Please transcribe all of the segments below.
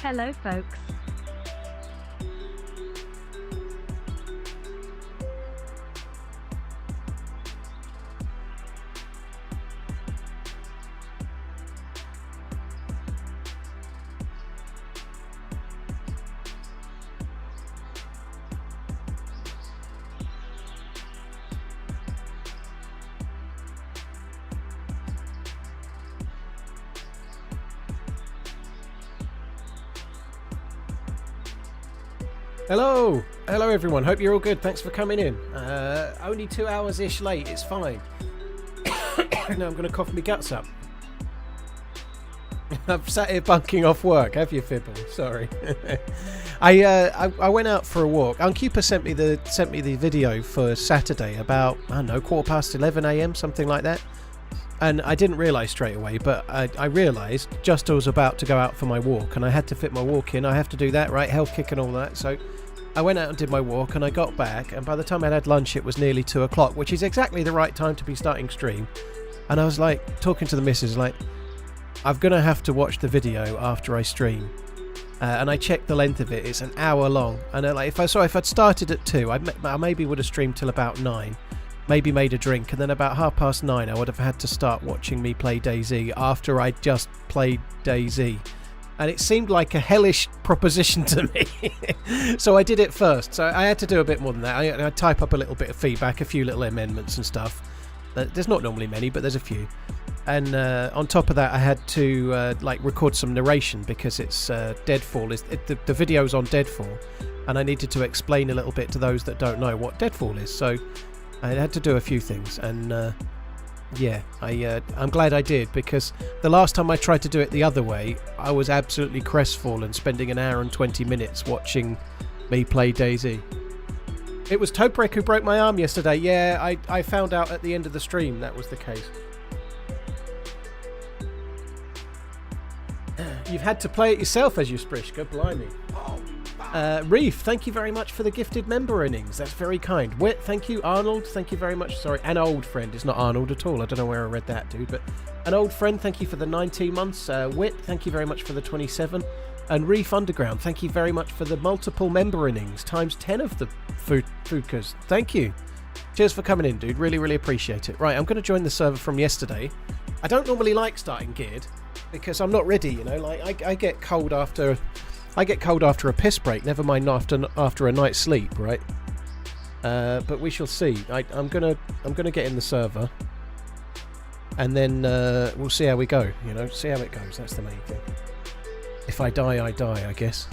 Hello folks. Hello! Hello everyone, hope you're all good, thanks for coming in. Only 2 hours-ish late, it's fine. Now I'm going to cough my guts up. I've sat here bunking off work, have you, Fibble? Sorry. I went out for a walk. Unkeeper sent me the video for Saturday about, I don't know, 11:15 AM, something like that. And I didn't realise straight away, but I realised just as I was about to go out for my walk, and I had to fit my walk in. I have to do that, right? Health kick and all that. So I went out and did my walk, and I got back, and by the time I'd had lunch, it was nearly 2 o'clock, which is exactly the right time to be starting stream. And I was like, talking to the missus, like, I'm going to have to watch the video after I stream. And I checked the length of it. It's an hour long. And like, if I'd started at 2, I maybe would have streamed till about 9. Maybe made a drink, and then about 9:30 I would have had to start watching me play DayZ after I'd just played DayZ. And it seemed like a hellish proposition to me. So I did it first. So I had to do a bit more than that. I type up a little bit of feedback, a few little amendments and stuff. There's not normally many, but there's a few. And on top of that, I had to like record some narration because it's Deadfall. The video's on Deadfall, and I needed to explain a little bit to those that don't know what Deadfall is. So I had to do a few things, and yeah, I'm glad I did, because the last time I tried to do it the other way, I was absolutely crestfallen, spending an hour and 20 minutes watching me play DayZ. It was Toprek who broke my arm yesterday. Yeah, I found out at the end of the stream that was the case. You've had to play it yourself, as you Sprishka, blimey. Reef, thank you very much for the gifted member innings. That's very kind. Wit, thank you. Arnold, thank you very much. Sorry, an old friend. It's not Arnold at all. I don't know where I read that, dude. But an old friend, thank you for the 19 months. Wit, thank you very much for the 27. And Reef Underground, thank you very much for the multiple member innings, times 10 of the Fukas. Thank you. Cheers for coming in, dude. Really, really appreciate it. Right, I'm going to join the server from yesterday. I don't normally like starting geared because I'm not ready, you know. Like I get cold after a piss break, never mind after a night's sleep, right? But we shall see. I'm gonna get in the server, and then we'll see how we go. You know, see how it goes. That's the main thing. If I die, I die, I guess.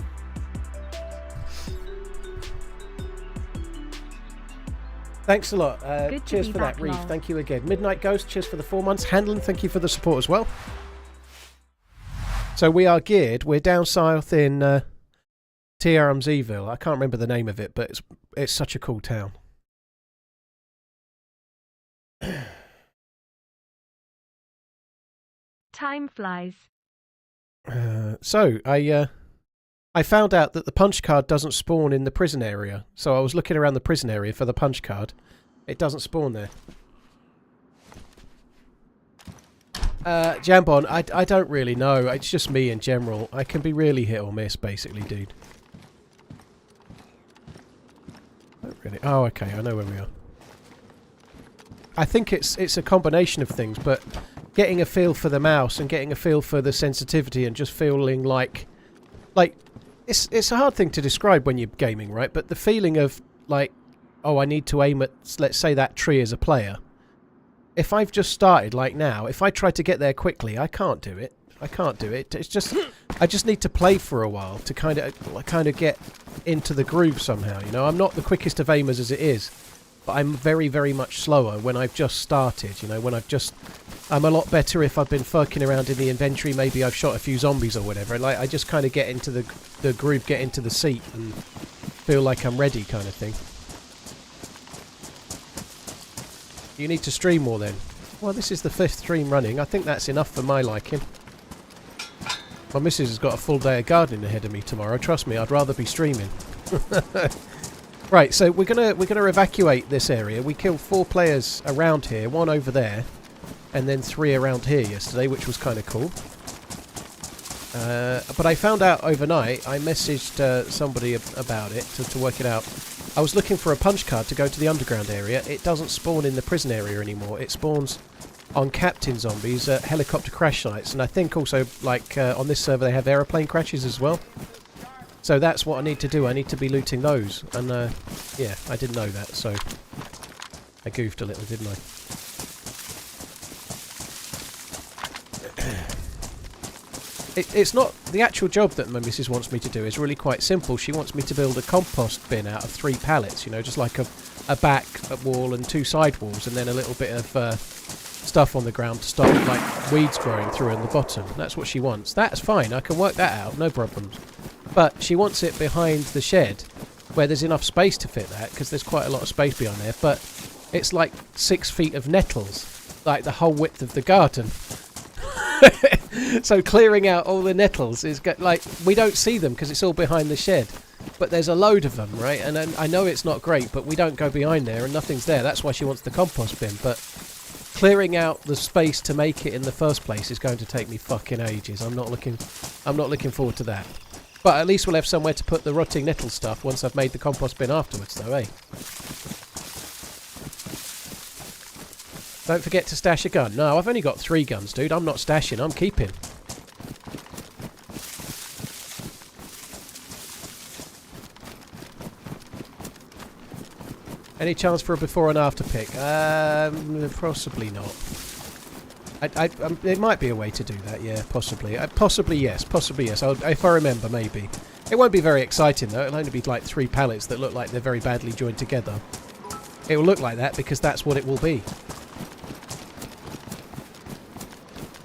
Thanks a lot. Cheers for that, Reef. Thank you again. Midnight Ghost, cheers for the 4 months. Hanlon, thank you for the support as well. So we are geared. We're down south in TRMZ. I can't remember the name of it, but it's such a cool town. Time flies. So I found out that the punch card doesn't spawn in the prison area. So I was looking around the prison area for the punch card. It doesn't spawn there. Jambon, I don't really know. It's just me in general. I can be really hit or miss, basically, dude. Not really. Oh, okay. I know where we are. I think it's a combination of things, but getting a feel for the mouse and getting a feel for the sensitivity and just feeling like it's a hard thing to describe when you're gaming, right? But the feeling of like, oh, I need to aim at, let's say, that tree as a player. If I've just started, like now, if I try to get there quickly, I can't do it. I can't do it. It's just, I just need to play for a while to kind of get into the groove somehow. You know, I'm not the quickest of aimers as it is, but I'm very, very much slower when I've just started. You know, when I'm a lot better if I've been fucking around in the inventory. Maybe I've shot a few zombies or whatever. Like, I just kind of get into the groove, get into the seat, and feel like I'm ready, kind of thing. You need to stream more then. Well, this is the 5th stream running. I think that's enough for my liking. My missus has got a full day of gardening ahead of me tomorrow. Trust me, I'd rather be streaming. Right, so we're gonna evacuate this area. We killed 4 players around here, 1 over there, and then 3 around here yesterday, which was kind of cool. But I found out overnight, I messaged somebody about it to work it out. I was looking for a punch card to go to the underground area. It doesn't spawn in the prison area anymore. It spawns on captain zombies at helicopter crash sites. And I think also, like, on this server they have aeroplane crashes as well. So that's what I need to do. I need to be looting those. And, yeah, I didn't know that, so I goofed a little, didn't I? It's not... The actual job that my missus wants me to do is really quite simple. She wants me to build a compost bin out of 3 pallets, you know, just like a back wall and 2 side walls, and then a little bit of stuff on the ground to stop, like, weeds growing through in the bottom. That's what she wants. That's fine. I can work that out. No problems. But she wants it behind the shed, where there's enough space to fit that, because there's quite a lot of space behind there. But it's like 6 feet of nettles, like the whole width of the garden. So clearing out all the nettles is like, we don't see them because it's all behind the shed, but there's a load of them, right? And I know it's not great, but we don't go behind there and nothing's there. That's why she wants the compost bin. But clearing out the space to make it in the first place is going to take me fucking ages. I'm not looking forward to that. But at least we'll have somewhere to put the rotting nettle stuff once I've made the compost bin afterwards, though, eh? Don't forget to stash a gun. No, I've only got 3 guns, dude. I'm not stashing. I'm keeping. Any chance for a before and after pic? Possibly not. There might be a way to do that, yeah, possibly. Possibly yes. If I remember, maybe. It won't be very exciting, though. It'll only be like 3 pallets that look like they're very badly joined together. It will look like that because that's what it will be.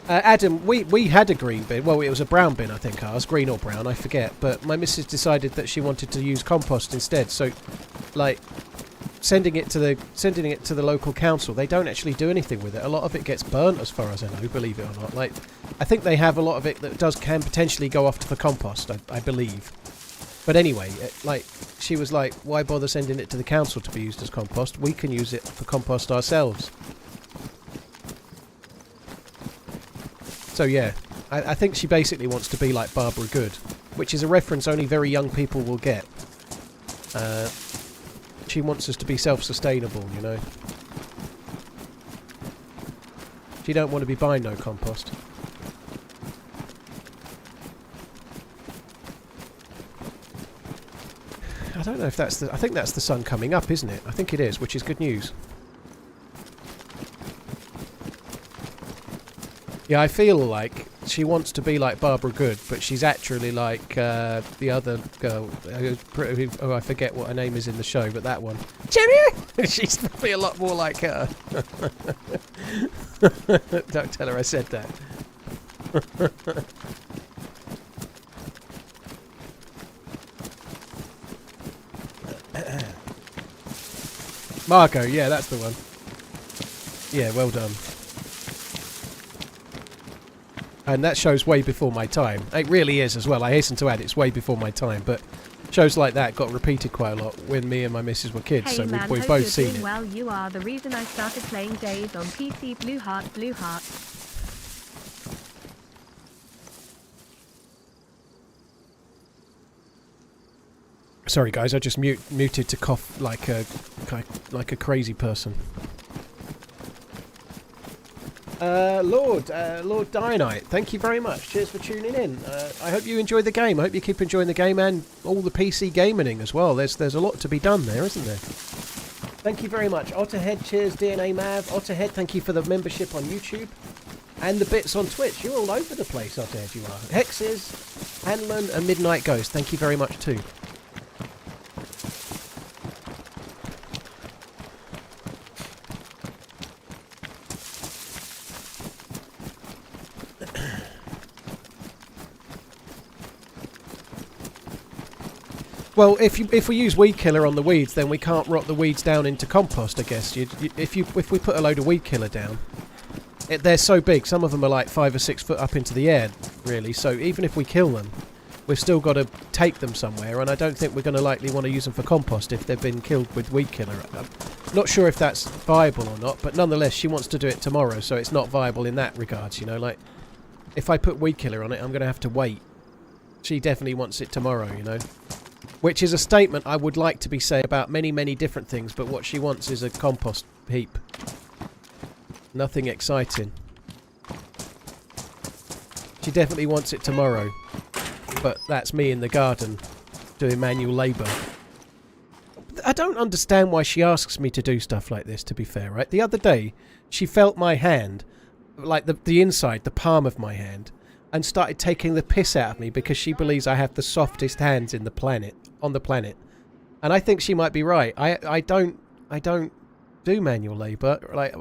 Adam, we had a green bin. Well, it was a brown bin, I think ours. Green or brown, I forget. But my missus decided that she wanted to use compost instead. So, like, sending it to the local council, they don't actually do anything with it. A lot of it gets burnt, as far as I know, believe it or not. Like, I think they have a lot of it that can potentially go off for compost, I believe. But anyway, she was like, why bother sending it to the council to be used as compost? We can use it for compost ourselves. So yeah, I think she basically wants to be like Barbara Good, which is a reference only very young people will get. She wants us to be self-sustainable, you know. She don't want to be buying no compost. I don't know if that's I think that's the sun coming up, isn't it? I think it is, which is good news. Yeah, I feel like she wants to be like Barbara Good, but she's actually like the other girl. Oh, I forget what her name is in the show, but that one. Cherry! She's probably a lot more like her. Don't tell her I said that. Marco, yeah, that's the one. Yeah, well done. And that show's way before my time. It really is as well. I hasten to add, it's way before my time. But shows like that got repeated quite a lot when me and my missus were kids. Hey so man, we've both seen it. Well, you are the reason I started playing DayZ on PC. Blue heart, blue heart. Sorry guys, I just muted to cough like a crazy person. Lord Dionite, thank you very much. Cheers for tuning in. I hope you enjoy the game. I hope you keep enjoying the game and all the PC gaming as well. There's a lot to be done there, isn't there? Thank you very much. Otterhead, cheers. DNA Mav. Otterhead, thank you for the membership on YouTube and the bits on Twitch. You're all over the place, Otterhead, you are. Hexes, Hanlon and Midnight Ghost, thank you very much too. Well, if we use weed killer on the weeds, then we can't rot the weeds down into compost, I guess. If we put a load of weed killer down, they're so big. Some of them are like 5 or 6 foot up into the air, really. So even if we kill them, we've still got to take them somewhere. And I don't think we're going to likely want to use them for compost if they've been killed with weed killer. I'm not sure if that's viable or not, but nonetheless, she wants to do it tomorrow, so it's not viable in that regards. You know, like if I put weed killer on it, I'm going to have to wait. She definitely wants it tomorrow, you know. Which is a statement I would like to be say about many, many different things, but what she wants is a compost heap. Nothing exciting. She definitely wants it tomorrow. But that's me in the garden doing manual labour. I don't understand why she asks me to do stuff like this, to be fair, right? The other day, she felt my hand, like the inside, the palm of my hand, and started taking the piss out of me because she believes I have the softest hands on the planet. And I think she might be right. I don't do manual labour. Like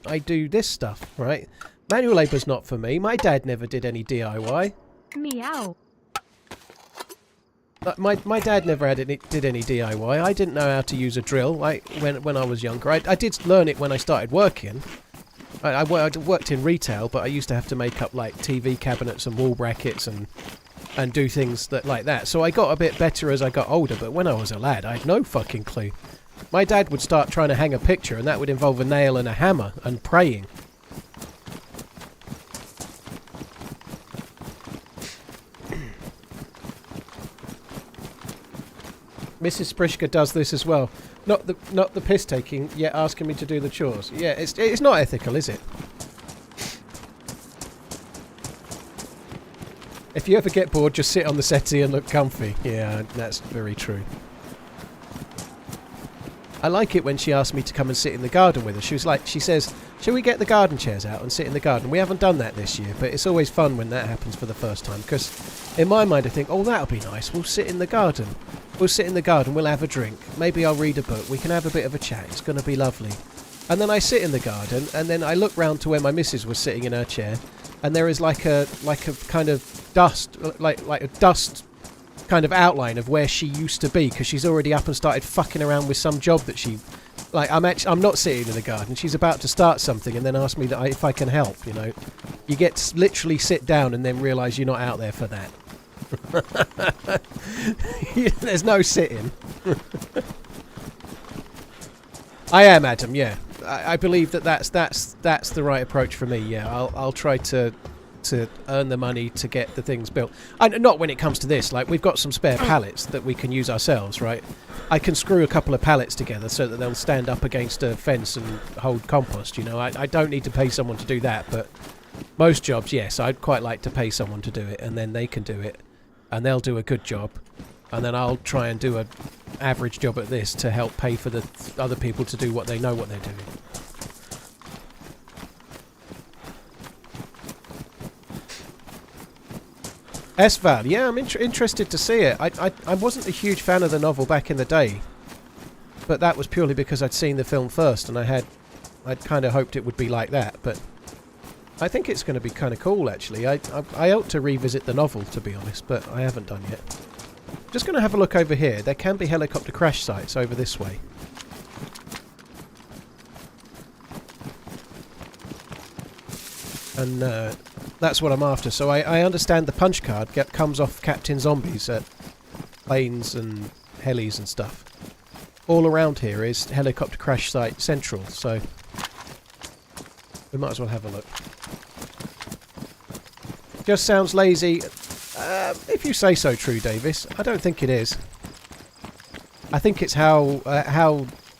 I do this stuff, right? Manual labour's not for me. My dad never did any DIY. Meow. My dad never did any DIY. I didn't know how to use a drill when I was younger. I did learn it when I started working. I worked in retail, but I used to have to make up like TV cabinets and wall brackets and do things like that. So I got a bit better as I got older, but when I was a lad, I had no fucking clue. My dad would start trying to hang a picture, and that would involve a nail and a hammer and praying. Mrs. Sprishka does this as well. Not the piss taking, yet asking me to do the chores. Yeah, it's not ethical, is it? If you ever get bored, just sit on the settee and look comfy. Yeah, that's very true. I like it when she asks me to come and sit in the garden with her. She says, shall we get the garden chairs out and sit in the garden? We haven't done that this year, but it's always fun when that happens for the first time. Because in my mind I think, oh, that'll be nice. We'll sit in the garden. We'll sit in the garden, we'll have a drink. Maybe I'll read a book. We can have a bit of a chat. It's going to be lovely. And then I sit in the garden, and then I look round to where my missus was sitting in her chair, and there is like a kind of dust, like a dust kind of outline of where she used to be, because she's already up and started fucking around with some job that she... Like, I'm not sitting in the garden. She's about to start something and then ask me that if I can help, you know. You get to literally sit down and then realise you're not out there for that. There's no sitting. I am, Adam, yeah. I believe that's the right approach for me, yeah. I'll try to earn the money to get the things built. And not when it comes to this, like we've got some spare pallets that we can use ourselves, right? I can screw a couple of pallets together so that they'll stand up against a fence and hold compost, you know. I don't need to pay someone to do that, but most jobs, yes, I'd quite like to pay someone to do it, and then they can do it, and they'll do a good job, and then I'll try and do an average job at this to help pay for the other people to do what they know what they're doing. S-Val, yeah, I'm interested to see it. I wasn't a huge fan of the novel back in the day, but that was purely because I'd seen the film first, and I'd kind of hoped it would be like that, but I think it's going to be kind of cool, actually. I ought to revisit the novel, to be honest, but I haven't done yet. Just going to have a look over here. There can be helicopter crash sites over this way. And that's what I'm after. So I understand the punch card comes off Captain Zombies at planes and helis and stuff. All around here is helicopter crash site central, so we might as well have a look. Just sounds lazy. If you say so, True Davis. I don't think it is. I think it's how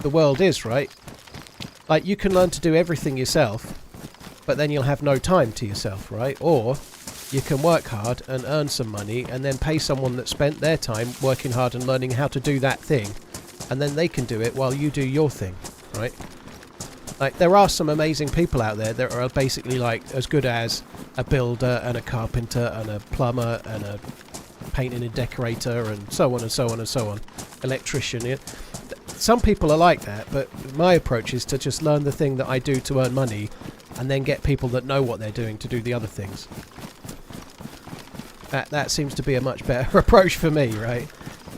the world is, right? Like, you can learn to do everything yourself, but then you'll have no time to yourself, right? Or you can work hard and earn some money and then pay someone that spent their time working hard and learning how to do that thing, and then they can do it while you do your thing, right? Like, there are some amazing people out there that are basically like as good as a builder and a carpenter and a plumber and a painting and decorator and so on and so on and so on. Electrician. Yeah. Some people are like that, but my approach is to just learn the thing that I do to earn money and then get people that know what they're doing to do the other things. That seems to be a much better approach for me, right?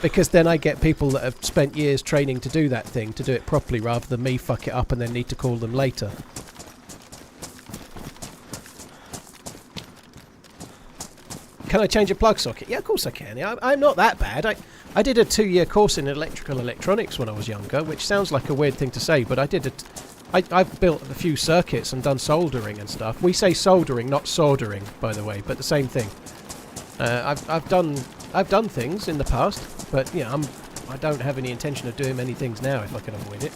Because then I get people that have spent years training to do that thing, to do it properly, rather than me fuck it up and then need to call them later. Can I change a plug socket? Yeah, of course I can. I'm not that bad. I did a 2-year course in electrical electronics when I was younger, which sounds like a weird thing to say, but I've built a few circuits and done soldering and stuff. We say soldering, not soldering, by the way, but the same thing. I've done things in the past, but yeah, I don't have any intention of doing many things now if I can avoid it.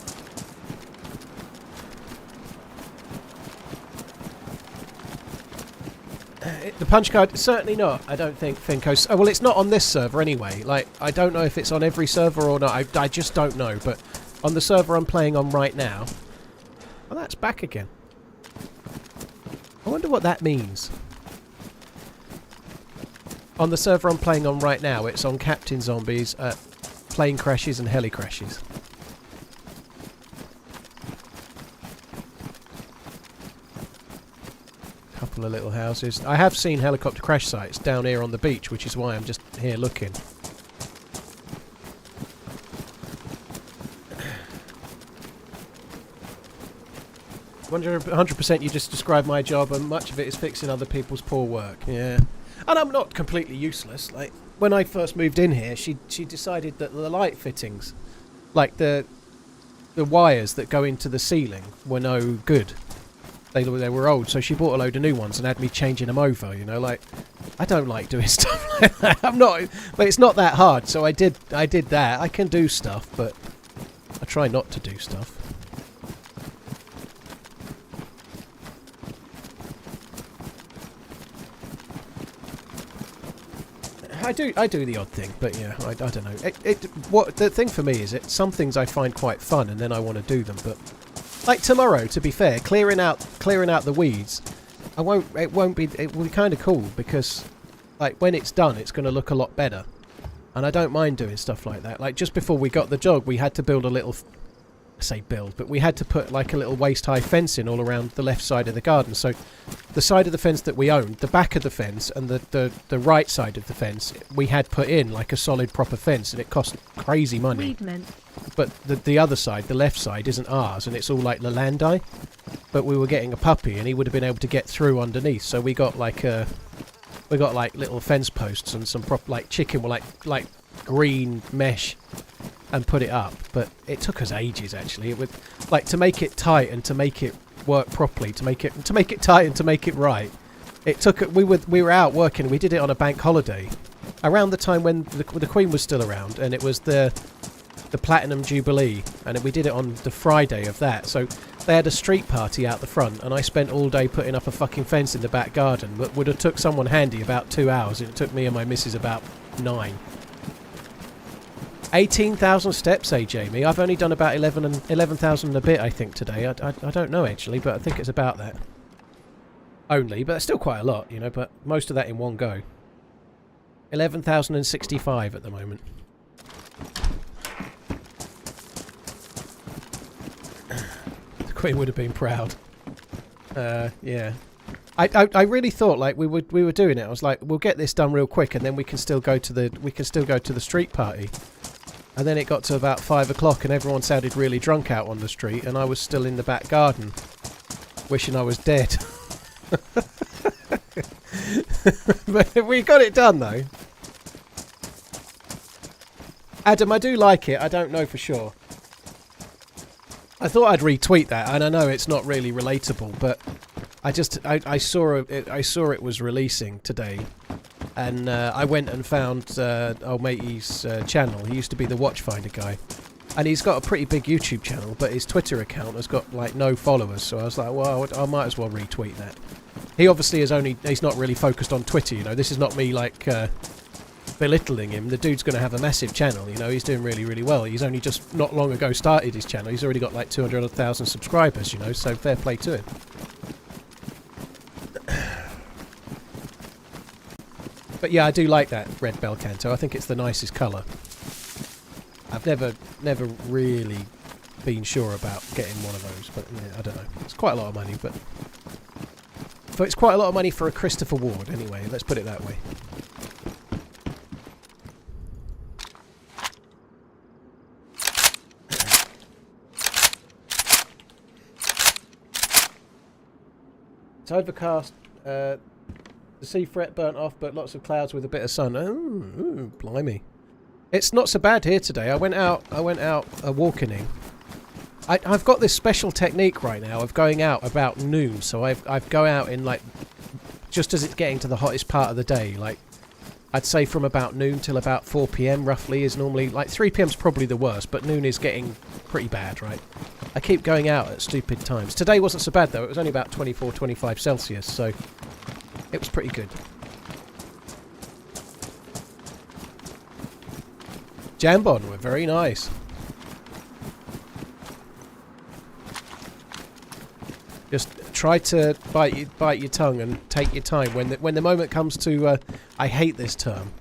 The punch card, certainly not, I don't think, Finko. Oh, well, it's not on this server anyway. Like, I don't know if it's on every server or not. I just don't know. But on the server I'm playing on right now... Well, that's back again. I wonder what that means. On the server I'm playing on right now, it's on Captain Zombies, plane crashes and heli crashes. Couple of little houses. I have seen helicopter crash sites down here on the beach, which is why I'm just here looking. Wonder 100% you just described my job, and much of it is fixing other people's poor work. Yeah, and I'm not completely useless. Like when I first moved in here, she decided that the light fittings, like the wires that go into the ceiling, were no good. They were old, so she bought a load of new ones and had me changing them over, you know, like, I don't like doing stuff like that. I'm not, but it's not that hard, so I did that. I can do stuff, but I try not to do stuff. I do the odd thing, but yeah, I don't know. What the thing for me is, some things I find quite fun, and then I want to do them, but... Like tomorrow, to be fair, clearing out the weeds, it will be kind of cool because, like, when it's done, it's going to look a lot better, and I don't mind doing stuff like that. Like just before we got the job, we had to build a little, but we had to put like a little waist-high fence in all around the left side of the garden. So, the side of the fence that we owned, the back of the fence, and the right side of the fence, we had put in like a solid proper fence, and it cost crazy money. But the other side, the left side, isn't ours, and it's all like Lalandi. But we were getting a puppy, and he would have been able to get through underneath. So we got like little fence posts and some chicken were like green mesh, and put it up. But it took us ages actually. It would to make it tight and to make it work properly, to make it tight and to make it right. It took we were out working. We did it on a bank holiday, around the time when the Queen was still around, and it was the Platinum Jubilee, and we did it on the Friday of that. So they had a street party out the front, and I spent all day putting up a fucking fence in the back garden. But would have took someone handy about 2 hours. It took me and my missus about 9. 18,000 steps, Jamie. I've only done about 11,000 and a bit, I think, today. I don't know actually, but I think it's about that. Only, but it's still quite a lot, you know. But most of that in one go. 11,065 at the moment. Queen would have been proud. Yeah. I really thought like we were doing it. I was like, we'll get this done real quick, and then we can still go to the street party. And then it got to about 5 o'clock, and everyone sounded really drunk out on the street, and I was still in the back garden, wishing I was dead. But we got it done though. Adam, I do like it. I don't know for sure. I thought I'd retweet that, and I know it's not really relatable, but I saw it was releasing today, and I went and found old matey's channel. He used to be the Watchfinder guy, and he's got a pretty big YouTube channel, but his Twitter account has got like no followers. So I was like, well, I might as well retweet that. He obviously he's not really focused on Twitter. You know, this is not me like belittling him. The dude's going to have a massive channel, you know. He's doing really, really well. He's only just not long ago started his channel. He's already got like 200,000 subscribers, you know, so fair play to him. But yeah, I do like that red bell canto. I think it's the nicest colour. I've never really been sure about getting one of those, but yeah, I don't know. It's quite a lot of money, but it's quite a lot of money for a Christopher Ward anyway, let's put it that way. It's overcast, the sea fret burnt off, but lots of clouds with a bit of sun. Oh, blimey. It's not so bad here today. I went out walking. I've got this special technique right now of going out about noon, so I go out in like just as it's getting to the hottest part of the day, like I'd say from about noon till about 4 p.m. roughly is normally, like 3 p.m. is probably the worst, but noon is getting pretty bad, right? I keep going out at stupid times. Today wasn't so bad though, it was only about 24, 25 Celsius, so it was pretty good. Jambon were very nice. Just try to bite your tongue and take your time. When the moment comes to, I hate this term,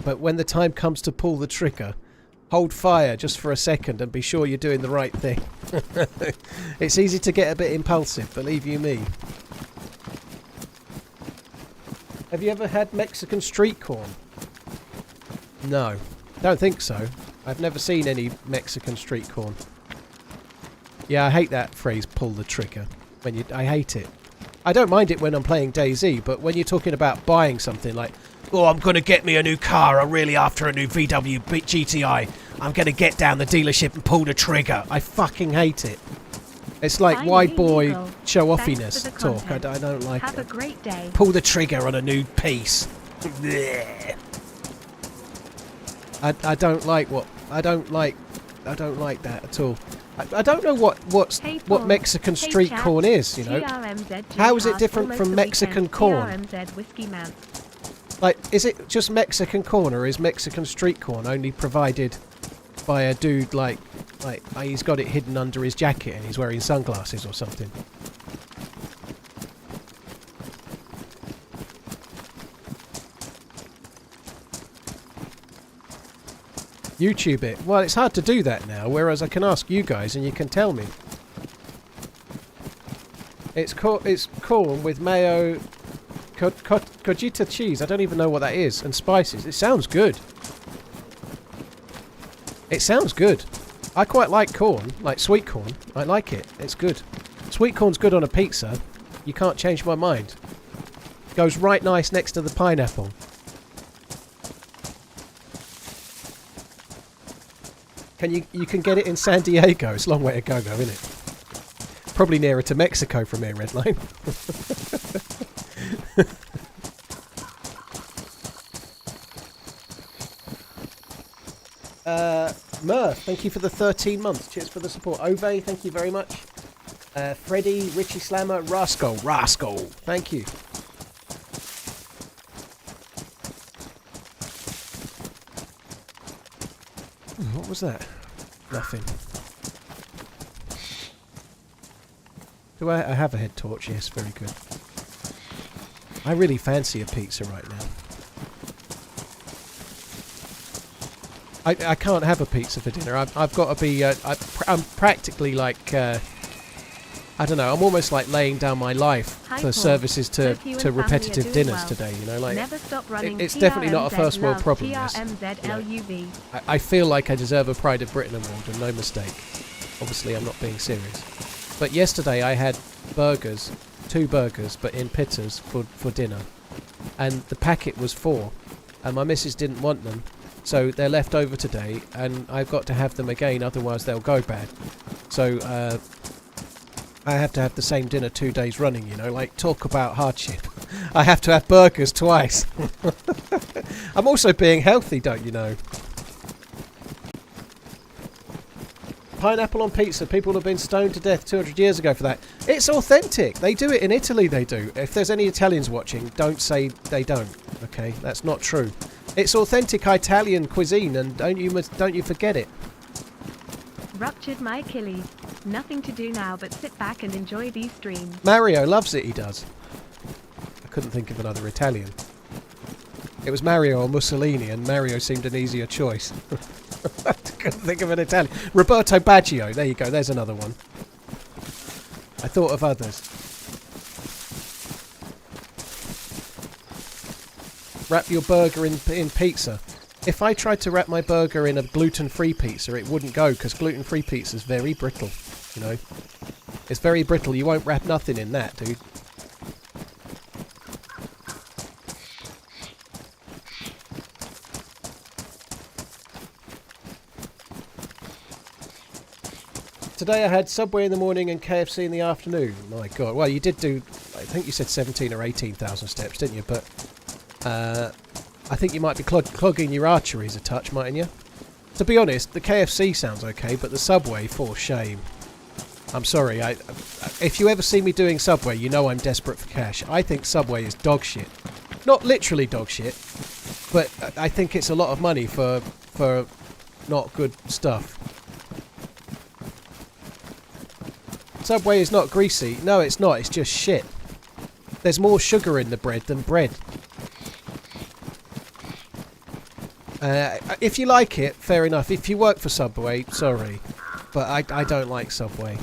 but when the time comes to pull the trigger, hold fire just for a second and be sure you're doing the right thing. It's easy to get a bit impulsive, believe you me. Have you ever had Mexican street corn? No, don't think so. I've never seen any Mexican street corn. Yeah, I hate that phrase, pull the trigger. I hate it. I don't mind it when I'm playing DayZ, but when you're talking about buying something like, oh, I'm going to get me a new car, I'm really after a new VW GTI, I'm going to get down the dealership and pull the trigger. I fucking hate it. It's like white boy show-offiness talk. I don't like it. Have a great day. Pull the trigger on a new piece. I don't like that at all. I don't know what Mexican street corn is, you know. How is it different from Mexican corn? Like, is it just Mexican corn, or is Mexican street corn only provided by a dude like he's got it hidden under his jacket and he's wearing sunglasses or something? YouTube it. Well, it's hard to do that now, whereas I can ask you guys and you can tell me. It's corn with mayo, cotija cheese, I don't even know what that is, and spices. It sounds good. It sounds good. I quite like corn, like sweet corn. I like it. It's good. Sweet corn's good on a pizza. You can't change my mind. Goes right nice next to the pineapple. You can get it in San Diego. It's a long way to go, though, isn't it? Probably nearer to Mexico from here, Redline. Murph, thank you for the 13 months. Cheers for the support. Ove, thank you very much. Freddie, Richie Slammer, Rascal, thank you. What was that? Nothing. Do I have a head torch? Yes, very good. I really fancy a pizza right now. I can't have a pizza for dinner. I've got to be... I'm practically like... I don't know, I'm almost like laying down my life for services to repetitive dinners today, you know, like, it's definitely not a first world problem, this. You know, I feel like I deserve a Pride of Britain award, and no mistake. Obviously, I'm not being serious. But yesterday I had burgers, 2 burgers, but in pitters for dinner. And the packet was 4, and my missus didn't want them, so they're left over today, and I've got to have them again, otherwise they'll go bad. So, I have to have the same dinner 2 days running, you know, like, talk about hardship. I have to have burgers twice. I'm also being healthy, don't you know? Pineapple on pizza. People have been stoned to death 200 years ago for that. It's authentic. They do it in Italy, they do. If there's any Italians watching, don't say they don't, okay? That's not true. It's authentic Italian cuisine, and don't you forget it. Ruptured my Achilles. Nothing to do now but sit back and enjoy these streams. Mario loves it, he does. I couldn't think of another Italian. It was Mario or Mussolini, and Mario seemed an easier choice. I couldn't think of an Italian. Roberto Baggio, there you go, there's another one. I thought of others. Wrap your burger in pizza. If I tried to wrap my burger in a gluten-free pizza, it wouldn't go, because gluten-free pizza is very brittle, you know. It's very brittle. You won't wrap nothing in that, dude. Today I had Subway in the morning and KFC in the afternoon. My God. Well, you did do, I think you said 17 or 18,000 steps, didn't you? But I think you might be clogging your arteries a touch, mightn't you? To be honest, the KFC sounds okay, but the Subway, for shame. I'm sorry, if you ever see me doing Subway, you know I'm desperate for cash. I think Subway is dog shit. Not literally dog shit, but I think it's a lot of money for not good stuff. Subway is not greasy. No, it's not. It's just shit. There's more sugar in the bread than bread. If you like it, fair enough. If you work for Subway, sorry. But I don't like Subway.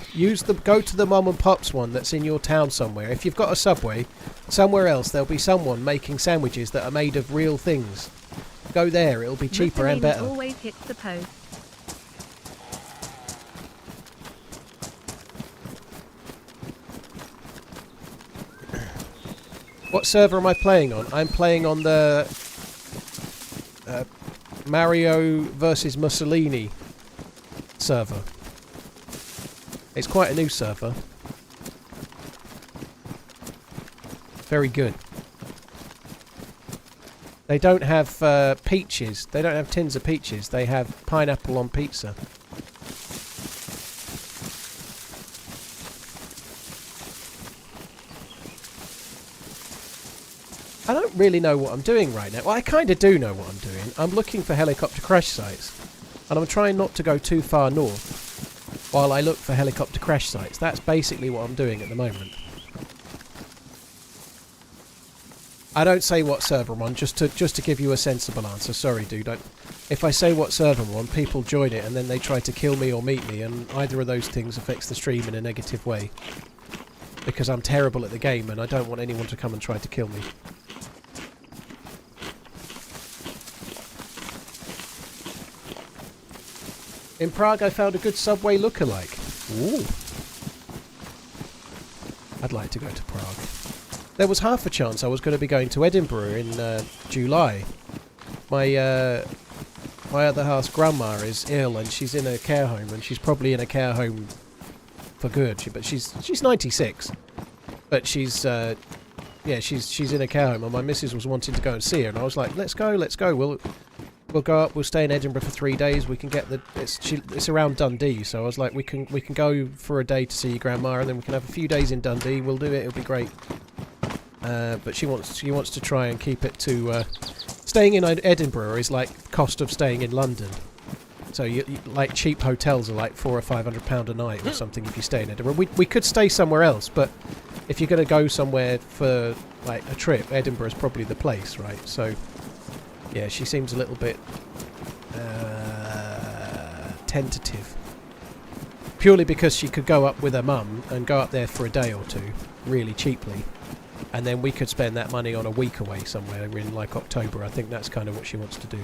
Go to the mom and pops one that's in your town somewhere. If you've got a Subway, somewhere else there'll be someone making sandwiches that are made of real things. Go there, it'll be cheaper and better. Always hits the post. What server am I playing on? I'm playing on the Mario vs Mussolini server. It's quite a new server. Very good. They don't have peaches. They don't have tins of peaches. They have pineapple on pizza. I don't really know what I'm doing right now. Well, I kind of do know what I'm doing. I'm looking for helicopter crash sites. And I'm trying not to go too far north while I look for helicopter crash sites. That's basically what I'm doing at the moment. I don't say what server I'm on, just to give you a sensible answer. Sorry, dude. If I say what server I'm on, people join it and then they try to kill me or meet me, and either of those things affects the stream in a negative way. Because I'm terrible at the game and I don't want anyone to come and try to kill me. In Prague I found a good Subway lookalike. Ooh. I'd like to go to Prague. There was half a chance I was going to be going to Edinburgh in July. My other half's grandma is ill and she's in a care home, and she's probably in a care home for good. But she's 96. But she's in a care home, and my missus was wanting to go and see her, and I was like, let's go. We'll go up. We'll stay in Edinburgh for 3 days. We can get it's around Dundee, so I was like, we can go for a day to see your grandma, and then we can have a few days in Dundee. We'll do it. It'll be great. But she wants to try and keep it to staying in Edinburgh is like cost of staying in London. So you like cheap hotels are like £400 or £500 a night or something if you stay in Edinburgh. We could stay somewhere else, but if you're going to go somewhere for like a trip, Edinburgh is probably the place, right? So. Yeah, she seems a little bit tentative. Purely because she could go up with her mum and go up there for a day or two, really cheaply. And then we could spend that money on a week away somewhere in like October. I think that's kind of what she wants to do.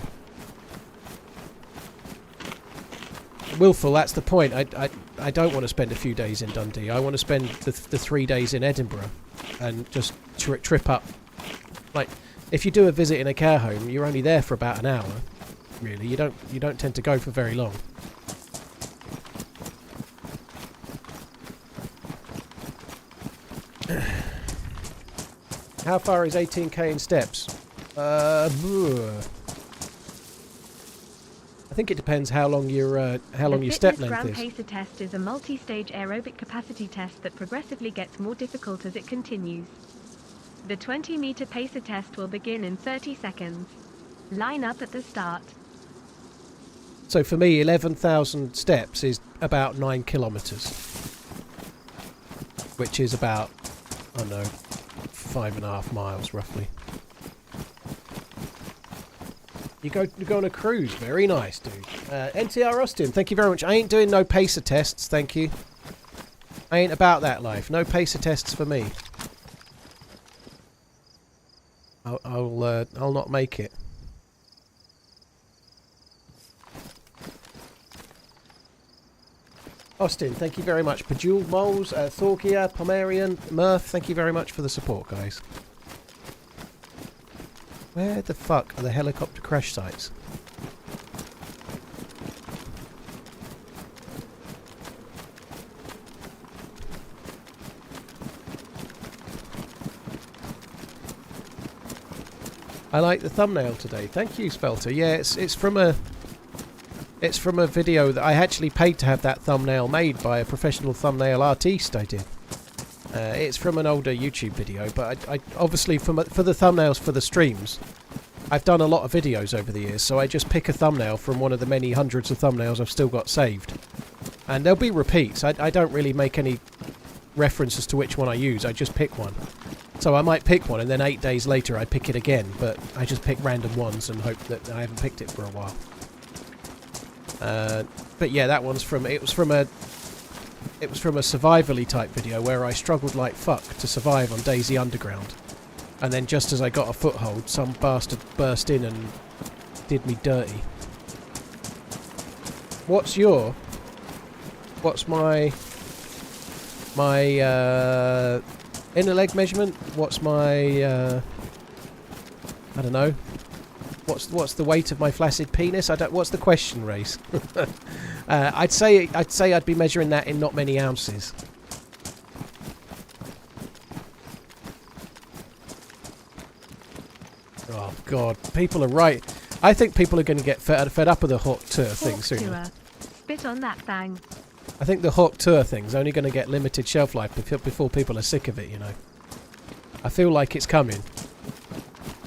Willful, that's the point. I don't want to spend a few days in Dundee. I want to spend the 3 days in Edinburgh and just trip up. Like, if you do a visit in a care home, you're only there for about an hour. Really, you don't tend to go for very long. How far is 18k in steps? I think it depends how long your step length is. The Fitness Pacer test is a multi-stage aerobic capacity test that progressively gets more difficult as it continues. The 20-meter pacer test will begin in 30 seconds. Line up at the start. So for me, 11,000 steps is about 9 kilometres. Which is about, I don't know, 5.5 miles roughly. You go on a cruise. Very nice, dude. NTR Austin, thank you very much. I ain't doing no pacer tests, thank you. I ain't about that life. No pacer tests for me. I'll not make it. Austin, thank you very much. Bejeweled Moles, Thorgia, Pomerian, Murph, thank you very much for the support, guys. Where the fuck are the helicopter crash sites? I like the thumbnail today. Thank you, Spelter. Yeah, it's from a video that I actually paid to have that thumbnail made by a professional thumbnail artiste. I did. It's from an older YouTube video, but I obviously for the thumbnails for the streams, I've done a lot of videos over the years, so I just pick a thumbnail from one of the many hundreds of thumbnails I've still got saved, and there'll be repeats. I don't really make any references to which one I use. I just pick one. So I might pick one and then 8 days later I pick it again, but I just pick random ones and hope that I haven't picked it for a while. But yeah, that one's from it was from a survivally type video where I struggled like fuck to survive on DayZ Underground, and then just as I got a foothold, some bastard burst in and did me dirty. What's my inner leg measurement? What's my I don't know. What's the weight of my flaccid penis? What's the question, Race? I'd say I'd be measuring that in not many ounces. Oh God, people are right. I think people are going to get fed up with the hawk tour thing soon. Spit on that thing. I think the hawk tour thing's only going to get limited shelf life before people are sick of it. You know. I feel like it's coming.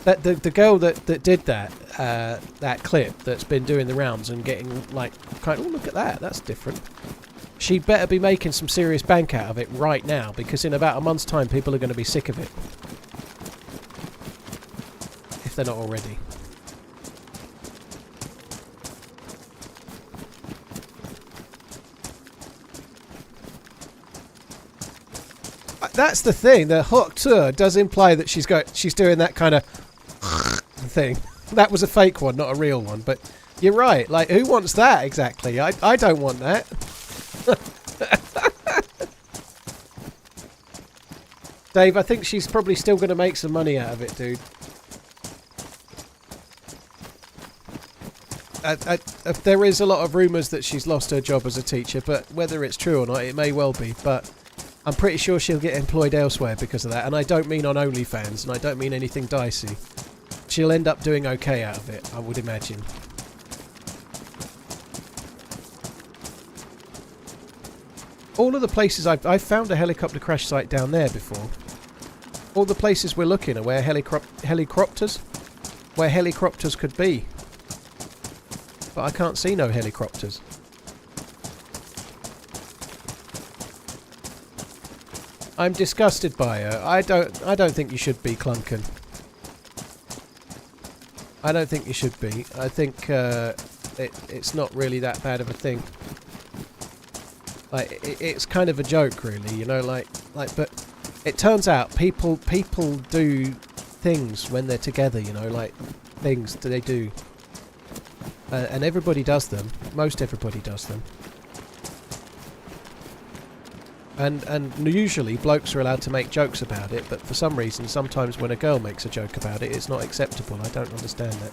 That the girl that did that clip that's been doing the rounds and getting like kind of, oh look at that, that's different. She better be making some serious bank out of it right now, because in about a month's time people are going to be sick of it, if they're not already. That's the thing. The hawk tour does imply that she's doing that kind of thing. That was a fake one, not a real one, but you're right. Like, who wants that exactly? I don't want that. Dave, I think she's probably still going to make some money out of it, dude. There is a lot of rumours that she's lost her job as a teacher, but whether it's true or not, it may well be. But I'm pretty sure she'll get employed elsewhere because of that, and I don't mean on OnlyFans, and I don't mean anything dicey. She'll end up doing okay out of it, I would imagine. All of the places I've found a helicopter crash site down there before. All the places we're looking are where helicopters could be. But I can't see no helicopters. I'm disgusted by her. I don't think you should be, Clunkin. I don't think you should be. I think it's not really that bad of a thing. Like it's kind of a joke, really, you know. Like, but it turns out people do things when they're together, you know, like things that they do, and everybody does them. Most everybody does them. And usually blokes are allowed to make jokes about it, but for some reason, sometimes when a girl makes a joke about it, it's not acceptable. I don't understand that.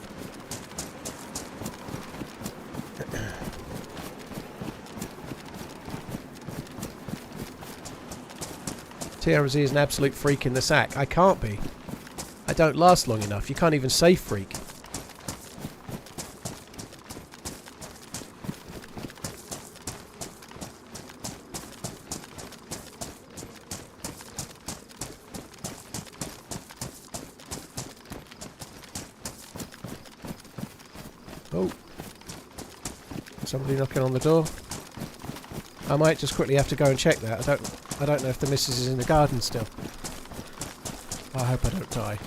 TRMZ is an absolute freak in the sack. I can't be. I don't last long enough. You can't even say freak. Oh, somebody knocking on the door. I might just quickly have to go and check that. I don't know if the missus is in the garden still. I hope I don't die.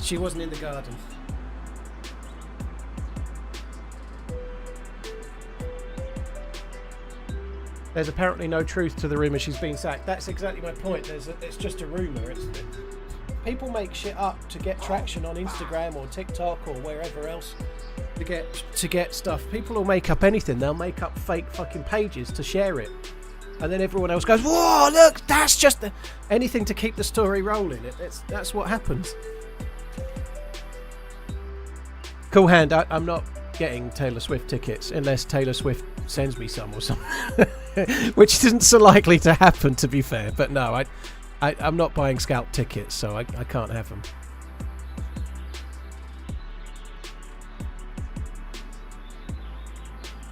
She wasn't in the garden. There's apparently no truth to the rumour she's been sacked. That's exactly my point. It's just a rumour. People make shit up to get traction on Instagram or TikTok or wherever else to get stuff. People will make up anything. They'll make up fake fucking pages to share it. And then everyone else goes, whoa, look, that's just anything to keep the story rolling. That's what happens. Cool hand, I'm not getting Taylor Swift tickets unless Taylor Swift sends me some or something. Which isn't so likely to happen, to be fair. But no, I'm not buying scalp tickets, so I can't have them.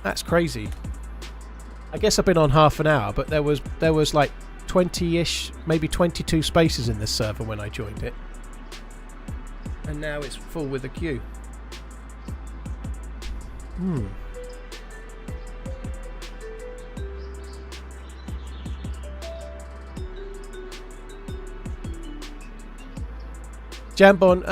That's crazy. I guess I've been on half an hour, but there was like 20-ish, maybe 22 spaces in this server when I joined it. And now it's full with a queue. Jambon,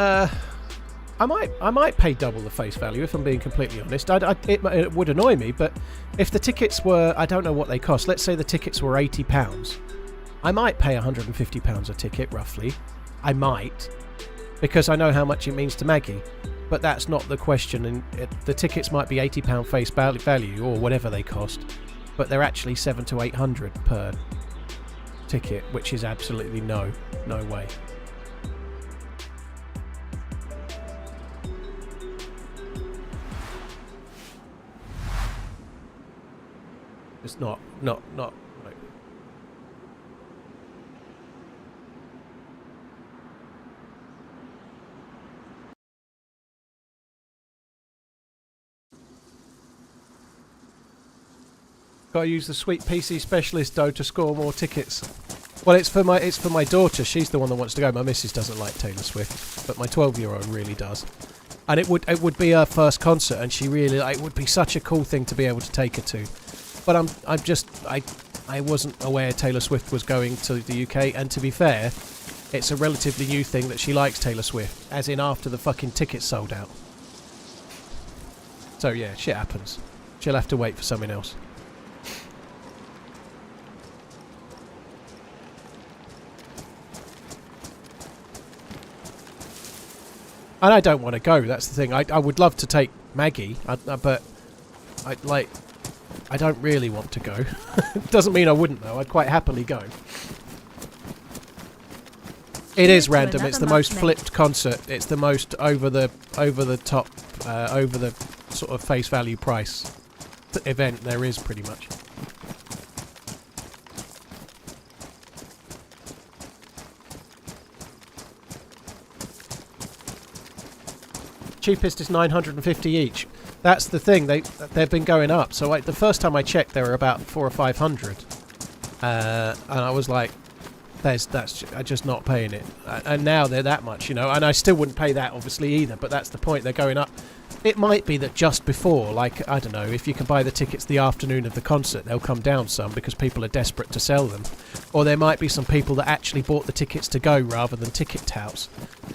I might pay double the face value if I'm being completely honest. It would annoy me, but if the tickets were, I don't know what they cost. Let's say the tickets were £80. I might pay £150 a ticket, roughly. I might, because I know how much it means to Maggie. But that's not the question. And the tickets might be £80 face value or whatever they cost, but they're actually £700 to £800 per ticket, which is absolutely no way. It's not. Gotta use the sweet PC specialist though to score more tickets. Well, it's for my daughter. She's the one that wants to go. My missus doesn't like Taylor Swift, but my 12-year-old really does. And it would be her first concert, and she really it would be such a cool thing to be able to take her to. But I wasn't aware Taylor Swift was going to the UK, and to be fair, it's a relatively new thing that she likes Taylor Swift, as in after the fucking tickets sold out. So yeah, shit happens. She'll have to wait for something else. And I don't want to go, that's the thing. I would love to take Maggie, but I don't really want to go. Doesn't mean I wouldn't though, I'd quite happily go. It is random, it's the most flipped concert, it's the most over the top, over the sort of face value price event there is pretty much. Cheapest is 950 each. That's the thing. They've been going up. So the first time I checked, they were about 400 or 500, and I was like, I'm just not paying it. And now they're that much, you know. And I still wouldn't pay that, obviously, either. But that's the point. They're going up. It might be that just before, like, I don't know, if you can buy the tickets the afternoon of the concert, they'll come down some because people are desperate to sell them. Or there might be some people that actually bought the tickets to go rather than ticket touts.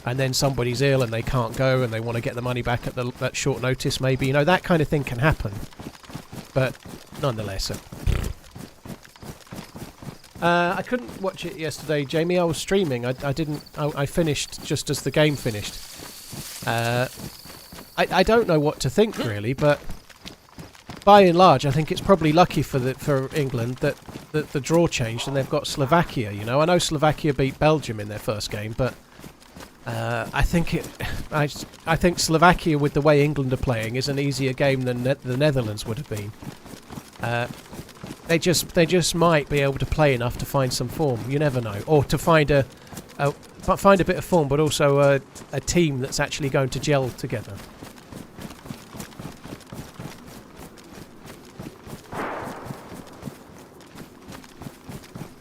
And then somebody's ill and they can't go and they want to get the money back at short notice, maybe. You know, that kind of thing can happen. But nonetheless. I couldn't watch it yesterday, Jamie. I was streaming. I finished just as the game finished. I don't know what to think, really, but by and large, I think it's probably lucky for England that the draw changed and they've got Slovakia, you know. I know Slovakia beat Belgium in their first game, but I think Slovakia, with the way England are playing, is an easier game than the Netherlands would have been. They just might be able to play enough to find some form. You never know, or to find a bit of form, but also a team that's actually going to gel together.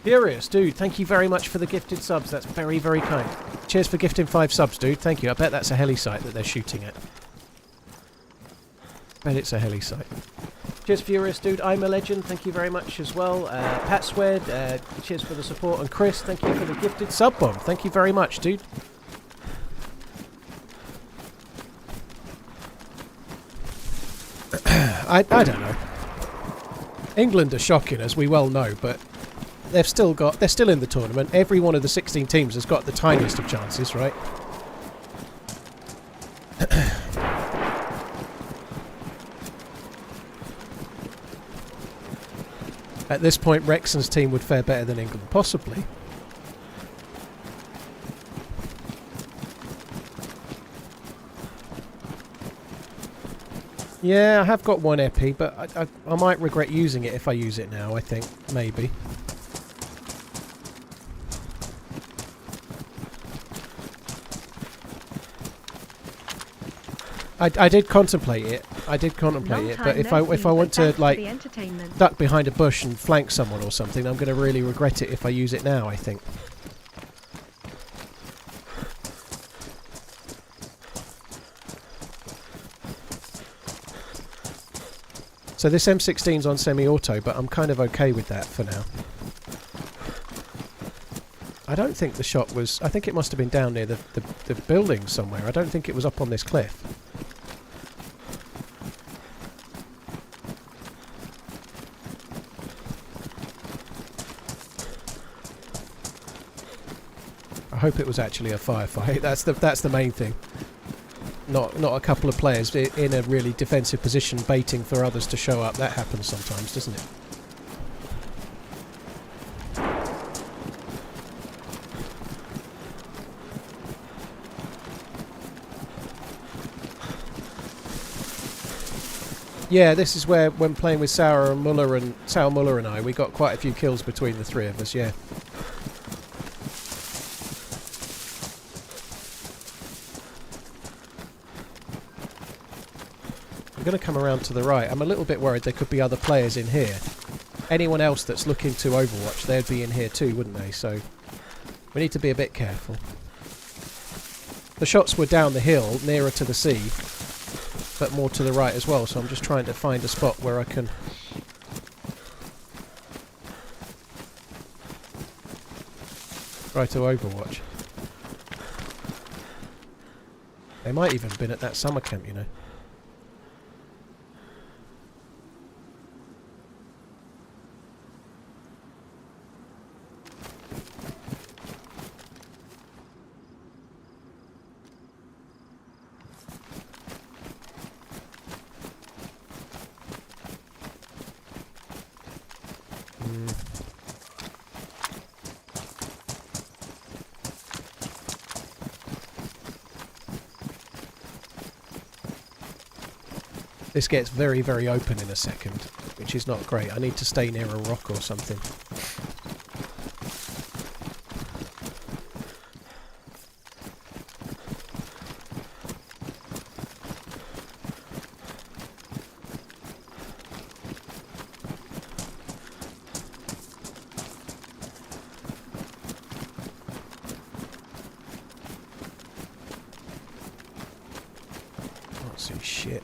Furious, dude, thank you very much for the gifted subs. That's very, very kind. Cheers for gifting 5 subs, dude. Thank you. I bet that's a heli site that they're shooting at. Bet it's a heli site. Cheers, Furious, dude. I'm a legend. Thank you very much as well. Pat Swed, cheers for the support. And Chris, thank you for the gifted sub bomb. Thank you very much, dude. I don't know. England are shocking, as we well know, but they're still in the tournament. Every one of the 16 teams has got the tiniest of chances, right? At this point, Wrexham's team would fare better than England, possibly. Yeah, I have got one epi, but I might regret using it if I use it now, I think. Maybe. I did contemplate it. But if I want to, like, duck behind a bush and flank someone or something, I'm going to really regret it if I use it now, I think. So this M16's on semi-auto, but I'm kind of okay with that for now. I don't think the shot was... I think it must have been down near the building somewhere. I don't think it was up on this cliff. I hope it was actually a firefight. That's the main thing. Not a couple of players in a really defensive position baiting for others to show up. That happens sometimes, doesn't it? Yeah, this is where, when playing with Sauer Muller and I, we got quite a few kills between the three of us, yeah. I'm going to come around to the right. I'm a little bit worried there could be other players in here. Anyone else that's looking to Overwatch, they'd be in here too, wouldn't they? So we need to be a bit careful. The shots were down the hill, nearer to the sea, but more to the right as well, so I'm just trying to find a spot where I can... try to Overwatch. They might even have been at that summer camp, you know. This gets very, very open in a second, which is not great. I need to stay near a rock or something. Can't see shit.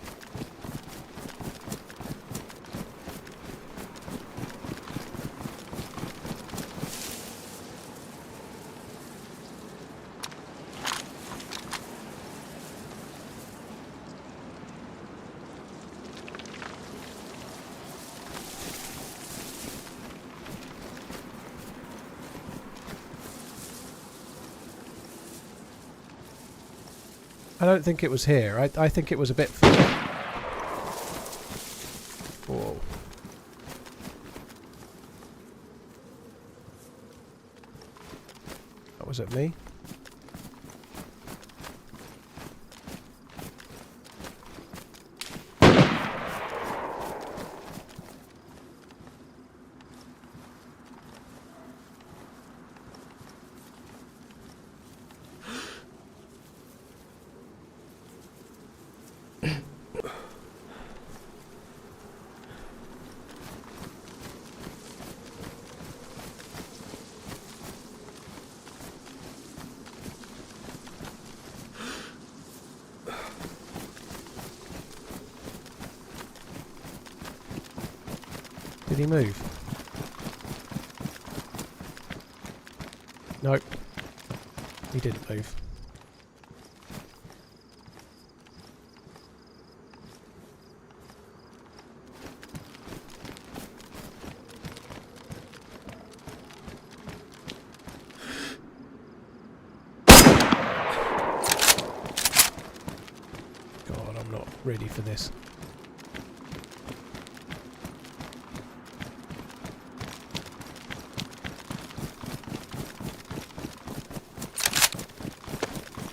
I don't think it was here. I think it was a bit... Whoa. That was at me. Did he move? Nope. He didn't move. ready for this.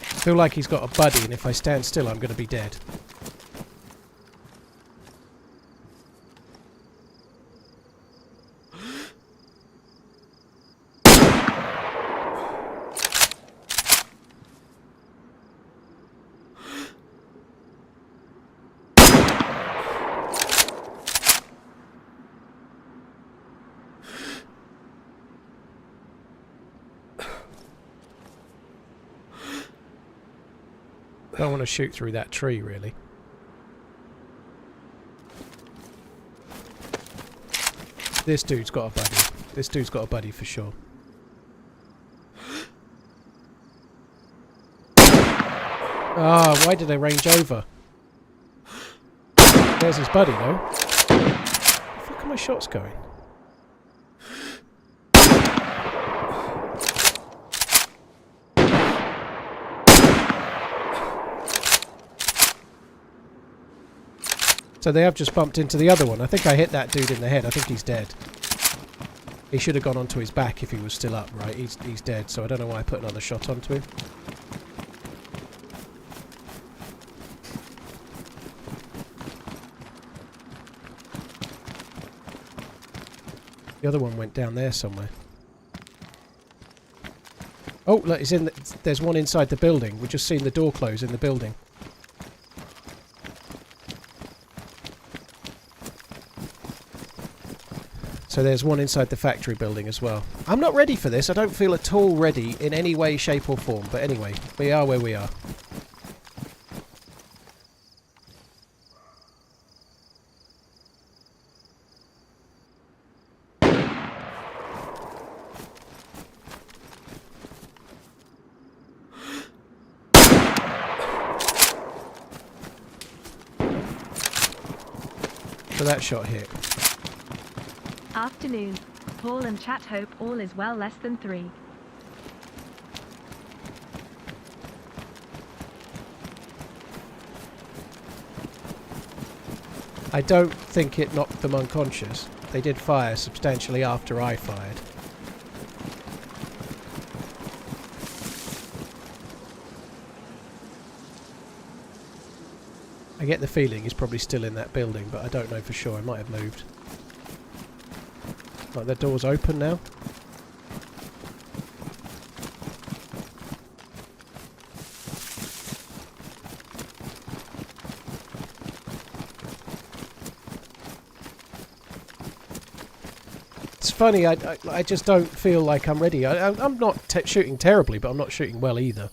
I feel like he's got a buddy, and if I stand still, I'm going to be dead. I don't want to shoot through that tree, really. This dude's got a buddy. This dude's got a buddy for sure. Ah, why did they range over? There's his buddy, though. Where the fuck are my shots going? So they have just bumped into the other one. I think I hit that dude in the head. I think he's dead. He should have gone onto his back if he was still up, right? He's dead, so I don't know why I put another shot onto him. The other one went down there somewhere. Oh, look, it's in. There's one inside the building. We've just seen the door close in the building. So there's one inside the factory building as well. I'm not ready for this. I don't feel at all ready in any way, shape or form. But anyway, we are where we are. So that shot hit. Afternoon. Paul and chat hope all is well less than 3. I don't think it knocked them unconscious. They did fire substantially after I fired. I get the feeling he's probably still in that building, but I don't know for sure. I might have moved. Like the door's open now. It's funny, I just don't feel like I'm ready. I'm not shooting terribly, but I'm not shooting well either.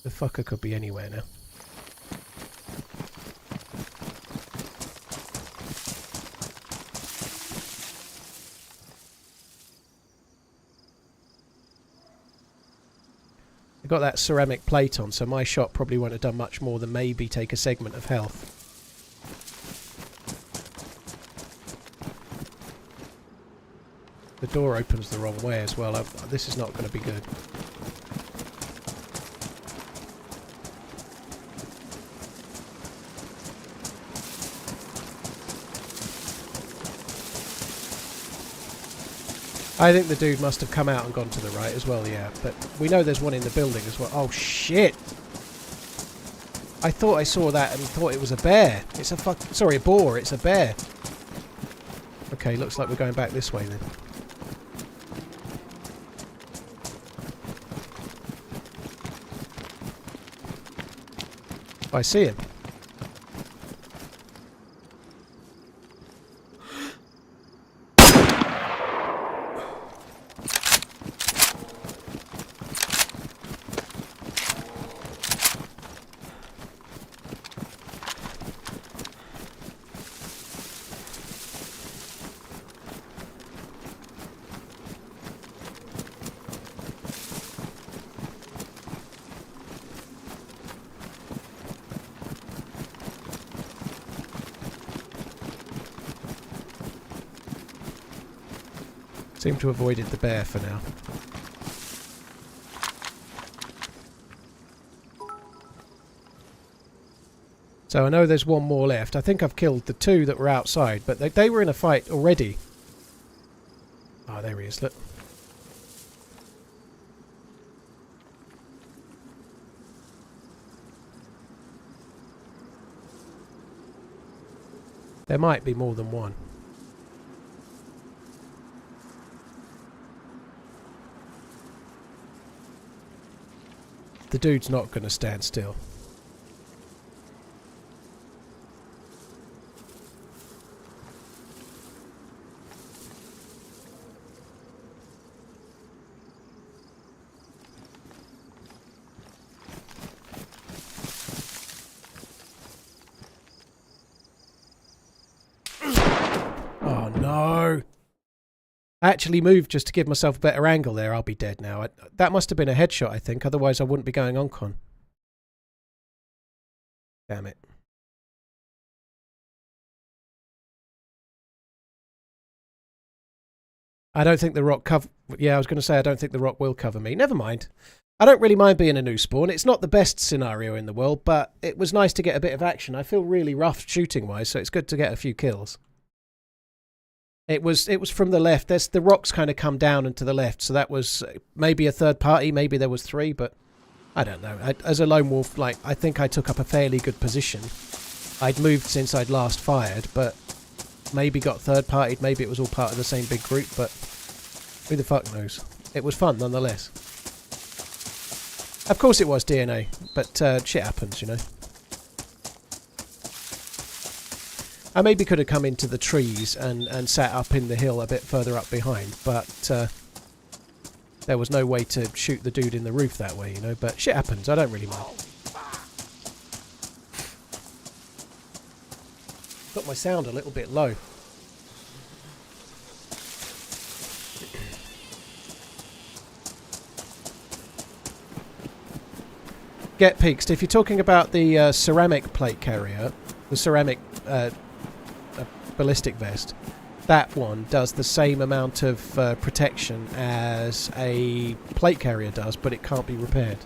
The fucker could be anywhere now. Got that ceramic plate on, so my shot probably won't have done much more than maybe take a segment of health. The door opens the wrong way as well. This is not going to be good. I think the dude must have come out and gone to the right as well, yeah. But we know there's one in the building as well. Oh, shit! I thought I saw that and thought it was a bear. It's a sorry, a boar. It's a bear. Okay, looks like we're going back this way then. I see him. Seem to have avoided the bear for now. So I know there's one more left. I think I've killed the 2 that were outside, but they were in a fight already. Oh, there he is, look. There might be more than one. The dude's not going to stand still. Oh no! I actually moved just to give myself a better angle there. I'll be dead now. That must have been a headshot, I think. Otherwise I wouldn't be going on con. Damn it. I don't think the rock cover... Yeah, I was going to say I don't think the rock will cover me. Never mind. I don't really mind being a new spawn. It's not the best scenario in the world, but it was nice to get a bit of action. I feel really rough shooting-wise, so it's good to get a few kills. It was from the left. The rocks kind of come down and to the left, so that was maybe a third party, maybe there was 3, but I don't know. As a lone wolf, like, I think I took up a fairly good position. I'd moved since I'd last fired, but maybe got third partied, maybe it was all part of the same big group, but who the fuck knows. It was fun nonetheless. Of course it was DNA, but shit happens, you know. I maybe could have come into the trees and sat up in the hill a bit further up behind, but there was no way to shoot the dude in the roof that way, you know, but shit happens, I don't really mind. Got my sound a little bit low. Get peaked. If you're talking about the ceramic plate carrier, the ceramic ballistic vest, that one does the same amount of protection as a plate carrier does, but it can't be repaired.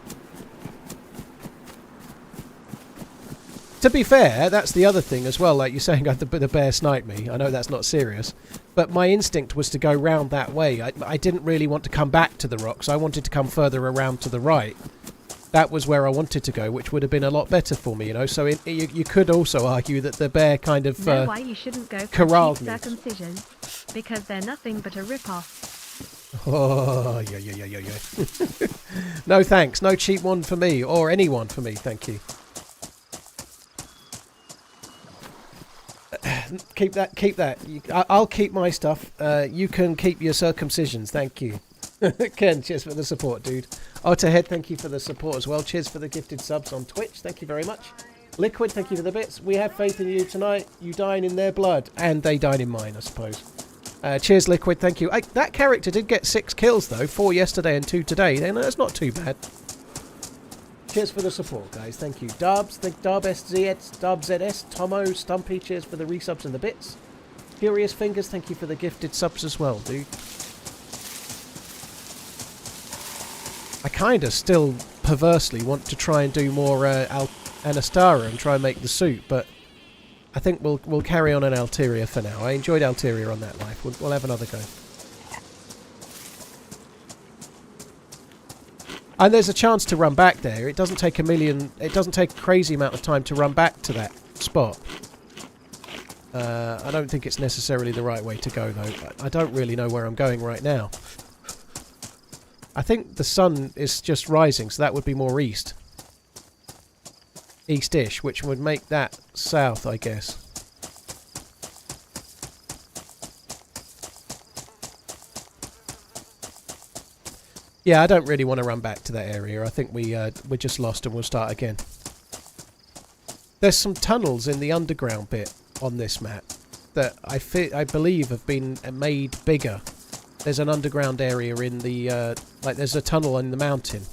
To be fair, that's the other thing as well, like you're saying the bear sniped me. I know that's not serious, but my instinct was to go round that way. I didn't really want to come back to the rocks. I wanted to come further around to the right. That was where I wanted to go, which would have been a lot better for me, you know. So you could also argue that the bear kind of know why you shouldn't go for corralled me. Circumcision? Because they're nothing but a rip-off. Oh, yeah. No thanks. No cheap one for me, or anyone for me, thank you. Keep that. I'll keep my stuff. You can keep your circumcisions, thank you. Ken, cheers for the support, dude. Otterhead, thank you for the support as well. Cheers for the gifted subs on Twitch. Thank you very much. Liquid, thank you for the bits. We have faith in you tonight. You dine in their blood. And they dine in mine, I suppose. Cheers, Liquid. Thank you. That character did get 6 kills, though. 4 yesterday and 2 today. That's not too bad. Cheers for the support, guys. Thank you. Dubs, thank DubSZS, DubZS, Tomo, Stumpy. Cheers for the resubs and the bits. Furious Fingers, thank you for the gifted subs as well, dude. I kind of still perversely want to try and do more Anastara and try and make the suit, but I think we'll carry on an Alteria for now. I enjoyed Alteria on that life. We'll have another go. And there's a chance to run back there. It doesn't take it doesn't take a crazy amount of time to run back to that spot. I don't think it's necessarily the right way to go, though. I don't really know where I'm going right now. I think the sun is just rising, so that would be more east. East-ish, which would make that south, I guess. Yeah, I don't really want to run back to that area. I think we're just lost and we'll start again. There's some tunnels in the underground bit on this map that I believe have been made bigger. There's an underground area in the like there's a tunnel in the mountain.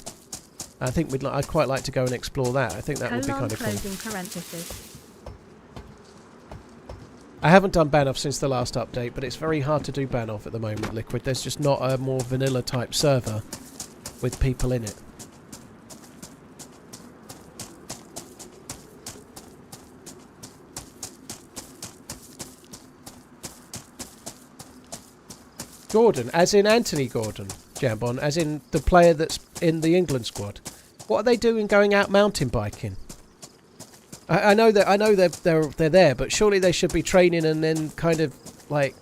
I think I'd quite like to go and explore that. I think that would be kind of cool. Parenthesis. I haven't done ban off since the last update, but it's very hard to do ban off at the moment, Liquid. There's just not a more vanilla type server with people in it. Gordon, as in Anthony Gordon, Jambon, as in the player that's in the England squad. What are they doing going out mountain biking? I know they're there, but surely they should be training and then kind of like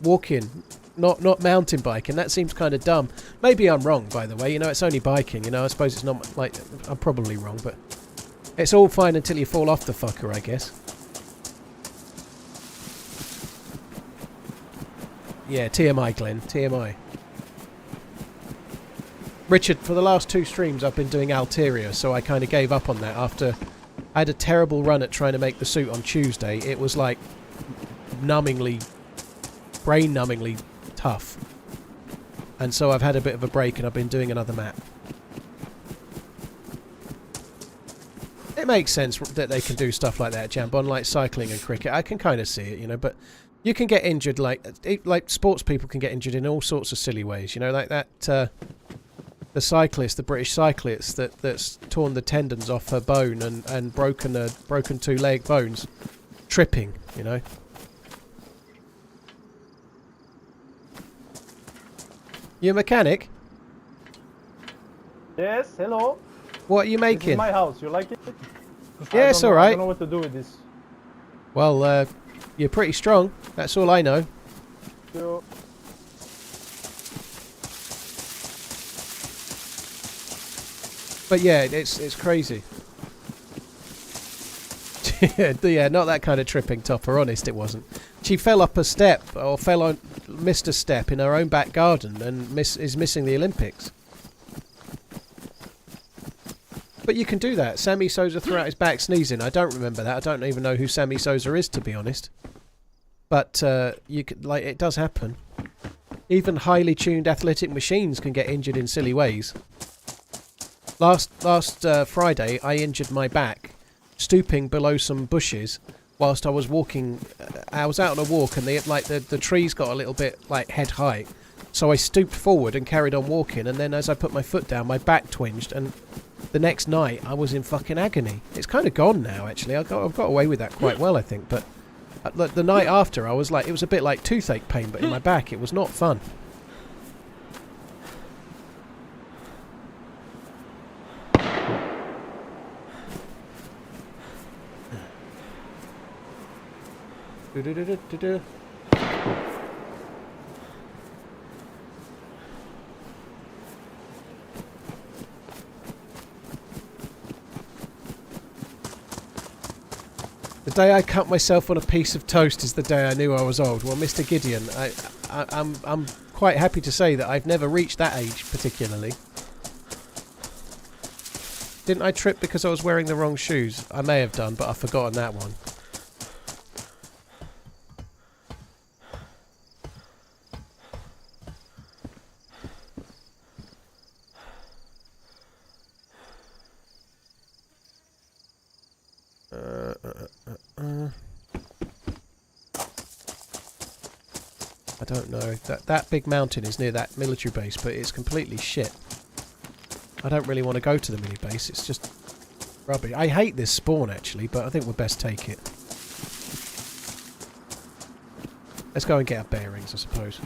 walking, not mountain biking. That seems kind of dumb. Maybe I'm wrong, by the way. You know, it's only biking. You know, I suppose it's not like I'm probably wrong, but it's all fine until you fall off the fucker, I guess. Yeah, TMI, Glenn. TMI. Richard, for the last 2 streams I've been doing Alteria, so I kind of gave up on that after I had a terrible run at trying to make the suit on Tuesday. It was like brain-numbingly tough. And so I've had a bit of a break and I've been doing another map. It makes sense that they can do stuff like that, Jambon, like cycling and cricket. I can kind of see it, you know, but you can get injured like sports people can get injured in all sorts of silly ways, you know, like that the cyclist, the British cyclist that's torn the tendons off her bone and broken 2 leg bones tripping, you know. You a mechanic? Yes, hello. What are you making? This is my house. You like it? Yeah, it's alright. I don't know what to do with this. Well, you're pretty strong. That's all I know. So, but yeah, it's crazy. Yeah, not that kind of tripping, Topper. Honest, it wasn't. She fell up a step, or missed a step in her own back garden, and is missing the Olympics. But you can do that. Sammy Sosa threw out his back sneezing. I don't remember that. I don't even know who Sammy Sosa is, to be honest. But you could, like, it does happen. Even highly tuned athletic machines can get injured in silly ways. Last Friday, I injured my back stooping below some bushes whilst I was walking. I was out on a walk, and the trees got a little bit like head high, so I stooped forward and carried on walking. And then as I put my foot down, my back twinged, and the next night I was in fucking agony. It's kind of gone now, actually. I've got away with that quite well, I think. But the night after, I was like, it was a bit like toothache pain, but in my back. It was not fun. The day I cut myself on a piece of toast is the day I knew I was old. Well, Mr. Gideon, I'm quite happy to say that I've never reached that age particularly. Didn't I trip because I was wearing the wrong shoes? I may have done, but I've forgotten that one. I don't know. That big mountain is near that military base, but it's completely shit. I don't really want to go to the mini base. It's just rubbish. I hate this spawn, actually, but I think we'll best take it. Let's go and get our bearings, I suppose.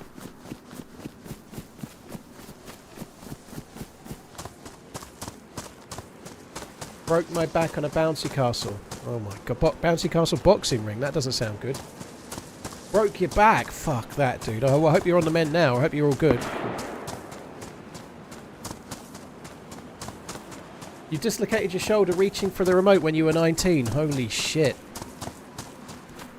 Broke my back on a bouncy castle. Oh my god. Bouncy castle boxing ring. That doesn't sound good. Broke your back. Fuck that, dude. Oh, I hope you're on the mend now. I hope you're all good. You dislocated your shoulder reaching for the remote when you were 19. Holy shit.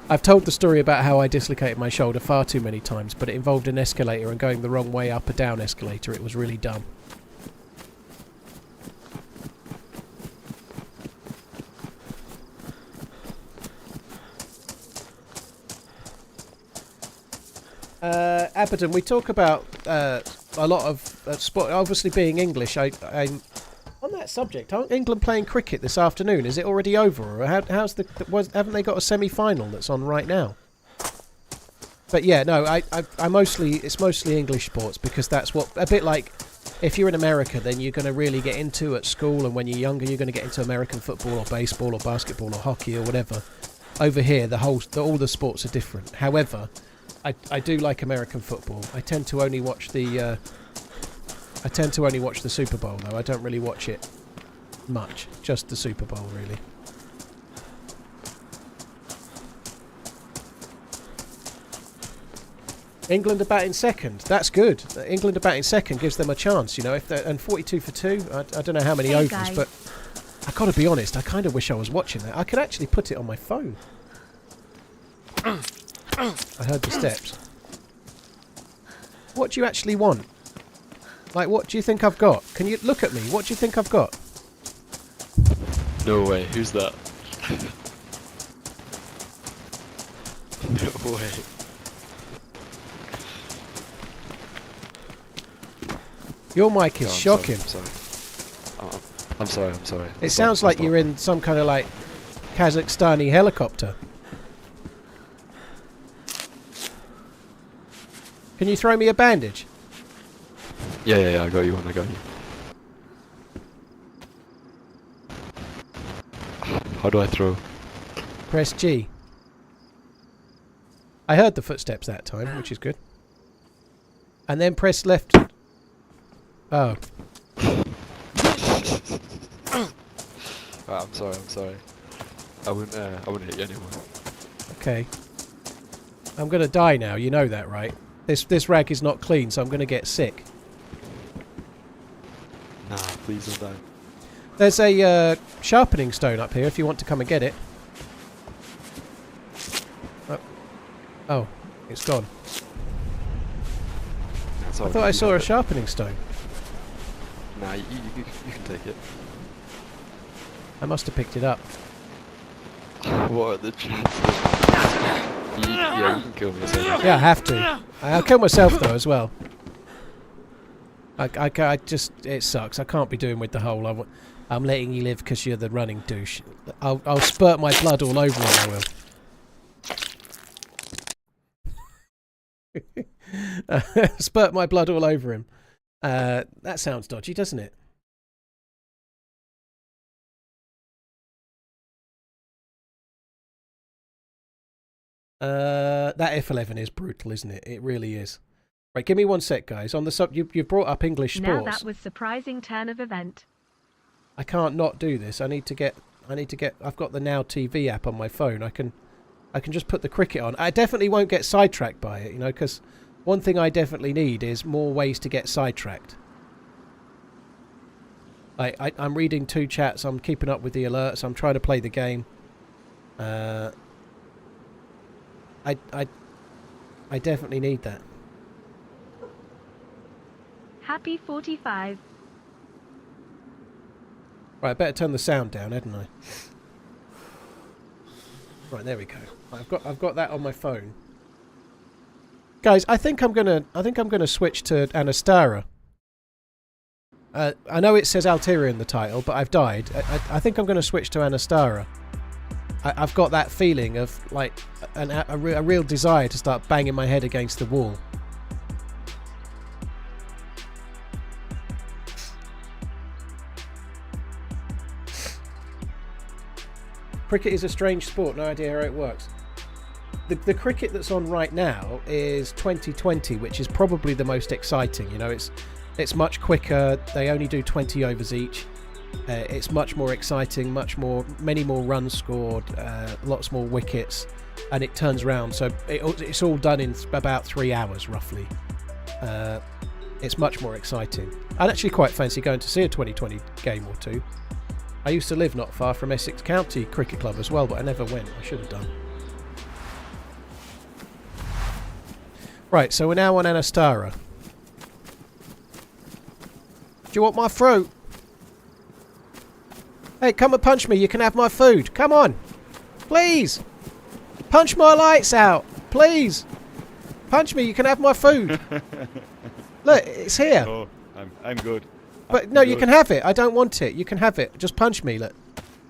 I've told the story about how I dislocated my shoulder far too many times, but it involved an escalator and going the wrong way up a down escalator. It was really dumb. Abaddon, we talk about a lot of sport. Obviously, being English, I'm on that subject. Aren't England playing cricket this afternoon? Is it already over, or haven't they got a semi-final that's on right now? But yeah, no, it's mostly English sports, because that's what, a bit like if you're in America, then you're going to really get into at school, and when you're younger, you're going to get into American football or baseball or basketball or hockey or whatever. Over here, all the sports are different. However, I do like American football. I tend to only watch the Super Bowl though. I don't really watch it much. Just the Super Bowl really. England are batting second. That's good. England are batting second gives them a chance, you know. If and 42 for 2. I don't know how many overs, guys. but I gotta be honest. I kind of wish I was watching that. I could actually put it on my phone. I heard the steps. What do you actually want? Like, what do you think I've got? Can you look at me? What do you think I've got? No way. Who's that? No way. Your mic is No, I'm shocking. sorry. I'm sorry. It sounds like you're in some kind of like Kazakhstani helicopter. Can you throw me a bandage? Yeah, I got you one, I got you. How do I throw? Press G. I heard the footsteps that time, which is good. And then press left. Oh. I'm sorry. I wouldn't hit you anymore. Okay. I'm gonna die now, you know that, right? This rag is not clean, so I'm gonna get sick. Nah, please don't die. There's a sharpening stone up here if you want to come and get it. Oh, it's gone. That's I all thought you I saw have a it. sharpening stone. Nah, you can take it. I must have picked it up. What are the chances? Yeah, you can kill me. Yeah, I have to. I'll kill myself though as well. I just, it sucks. I can't be doing with the whole I'm letting you live because you're the running douche. I'll spurt my blood all over him, I will. Spurt my blood all over him. That sounds dodgy, doesn't it? That F11 is brutal, isn't it? It really is. Right, give me 1 sec, guys. On the you've brought up English sports. Now that was surprising turn of event. I can't not do this. I need to get. I've got the Now TV app on my phone. I can just put the cricket on. I definitely won't get sidetracked by it, you know, because one thing I definitely need is more ways to get sidetracked. I'm reading 2 chats. I'm keeping up with the alerts. I'm trying to play the game. I definitely need that. Happy 45. Right, I better turn the sound down, hadn't I? Right, there we go. I've got that on my phone. Guys, I think I'm gonna switch to Anastara. I know it says Alteria in the title, but I've died. I think I'm gonna switch to Anastara. I've got that feeling of like a real desire to start banging my head against the wall. Cricket is a strange sport, no idea how it works. The cricket that's on right now is 2020, which is probably the most exciting. You know, it's much quicker. They only do 20 overs each. It's much more exciting, many more runs scored, lots more wickets, and it turns around. So it's all done in about 3 hours, roughly. It's much more exciting. I'd actually quite fancy going to see a 2020 game or two. I used to live not far from Essex County Cricket Club as well, but I never went. I should have done. Right, so we're now on Anastara. Do you want my fruit? Hey, come and punch me. You can have my food. Come on. Please. Punch my lights out. Please. Punch me. You can have my food. Look, it's here. Oh, I'm good. But no, you can have it. I don't want it. You can have it. Just punch me. Look.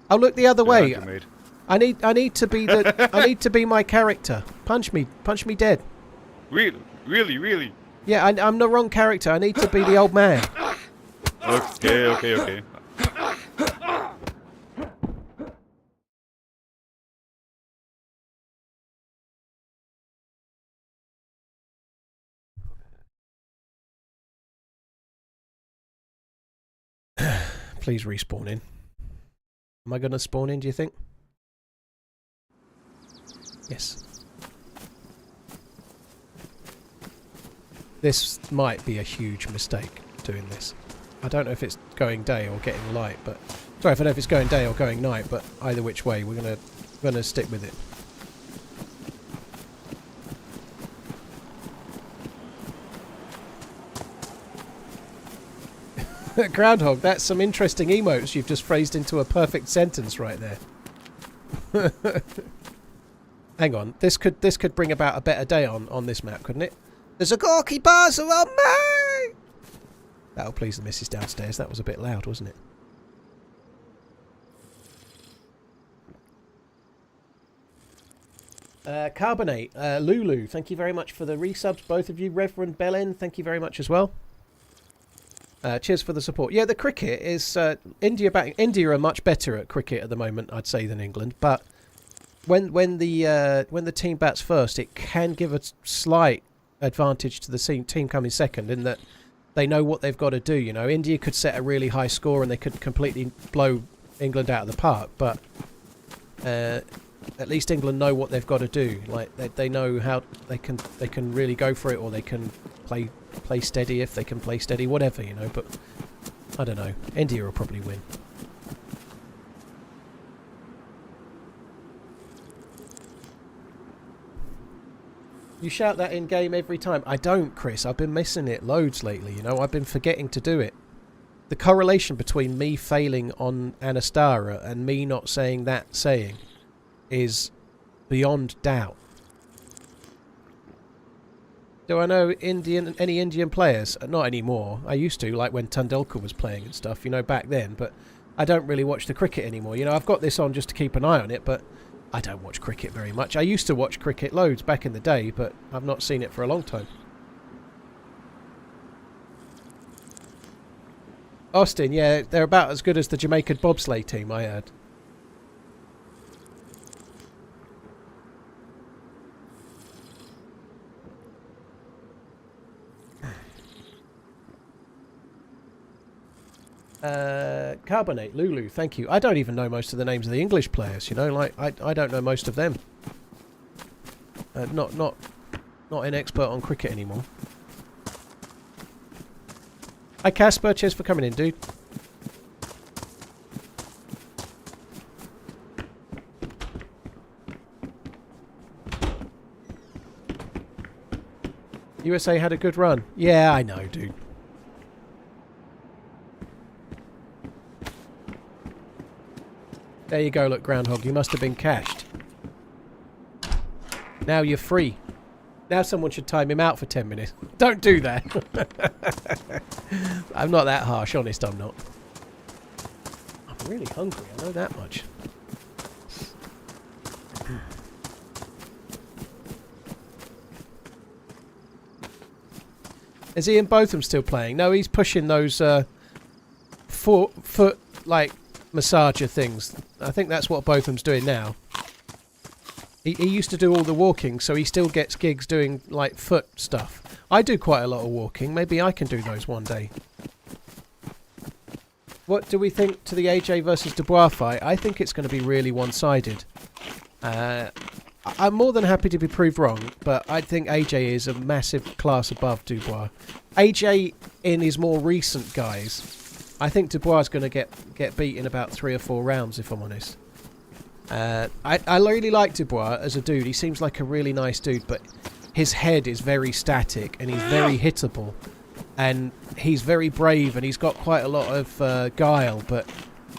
I'll look the other way. I need to be the. I need to be my character. Punch me. Punch me dead. Really? Yeah, I'm the wrong character. I need to be the old man. Okay. Please respawn in. Am I going to spawn in, do you think? Yes. This might be a huge mistake, doing this. I don't know if it's going day or getting light, but... Sorry, I don't know if it's going day or going night, but either which way, we're gonna stick with it. Groundhog, that's some interesting emotes you've just phrased into a perfect sentence right there. Hang on, this could bring about a better day on this map, couldn't it? There's a gawky parcel on me! That'll please the missus downstairs. That was a bit loud, wasn't it? Carbonate, Lulu, thank you very much for the resubs, both of you. Reverend Belen, thank you very much as well. Cheers for the support. Yeah, the cricket is India are much better at cricket at the moment, I'd say, than England. But when the team bats first, it can give a slight advantage to the team coming second, in that they know what they've got to do. You know, India could set a really high score and they could completely blow England out of the park, but at least England know what they've got to do. Like they know how they can really go for it, or they can play steady if they can play steady, whatever, you know. But I don't know. India will probably win. You shout that in game every time. I don't, Chris. I've been missing it loads lately, you know. I've been forgetting to do it. The correlation between me failing on Anastara and me not saying that saying is beyond doubt. Do I know any Indian players? Not anymore. I used to, like when Tendulkar was playing and stuff, you know, back then. But I don't really watch the cricket anymore. You know, I've got this on just to keep an eye on it, but I don't watch cricket very much. I used to watch cricket loads back in the day, but I've not seen it for a long time. Austin, yeah, they're about as good as the Jamaican bobsleigh team, I heard. Carbonate, Lulu, thank you. I don't even know most of the names of the English players, you know, like I don't know most of them. Not an expert on cricket anymore. Hi Casper, cheers for coming in, dude. USA had a good run. Yeah, I know, dude. There you go, look, Groundhog, you must have been cached. Now you're free. Now someone should time him out for 10 minutes. Don't do that. I'm not that harsh, honest, I'm not. I'm really hungry, I know that much. Is Ian Botham still playing? No, he's pushing those 4-foot, like, massager things. I think that's what Botham's doing now. He used to do all the walking, so he still gets gigs doing, like, foot stuff. I do quite a lot of walking. Maybe I can do those one day. What do we think to the AJ versus Dubois fight? I think it's going to be really one-sided. I'm more than happy to be proved wrong, but I think AJ is a massive class above Dubois. AJ, in his more recent guys, I think Dubois is going to get beat in about 3 or 4 rounds, if I'm honest. I really like Dubois as a dude. He seems like a really nice dude, but his head is very static and he's very hittable. And he's very brave and he's got quite a lot of guile, but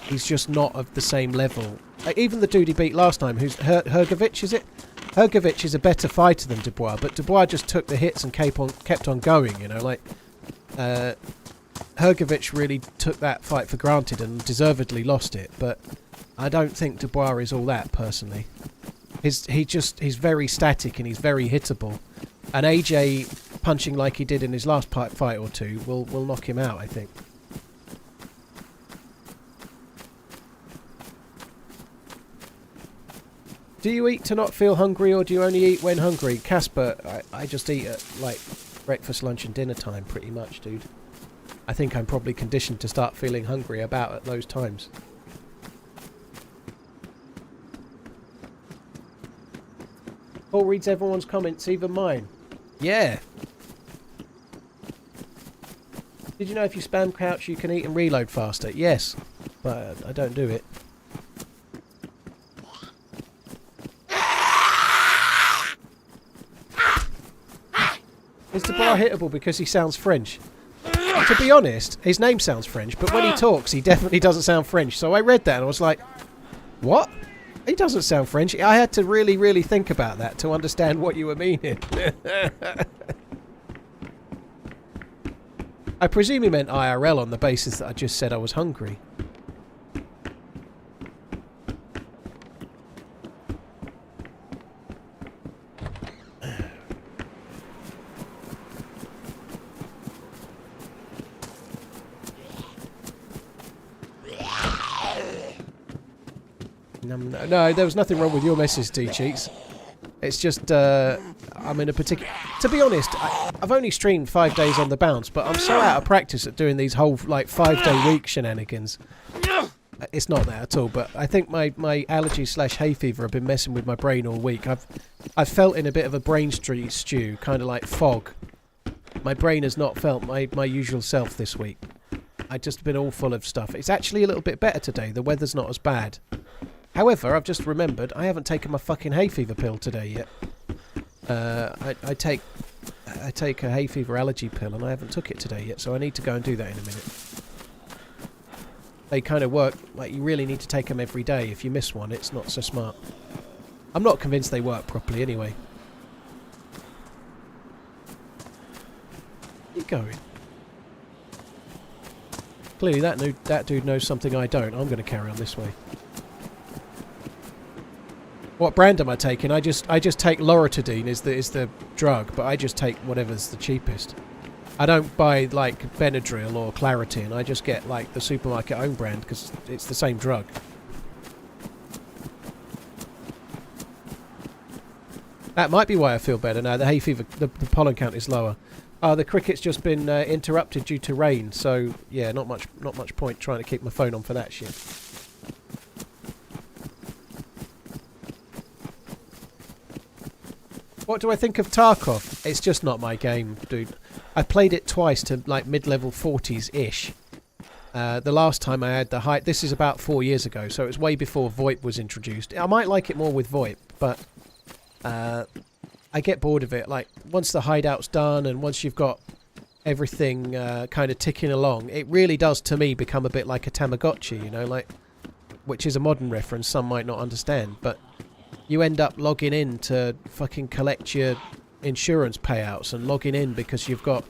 he's just not of the same level. Even the dude he beat last time, who's Hergovic, is it? Hergovic is a better fighter than Dubois, but Dubois just took the hits and kept on going, you know, like... Hergovic really took that fight for granted and deservedly lost it, but I don't think Dubois is all that, personally. He's very static and he's very hittable. And AJ punching like he did in his last fight or two will knock him out, I think. Do you eat to not feel hungry, or do you only eat when hungry? Casper, I just eat at, like, breakfast, lunch and dinner time, pretty much, dude. I think I'm probably conditioned to start feeling hungry about at those times. Paul reads everyone's comments, even mine. Yeah. Did you know if you spam crouch you can eat and reload faster? Yes, but I don't do it. Is the bar hittable because he sounds French? To be honest, his name sounds French, but when he talks, he definitely doesn't sound French. So I read that and I was like, what? He doesn't sound French. I had to really, really think about that to understand what you were meaning. I presume he meant IRL on the basis that I just said I was hungry. No, there was nothing wrong with your message, D-Cheats. It's just, I'm in a particular... To be honest, I've only streamed 5 days on the bounce, but I'm so out of practice at doing these whole, like, 5-day week shenanigans. It's not that at all, but I think my allergy/hay fever have been messing with my brain all week. I've felt in a bit of a brain stew, kind of like fog. My brain has not felt my usual self this week. I've just been all full of stuff. It's actually a little bit better today. The weather's not as bad. However, I've just remembered I haven't taken my fucking hay fever pill today yet. I take a hay fever allergy pill and I haven't took it today yet, so I need to go and do that in a minute. They kind of work, like you really need to take them every day. If you miss one, it's not so smart. I'm not convinced they work properly anyway. Keep going. Clearly that dude knows something I don't. I'm going to carry on this way. What brand am I taking? I just take Loratadine is the drug, but I just take whatever's the cheapest. I don't buy like Benadryl or Claritin. I just get like the supermarket own brand because it's the same drug. That might be why I feel better now. The hay fever, the pollen count is lower. The cricket's just been interrupted due to rain, so yeah, not much point trying to keep my phone on for that shit. What do I think of Tarkov? It's just not my game, dude. I played it twice to like mid-level 40s-ish. The last time I had the height... This is about 4 years ago, so it was way before VoIP was introduced. I might like it more with VoIP, but I get bored of it. Like, once the hideout's done and once you've got everything kind of ticking along, it really does, to me, become a bit like a Tamagotchi, you know, like... Which is a modern reference some might not understand, but... You end up logging in to fucking collect your insurance payouts and logging in because you've got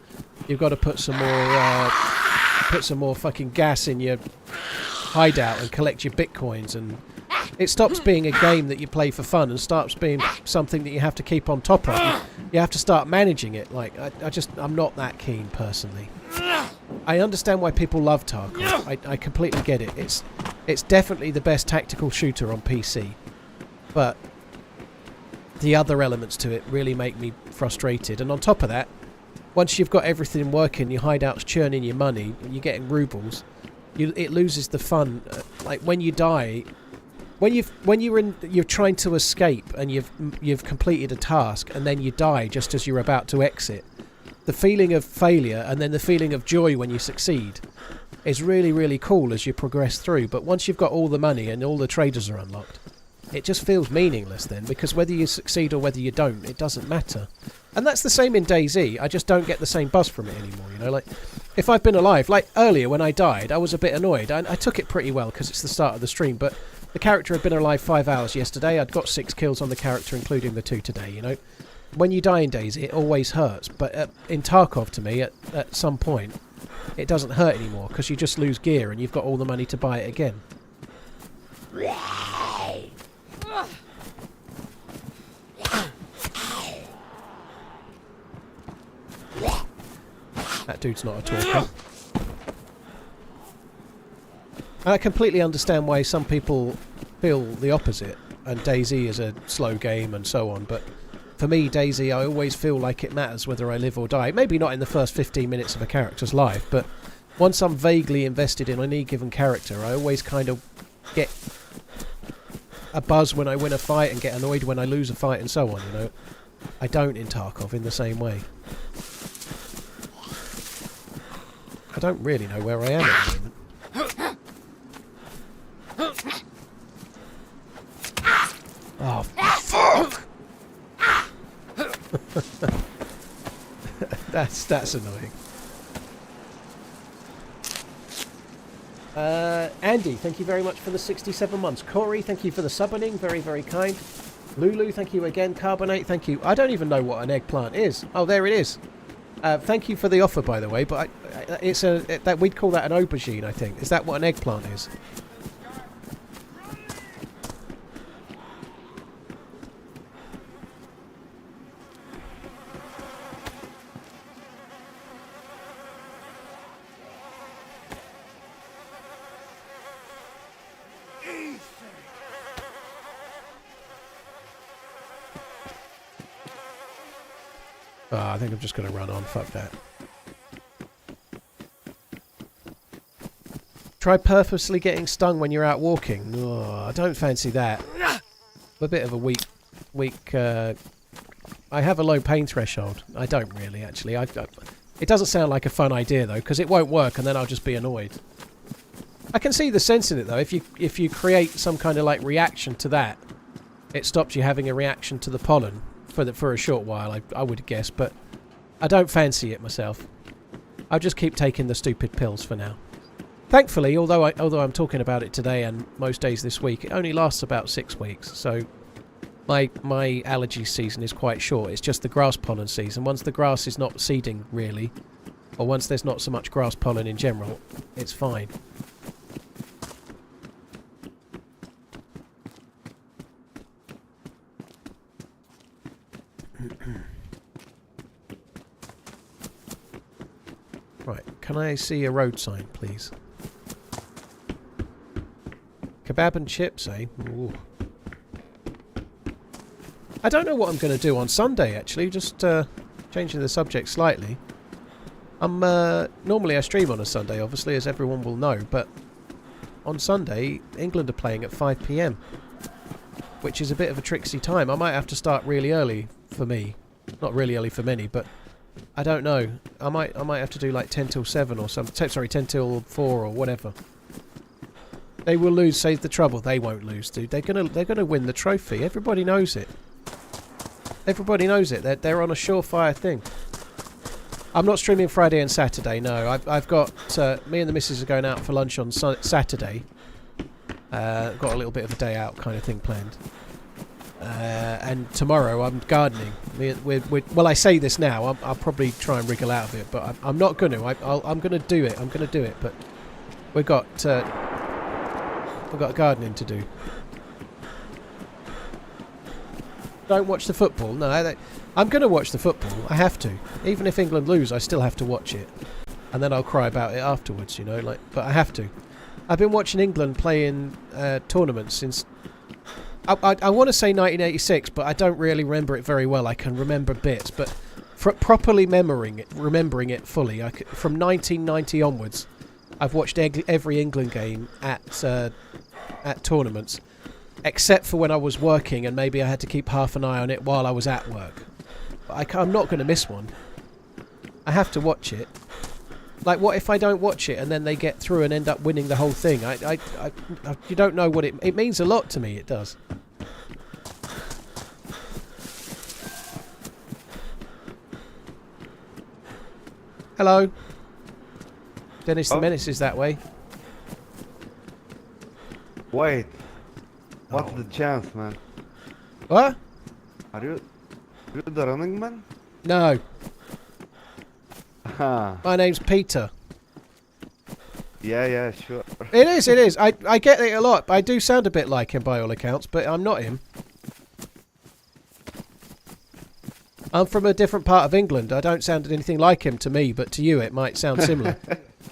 to put some more fucking gas in your hideout and collect your bitcoins, and it stops being a game that you play for fun and starts being something that you have to keep on top of. You have to start managing it. Like I'm not that keen personally. I understand why people love Tarkov. I completely get it. It's definitely the best tactical shooter on PC. But the other elements to it really make me frustrated. And on top of that, once you've got everything working, your hideout's churning your money, and you're getting rubles, it loses the fun. Like when you die, when you're trying to escape and you've completed a task and then you die just as you're about to exit, the feeling of failure and then the feeling of joy when you succeed is really, really cool as you progress through. But once you've got all the money and all the traders are unlocked, it just feels meaningless then, because whether you succeed or whether you don't, it doesn't matter. And that's the same in DayZ. I just don't get the same buzz from it anymore, you know? Like, if I've been alive, like earlier when I died, I was a bit annoyed. I took it pretty well because it's the start of the stream, but the character had been alive 5 hours yesterday. I'd got 6 kills on the character, including the 2 today, you know? When you die in DayZ, it always hurts, but in Tarkov, to me, at some point, it doesn't hurt anymore because you just lose gear and you've got all the money to buy it again. That dude's not a talker. And I completely understand why some people feel the opposite, and DayZ is a slow game and so on, but for me, DayZ, I always feel like it matters whether I live or die. Maybe not in the first 15 minutes of a character's life, but once I'm vaguely invested in any given character, I always kind of get a buzz when I win a fight and get annoyed when I lose a fight and so on, you know. I don't in Tarkov in the same way. I don't really know where I am at the moment. Oh, fuck! That's annoying. Andy, thank you very much for the 67 months. Corey, thank you for the subbing. Very, very kind. Lulu, thank you again. Carbonate, thank you. I don't even know what an eggplant is. Oh, there it is. Thank you for the offer, by the way. But that we'd call that an aubergine, I think. Is that what an eggplant is? Oh, I think I'm just going to run on. Fuck that. Try purposely getting stung when you're out walking. Oh, I don't fancy that. I'm a bit of a weak... I have a low pain threshold. I don't really, actually. It doesn't sound like a fun idea, though, because it won't work, and then I'll just be annoyed. I can see the sense in it, though. If you create some kind of, like, reaction to that, it stops you having a reaction to the pollen. For a short while, I would guess, but I don't fancy it myself. I'll just keep taking the stupid pills for now. Thankfully, although I'm talking about it today and most days this week, it only lasts about 6 weeks, so my allergy season is quite short. It's just the grass pollen season. Once the grass is not seeding, really, or once there's not so much grass pollen in general, it's fine. Right, can I see a road sign, please? Kebab and chips, eh? Ooh. I don't know what I'm going to do on Sunday, actually. Just changing the subject slightly. Normally I stream on a Sunday, obviously, as everyone will know, but on Sunday, England are playing at 5 PM, which is a bit of a tricksy time. I might have to start really early for me. Not really early for many, but I don't know. I might have to do like 10 till 7 or something. Sorry, 10 till 4 or whatever. They will lose, save the trouble. They won't lose, dude. They're gonna win the trophy. Everybody knows it. Everybody knows it. They're on a surefire thing. I'm not streaming Friday and Saturday. No, I've got me and the missus are going out for lunch on Saturday. Got a little bit of a day out kind of thing planned. And tomorrow I'm gardening. Well, I say this now. I'll probably try and wriggle out of it, but I'm not going to. I'm going to do it. I'm going to do it. But we've got gardening to do. Don't watch the football. No, I'm going to watch the football. I have to. Even if England lose, I still have to watch it, and then I'll cry about it afterwards. You know, like. But I have to. I've been watching England play in tournaments since. I want to say 1986, but I don't really remember it very well. I can remember bits, but properly remembering it fully, from 1990 onwards, I've watched every England game at tournaments, except for when I was working and maybe I had to keep half an eye on it while I was at work. But I'm not going to miss one. I have to watch it. Like, what if I don't watch it and then they get through and end up winning the whole thing? You don't know what it means a lot to me. It does. Hello. Dennis the Menace is that way. Wait. What's the chance, man? What? Are you the running man? No. Ah. My name's Peter. Yeah, sure. It is. I get it a lot. I do sound a bit like him by all accounts, but I'm not him. I'm from a different part of England. I don't sound anything like him to me, but to you it might sound similar.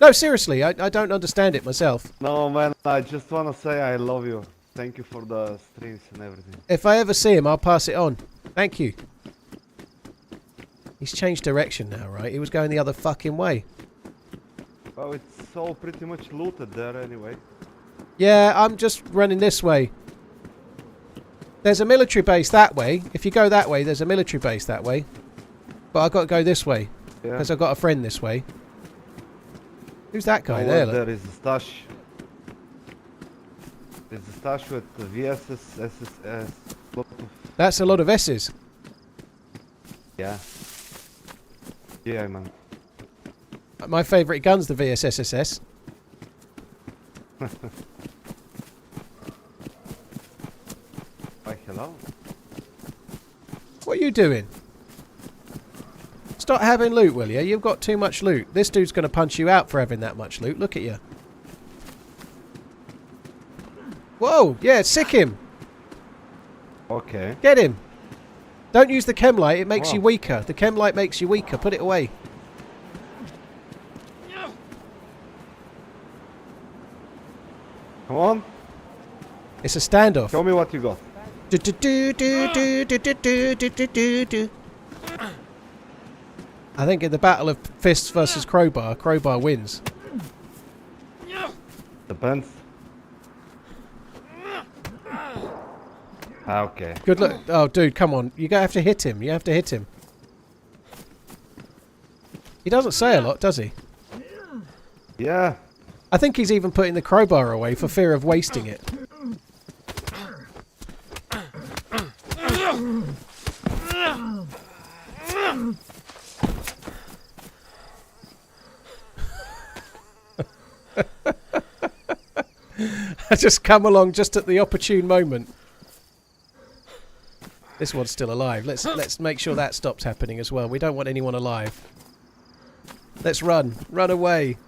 No, seriously, I don't understand it myself. No, man, I just want to say I love you. Thank you for the streams and everything. If I ever see him, I'll pass it on. Thank you. He's changed direction now, right? He was going the other fucking way. Oh, it's all pretty much looted there anyway. Yeah, I'm just running this way. There's a military base that way. If you go that way, there's a military base that way. But I've got to go this way. Yeah. Because I've got a friend this way. Who's that guy Oh, there? there Look? is a stash. There's a stash with the VSS, SSS, lot of... That's a lot of S's. Yeah. Yeah, man. My favourite gun's the VSSSS. Why, hello? What are you doing? Stop having loot, will you? You've got too much loot. This dude's going to punch you out for having that much loot. Look at you. Whoa! Yeah, sick him. Okay. Get him. Don't use the chem light. It makes Wow. you weaker. The chem light makes you weaker. Put it away. Come on. It's a standoff. Show me what you got. Do, do, do, do, do, do, do, do, do, do, do. I think in the battle of fists versus crowbar, crowbar wins. Depends. Ah, okay. Good luck. Oh, dude, come on. You have to hit him. You have to hit him. He doesn't say a lot, does he? Yeah. I think he's even putting the crowbar away for fear of wasting it. I just come along just at the opportune moment. This one's still alive. Let's make sure that stops happening as well. We don't want anyone alive. Let's run. Run away.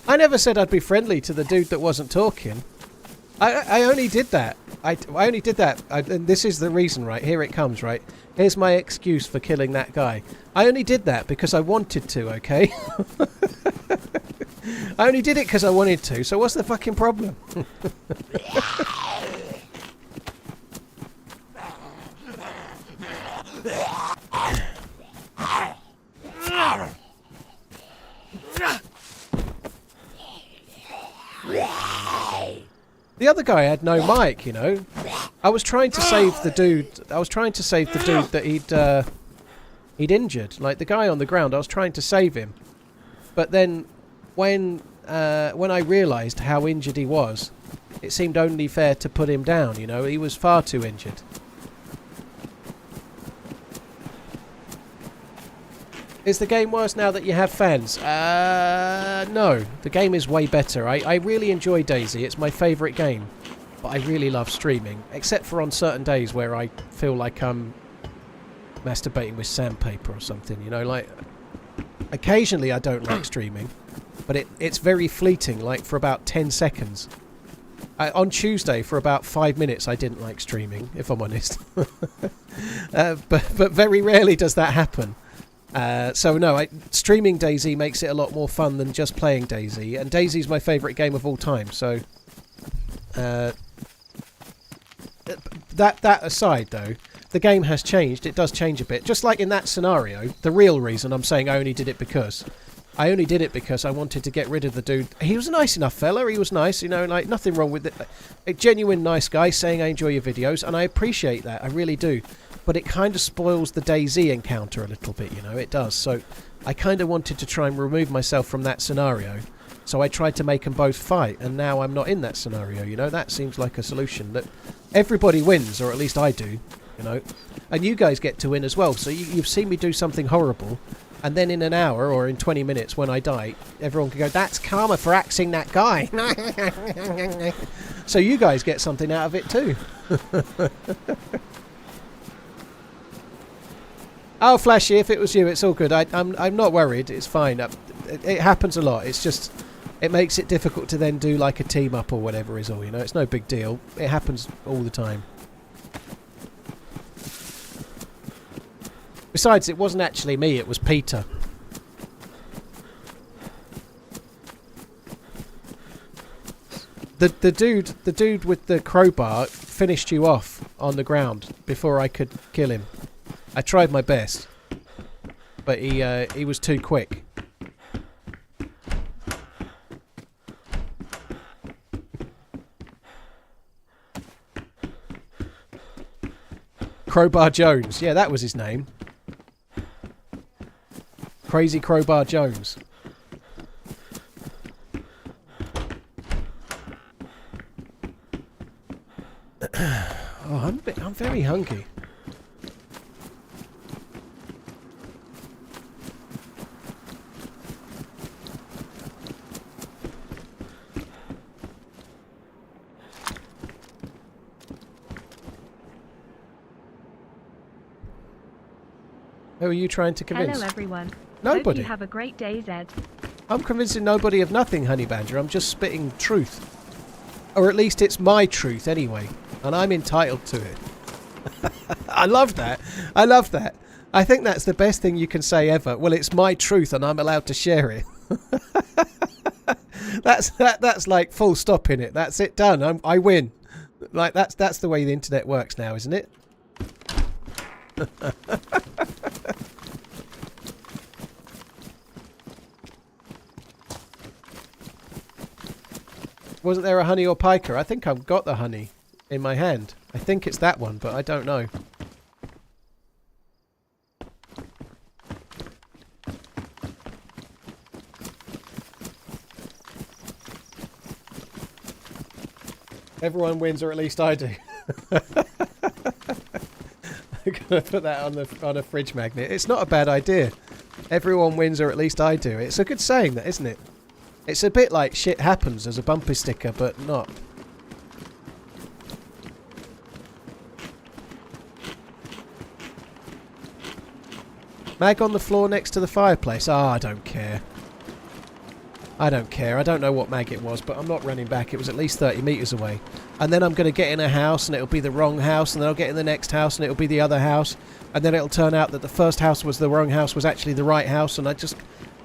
I never said I'd be friendly to the dude that wasn't talking. I only did that. I only did that. And this is the reason, right? Here it comes, right? Here's my excuse for killing that guy. I only did that because I wanted to, okay? I only did it because I wanted to, so what's the fucking problem? The other guy had no mic, you know. I was trying to save the dude. I was trying to save the dude that he'd injured, like the guy on the ground. I was trying to save him, but then when I realised how injured he was, it seemed only fair to put him down. You know, he was far too injured. Is the game worse now that you have fans? No. The game is way better. I really enjoy DayZ. It's my favourite game. But I really love streaming. Except for on certain days where I feel like I'm masturbating with sandpaper or something. You know, like... Occasionally I don't like streaming. But it's very fleeting, like for about 10 seconds. On Tuesday, for about 5 minutes, I didn't like streaming, if I'm honest. But very rarely does that happen. So no, streaming DayZ makes it a lot more fun than just playing DayZ, and DayZ is my favourite game of all time. So that aside, though, the game has changed. It does change a bit, just like in that scenario. The real reason I'm saying I only did it because I wanted to get rid of the dude. He was a nice enough fella. He was nice, you know, like nothing wrong with it. A genuine nice guy saying I enjoy your videos, and I appreciate that. I really do. But it kind of spoils the DayZ encounter a little bit, you know, it does. So I kind of wanted to try and remove myself from that scenario. So I tried to make them both fight, and now I'm not in that scenario, you know. That seems like a solution that everybody wins, or at least I do, you know. And you guys get to win as well. So you've seen me do something horrible, and then in an hour or in 20 minutes when I die, everyone can go, that's karma for axing that guy. So you guys get something out of it too. Oh, Flashy, if it was you, it's all good. I'm not worried. It's fine. It happens a lot. It's just, it makes it difficult to then do like a team up or whatever is all, you know. It's no big deal. It happens all the time. Besides, it wasn't actually me. It was Peter. The dude with the crowbar finished you off on the ground before I could kill him. I tried my best. but he was too quick. Crowbar Jones. Yeah, that was his name. Crazy Crowbar Jones. Oh, I'm very hungry. Who are you trying to convince? Hello everyone. Nobody. Hope you have a great day, Zed. I'm convincing nobody of nothing, Honey Badger. I'm just spitting truth. Or at least it's my truth anyway. And I'm entitled to it. I love that. I love that. I think that's the best thing you can say ever. Well, it's my truth and I'm allowed to share it. That's like full stop in it. That's it, done. I win. Like that's the way the internet works now, isn't it? Wasn't there a honey or piker? I think I've got the honey in my hand. I think it's that one, but I don't know. Everyone wins, or at least I do. I'm gonna put that on a fridge magnet. It's not a bad idea. Everyone wins, or at least I do. It's a good saying, that, isn't it? It's a bit like shit happens as a bumper sticker, but not. Mag on the floor next to the fireplace. Ah, I don't care. I don't care. I don't know what mag it was, but I'm not running back. It was at least 30 metres away. And then I'm going to get in a house and it'll be the wrong house, and then I'll get in the next house and it'll be the other house, and then it'll turn out that the first house was the wrong house, was actually the right house, and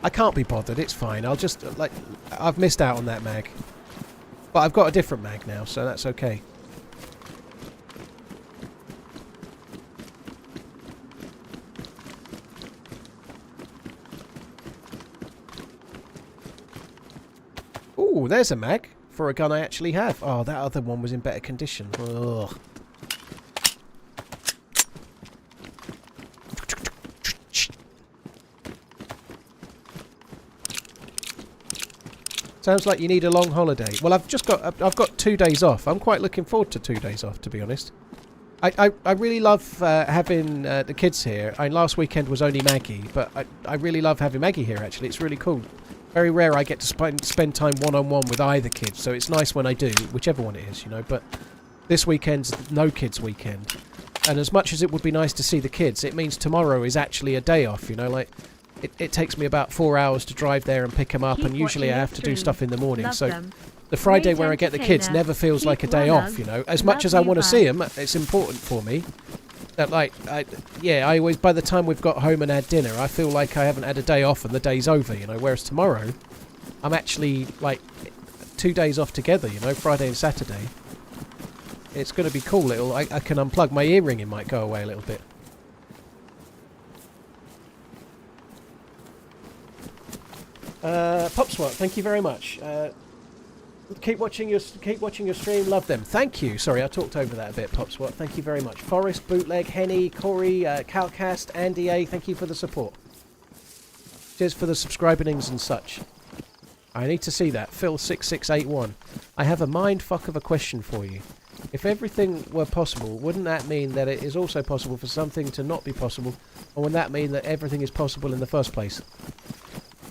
I can't be bothered. It's fine. I'll just, like, I've missed out on that mag. But I've got a different mag now, so that's okay. Ooh, there's a mag for a gun I actually have. Oh, that other one was in better condition. Ugh. Sounds like you need a long holiday. Well, I've got 2 days off. I'm quite looking forward to 2 days off, to be honest. I really love having the kids here. Last weekend was only Maggie, but I really love having Maggie here, actually. It's really cool. Very rare I get to spend time one-on-one with either kid, so it's nice when I do, whichever one it is, you know. But this weekend's no kids weekend. And as much as it would be nice to see the kids, it means tomorrow is actually a day off, you know, like... It takes me about 4 hours to drive there and pick them up, and usually I have to do stuff in the morning. So the Friday where I get the kids never feels like a day off, you know. As much as I want to see them, it's important for me. That, like, I always, by the time we've got home and had dinner, I feel like I haven't had a day off and the day's over, you know. Whereas tomorrow, I'm actually, like, 2 days off together, you know, Friday and Saturday. It's going to be cool. I can unplug. My ear ringing might go away a little bit. Popswat, thank you very much. Keep watching your stream. Love them. Thank you. Sorry, I talked over that a bit. Popswat, thank you very much. Forrest, Bootleg, Henny, Corey, Calcast, Andy A. Thank you for the support. Cheers for the subscribings and such. I need to see that. Phil6681. I have a mind fuck of a question for you. If everything were possible, wouldn't that mean that it is also possible for something to not be possible, or would that mean that everything is possible in the first place?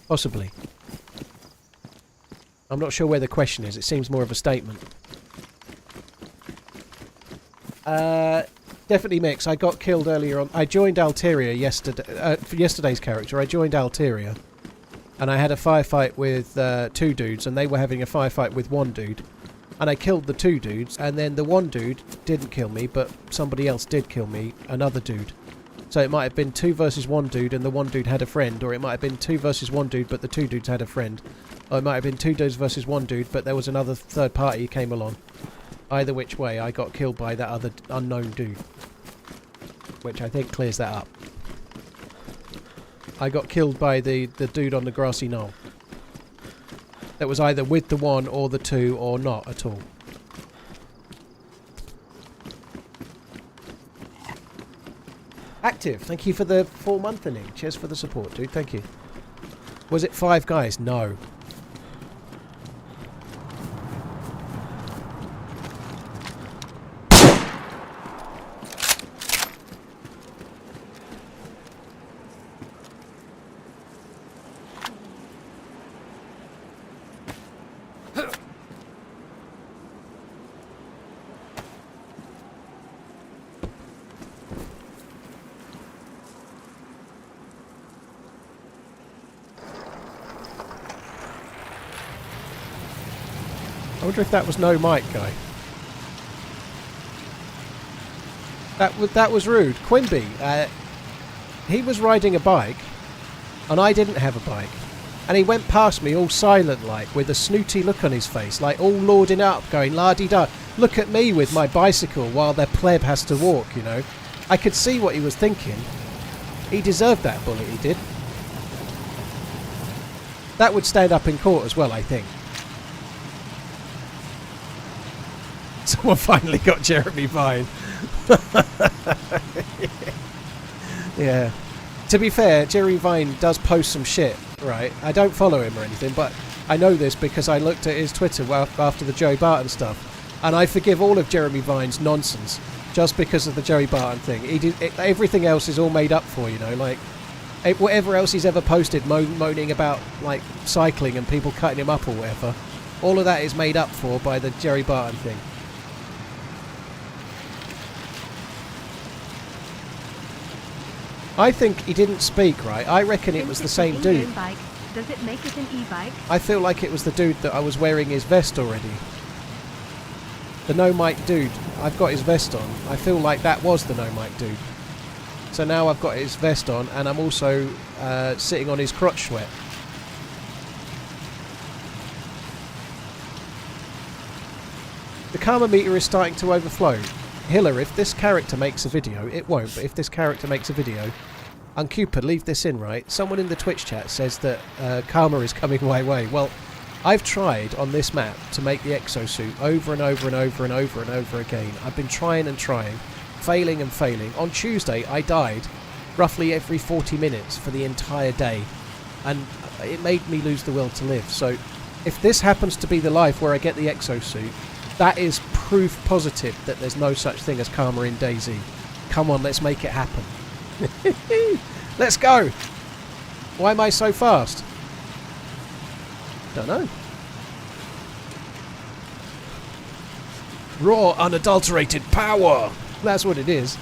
Possibly. I'm not sure where the question is. It seems more of a statement. Definitely Mix. I got killed earlier on. I joined Alteria yesterday. For yesterday's character, I joined Alteria. And I had a firefight with 2 dudes, and they were having a firefight with 1 dude. And I killed the 2 dudes, and then the 1 dude didn't kill me, but somebody else did kill me, another dude. So it might have been 2 versus 1 dude and the 1 dude had a friend, or it might have been 2 versus 1 dude but the 2 dudes had a friend. Or it might have been 2 dudes versus 1 dude but there was another third party who came along. Either which way, I got killed by that other unknown dude. Which I think clears that up. I got killed by the dude on the grassy knoll. That was either with the 1 or the 2 or not at all. Active, thank you for the 4-monthing. Cheers for the support, dude. Thank you. Was it 5 guys? No. I wonder if that was no mic guy. That was rude. Quimby, he was riding a bike, and I didn't have a bike, and he went past me all silent like, with a snooty look on his face, like all lording up, going la-di-da. Look at me with my bicycle while their pleb has to walk, you know. I could see what he was thinking. He deserved that bullet, he did. That would stand up in court as well, I think. Someone finally got Jeremy Vine. Yeah. To be fair, Jeremy Vine does post some shit, right? I don't follow him or anything, but I know this because I looked at his Twitter after the Joey Barton stuff, and I forgive all of Jeremy Vine's nonsense just because of the Joey Barton thing. Everything else is all made up for, you know, like whatever else he's ever posted moaning about like cycling and people cutting him up or whatever, all of that is made up for by the Jerry Barton thing. I think he didn't speak, right? I reckon it was the same dude. Bike, does it make it an e-bike? I feel like it was the dude that I was wearing his vest already. The no mic dude. I've got his vest on. I feel like that was the no mic dude. So now I've got his vest on, and I'm also sitting on his crotch sweat. The karma meter is starting to overflow. Hiller, if this character makes a video, it won't, but if this character makes a video, and Cupid, leave this in, right? Someone in the Twitch chat says that karma is coming my way. Well, I've tried on this map to make the exosuit over and over and over and over and over again. I've been trying and trying, failing and failing. On Tuesday, I died roughly every 40 minutes for the entire day, and it made me lose the will to live. So, if this happens to be the life where I get the exosuit, that is proof positive that there's no such thing as karma in DayZ. Come on, let's make it happen. Let's go! Why am I so fast? Don't know. Raw, unadulterated power! That's what it is.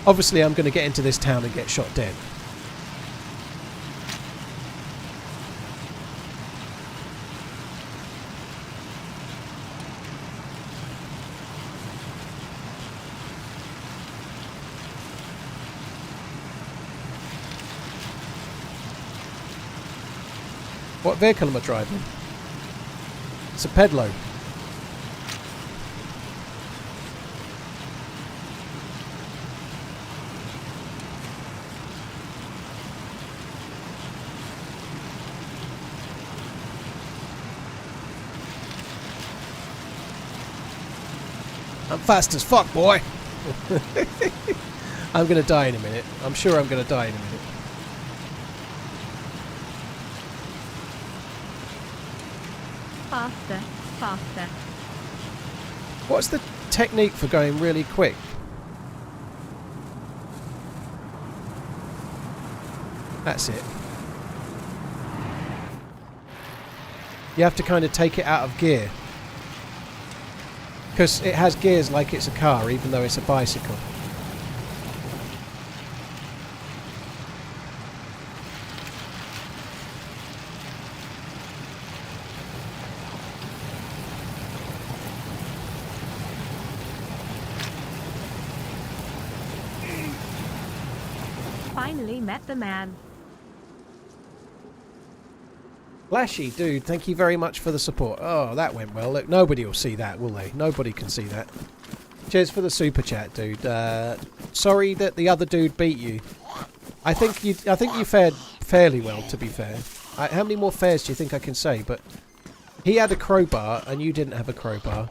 Obviously, I'm going to get into this town and get shot dead. What vehicle am I driving? It's a Pedalo. I'm fast as fuck, boy. I'm going to die in a minute. I'm sure I'm going to die in a minute. Faster, faster. What's the technique for going really quick? That's it. You have to kind of take it out of gear. Because it has gears like it's a car, even though it's a bicycle. Finally met the man. Lashy, dude, thank you very much for the support. Oh, that went well. Look, nobody will see that, will they? Nobody can see that. Cheers for the super chat, dude. Sorry that the other dude beat you. I think you fared fairly well, to be fair. How many more fairs do you think I can say? But he had a crowbar and you didn't have a crowbar,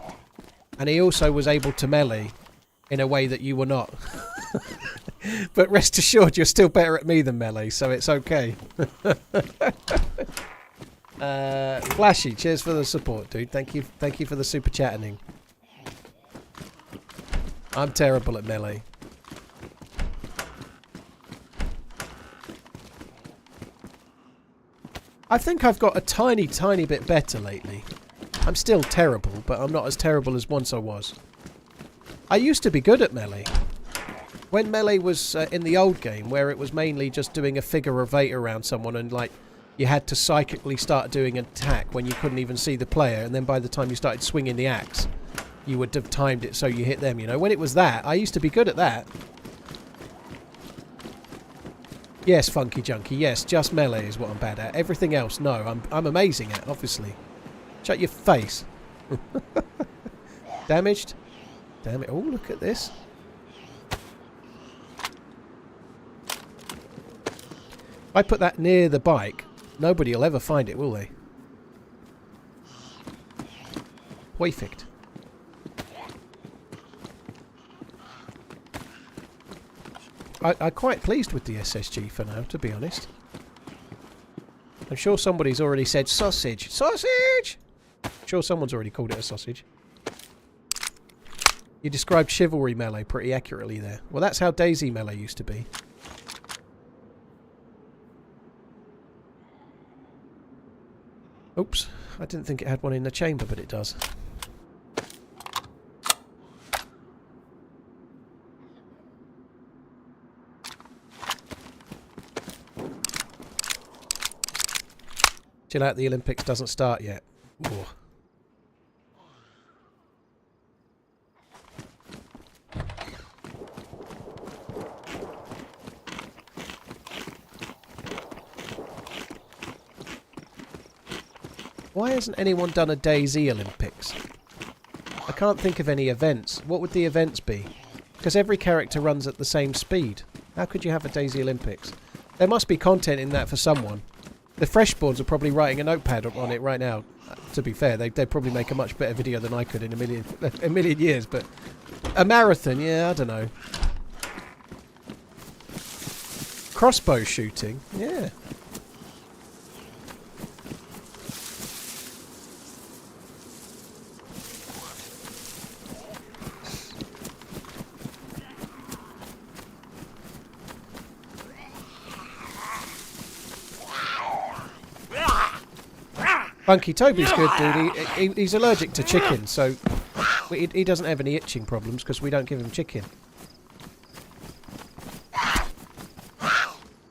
and he also was able to melee in a way that you were not. But rest assured, you're still better at me than melee, so it's okay. Flashy, cheers for the support, dude. Thank you for the super chatting. I'm terrible at melee. I think I've got a tiny bit better lately. I'm still terrible, but I'm not as terrible as once I was. I used to be good at melee. When melee was in the old game, where it was mainly just doing a figure of 8 around someone and like you had to psychically start doing an attack when you couldn't even see the player, and then by the time you started swinging the axe, you would have timed it so you hit them, you know. When it was that, I used to be good at that. Yes, Funky Junkie, yes, just melee is what I'm bad at. Everything else, no, I'm amazing at, obviously. Shut your face. Damaged? Damn it. Oh, look at this. If I put that near the bike, nobody will ever find it, will they? Perfect. I'm quite pleased with the SSG for now, to be honest. I'm sure somebody's already said sausage. Sausage! I'm sure someone's already called it a sausage. You described chivalry melee pretty accurately there. Well, that's how DayZ melee used to be. Oops, I didn't think it had one in the chamber, but it does. Chill out, the Olympics doesn't start yet. Ooh. Why hasn't anyone done a DayZ Olympics? I can't think of any events. What would the events be? Because every character runs at the same speed. How could you have a DayZ Olympics? There must be content in that for someone. The Freshborns are probably writing a notepad on it right now. To be fair, they'd probably make a much better video than I could in a million years. But a marathon, yeah, I don't know. Crossbow shooting, yeah. Funky Toby's good, dude. He's allergic to chicken, so he doesn't have any itching problems because we don't give him chicken.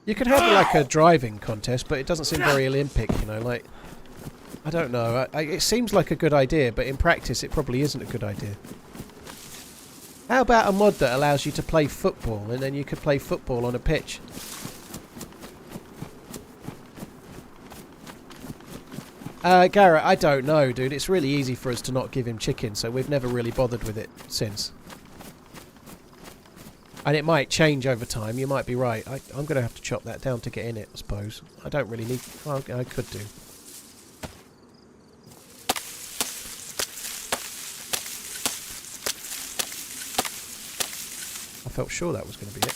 You could have like a driving contest, but it doesn't seem very Olympic, you know. Like, I don't know. It seems like a good idea, but in practice, it probably isn't a good idea. How about a mod that allows you to play football, and then you could play football on a pitch? Garrett, I don't know, dude. It's really easy for us to not give him chicken, so we've never really bothered with it since. And it might change over time. You might be right. I'm going to have to chop that down to get in it, I suppose. I don't really need... Well, I could do. I felt sure that was going to be it.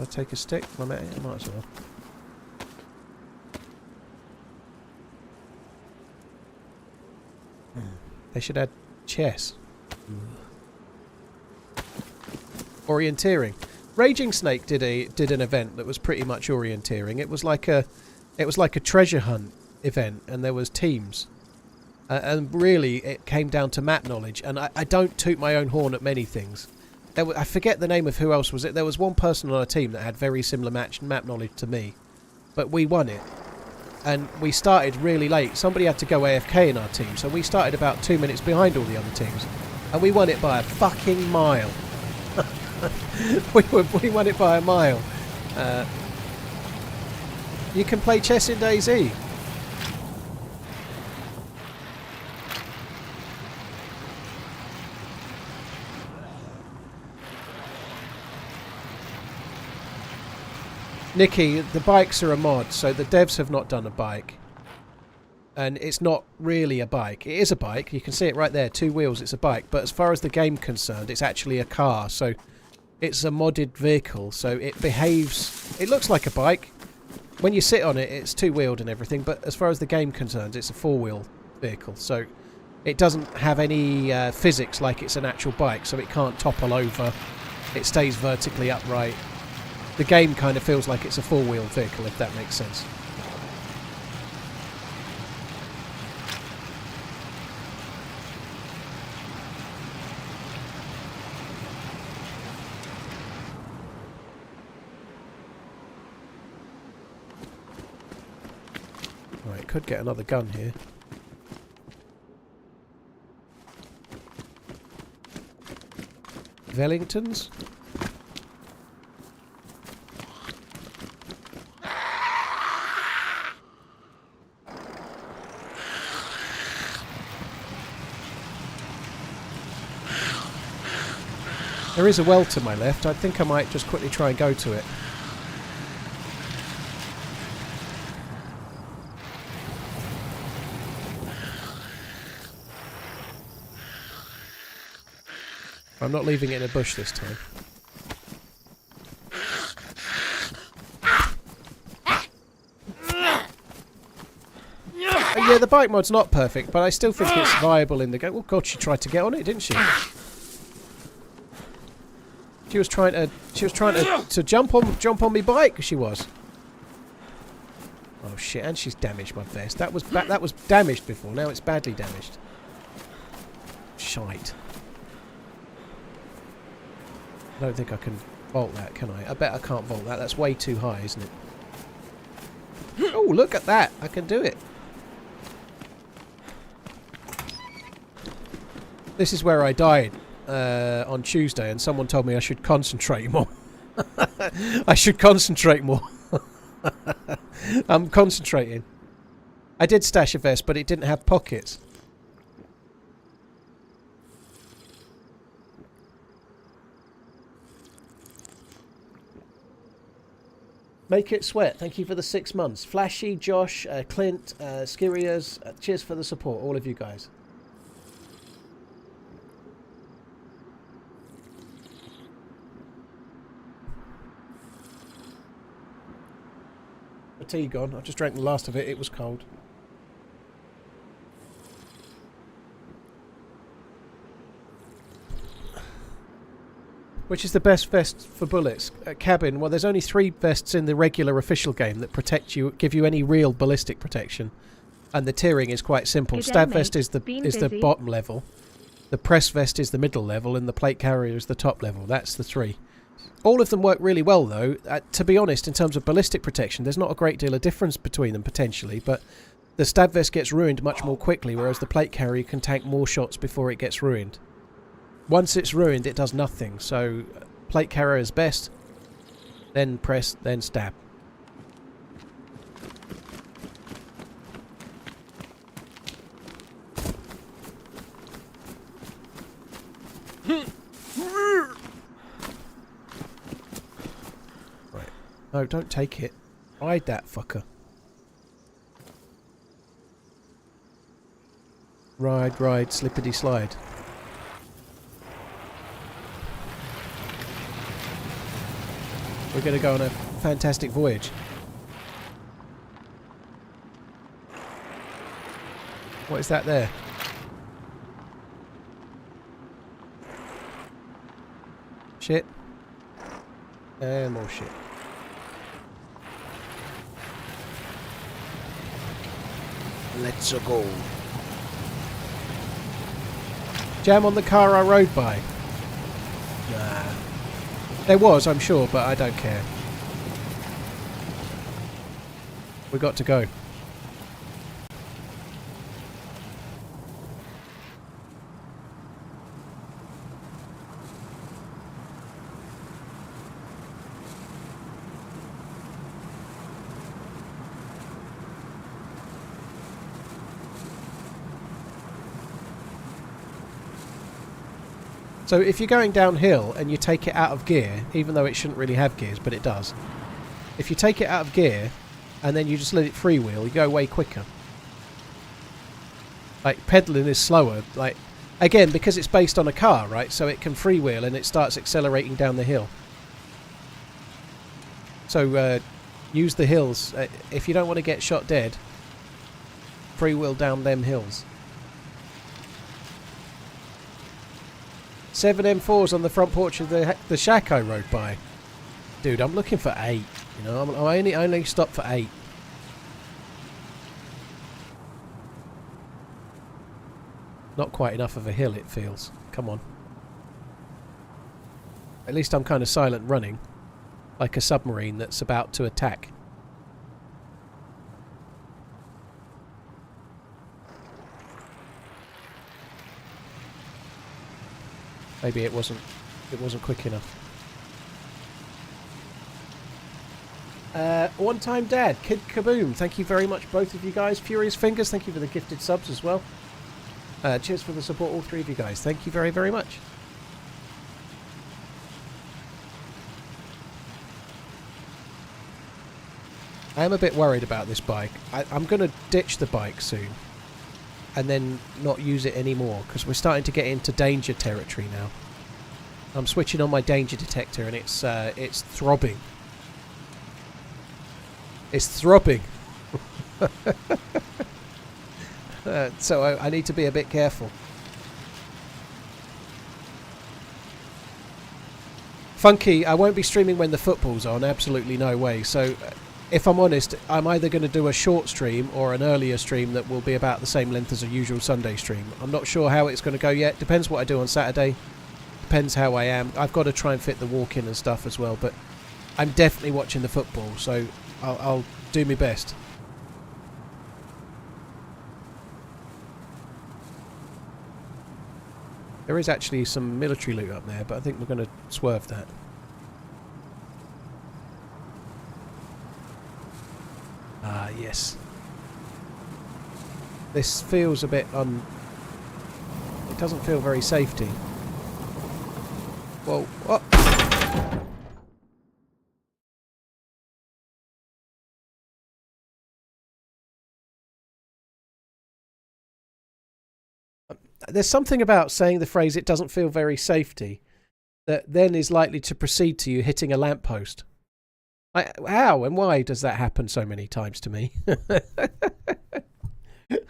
I'll take a stick. I might as well. They should add chess. Orienteering. Raging Snake did an event that was pretty much orienteering. It was like a treasure hunt event, and there was teams. And really, it came down to map knowledge. And I don't toot my own horn at many things. I forget the name of who else was it. There was one person on our team that had very similar map knowledge to me. But we won it. And we started really late. Somebody had to go AFK in our team. So we started about 2 minutes behind all the other teams. And we won it by a fucking mile. we won it by a mile. You can play chess in DayZ. Nikki, the bikes are a mod, so the devs have not done a bike. And it's not really a bike. It is a bike. You can see it right there. 2 wheels. It's a bike. But as far as the game concerned, it's actually a car. So it's a modded vehicle. So it behaves... It looks like a bike. When you sit on it, it's 2-wheeled and everything. But as far as the game concerned, it's a 4-wheel vehicle. So it doesn't have any physics like it's an actual bike. So it can't topple over. It stays vertically upright. The game kind of feels like it's a 4-wheel vehicle, if that makes sense. Right, could get another gun here. Wellingtons? There is a well to my left. I think I might just quickly try and go to it. I'm not leaving it in a bush this time. Yeah, the bike mod's not perfect, but I still think it's viable in the game. Oh god, she tried to get on it, didn't she? She was trying to jump on me bike. She was. Oh shit! And she's damaged my vest. That was damaged before. Now it's badly damaged. Shite. I don't think I can vault that, can I? I bet I can't vault that. That's way too high, isn't it? Oh, look at that! I can do it. This is where I died. On Tuesday, and someone told me I should concentrate more. I should concentrate more. I'm concentrating. I did stash a vest, but it didn't have pockets. Make it sweat. Thank you for the 6 months. Flashy, Josh, Clint, Skirias. Cheers for the support, all of you guys. Tea gone. I just drank the last of it. It was cold. Which is the best vest for bullets? Cabin. Well, there's only 3 vests in the regular official game that protect you, give you any real ballistic protection, and the tiering is quite simple. Stab vest is the bottom level, the press vest is the middle level, and the plate carrier is the top level. That's the 3. All of them work really well, though. To be honest, in terms of ballistic protection, there's not a great deal of difference between them, potentially, but the stab vest gets ruined much more quickly, whereas the plate carrier can tank more shots before it gets ruined. Once it's ruined, it does nothing, so plate carrier is best, then press, then stab. No, don't take it. Ride that fucker. Ride, slippity slide. We're going to go on a fantastic voyage. What is that there? Shit. And more shit. Let's go. Jam on the car I rode by. Nah. There was, I'm sure, but I don't care. We got to go. So if you're going downhill and you take it out of gear, even though it shouldn't really have gears, but it does, If you take it out of gear and then you just let it freewheel, you go way quicker. Like, pedalling is slower. Like, again, because it's based on a car, right? So it can freewheel and it starts accelerating down the hill. So use the hills. If you don't want to get shot dead, freewheel down them hills. 7 M4s on the front porch of the shack I rode by. Dude, I'm looking for 8. You know, I only stopped for 8. Not quite enough of a hill, it feels. Come on. At least I'm kind of silent running, like a submarine that's about to attack. Maybe it wasn't quick enough. One Time Dad, Kid Kaboom, thank you very much, both of you guys. Furious Fingers, thank you for the gifted subs as well. Cheers for the support, all 3 of you guys. Thank you very, very much. I am a bit worried about this bike. I'm going to ditch the bike soon and then not use it anymore because we're starting to get into danger territory now. I'm switching on my danger detector and it's throbbing. It's throbbing. So I need to be a bit careful. Funky, I won't be streaming when the football's on, absolutely no way. So if I'm honest, I'm either going to do a short stream or an earlier stream that will be about the same length as a usual Sunday stream. I'm not sure how it's going to go yet. Depends what I do on Saturday. Depends how I am. I've got to try and fit the walk-in and stuff as well, but I'm definitely watching the football, so I'll do my best. There is actually some military loot up there, but I think we're going to swerve that. Ah, yes. This feels a bit it doesn't feel very safety. Whoa, what? There's something about saying the phrase "it doesn't feel very safety" that then is likely to proceed to you hitting a lamppost. How and why does that happen so many times to me?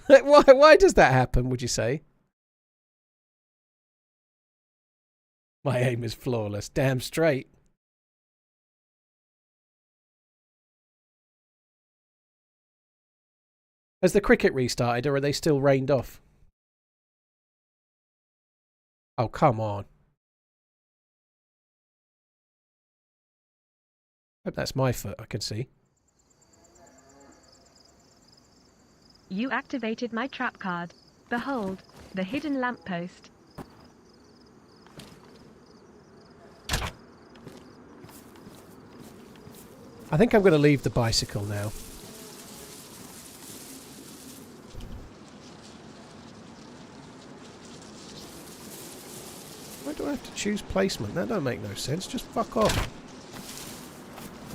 Why does that happen, would you say? My aim is flawless. Damn straight. Has the cricket restarted or are they still rained off? Oh, come on. Hope that's my foot, I can see. You activated my trap card. Behold, the hidden lamppost. I think I'm going to leave the bicycle now. Why do I have to choose placement? That don't make no sense. Just fuck off.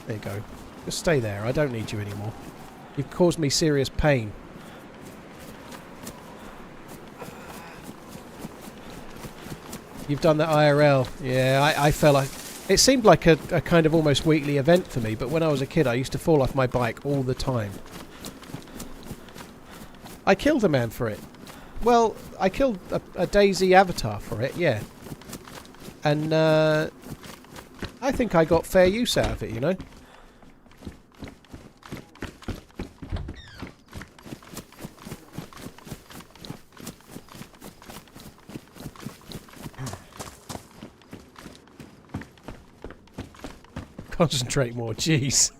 There you go. Just stay there. I don't need you anymore. You've caused me serious pain. You've done that IRL. Yeah, I felt like... It seemed like a kind of almost weekly event for me, but when I was a kid I used to fall off my bike all the time. I killed a man for it. Well, I killed a DayZ avatar for it, yeah. And I think I got fair use out of it, you know? Concentrate more, jeez.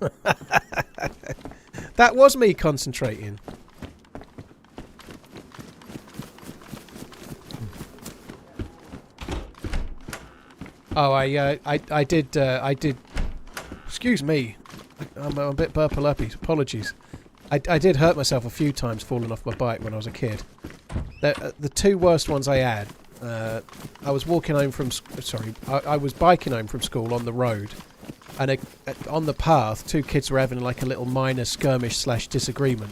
That was me concentrating. Oh, I did, excuse me. I'm a bit burpy, apologies. I did hurt myself a few times falling off my bike when I was a kid. The two worst ones I had, I was walking home from, I was biking home from school on the road. and on the path, 2 kids were having like a little minor skirmish / disagreement,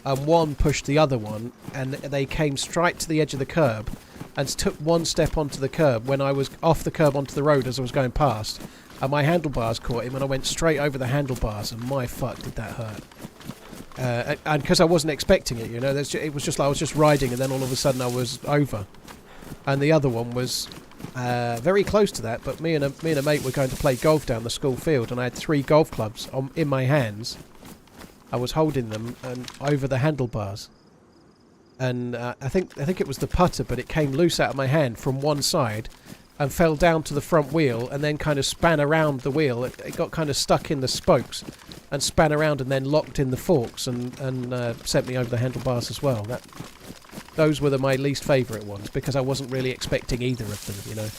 and one pushed the other one, and they came straight to the edge of the curb, and took 1 step onto the curb when I was off the curb onto the road as I was going past, and my handlebars caught him, and I went straight over the handlebars, and my fuck did that hurt. And because I wasn't expecting it, you know, it was just like I was just riding, and then all of a sudden I was over, and the other one was very close to that. But me and a mate were going to play golf down the school field, and I had 3 golf clubs in my hands. I was holding them and over the handlebars, and I think it was the putter, but it came loose out of my hand from one side and fell down to the front wheel, and then kind of span around the wheel. It got kind of stuck in the spokes and span around and then locked in the forks and sent me over the handlebars as well. Those were my least favourite ones, because I wasn't really expecting either of them, you know.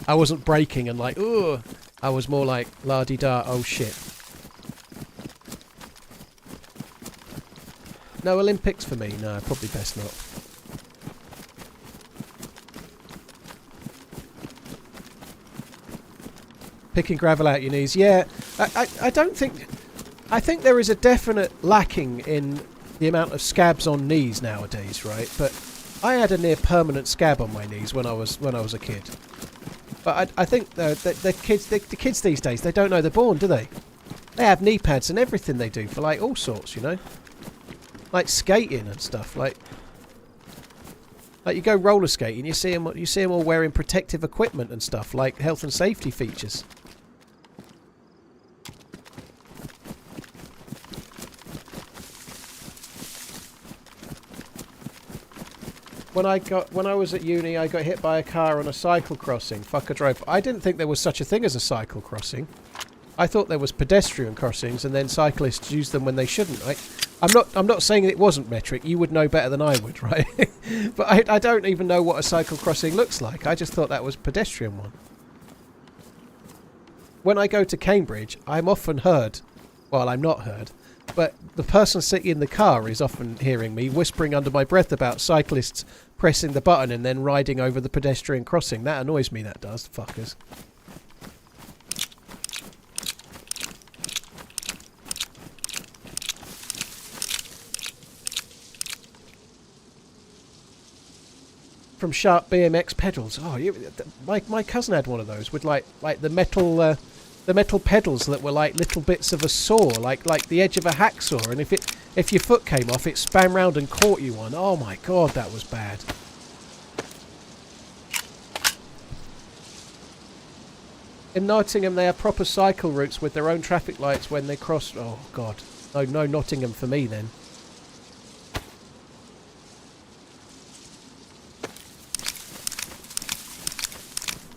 I wasn't braking and like, ooh. I was more like, la-di-da, oh shit. No Olympics for me? No, probably best not. Picking gravel out your knees. Yeah, I don't think... I think there is a definite lacking in the amount of scabs on knees nowadays, right? But I had a near permanent scab on my knees when I was a kid. But I think the kids these days, they don't know they're born, do they? They have knee pads and everything they do for like all sorts, you know? Like skating and stuff, like you go roller skating, you see them all wearing protective equipment and stuff, like health and safety features. When I was at uni, I got hit by a car on a cycle crossing. Fucker drove. I didn't think there was such a thing as a cycle crossing. I thought there was pedestrian crossings, and then cyclists use them when they shouldn't. I'm not saying it wasn't metric. You would know better than I would, right? But I don't even know what a cycle crossing looks like. I just thought that was a pedestrian one. When I go to Cambridge, I'm often heard. Well, I'm not heard. But the person sitting in the car is often hearing me whispering under my breath about cyclists pressing the button and then riding over the pedestrian crossing. That annoys me, that does, fuckers. From Sharp BMX pedals. Oh, my cousin had one of those with like the metal pedals that were like little bits of a saw, like the edge of a hacksaw, and if your foot came off, it span round and caught you one. Oh my god, that was bad. In Nottingham, they have proper cycle routes with their own traffic lights when they cross. Oh god, no Nottingham for me then.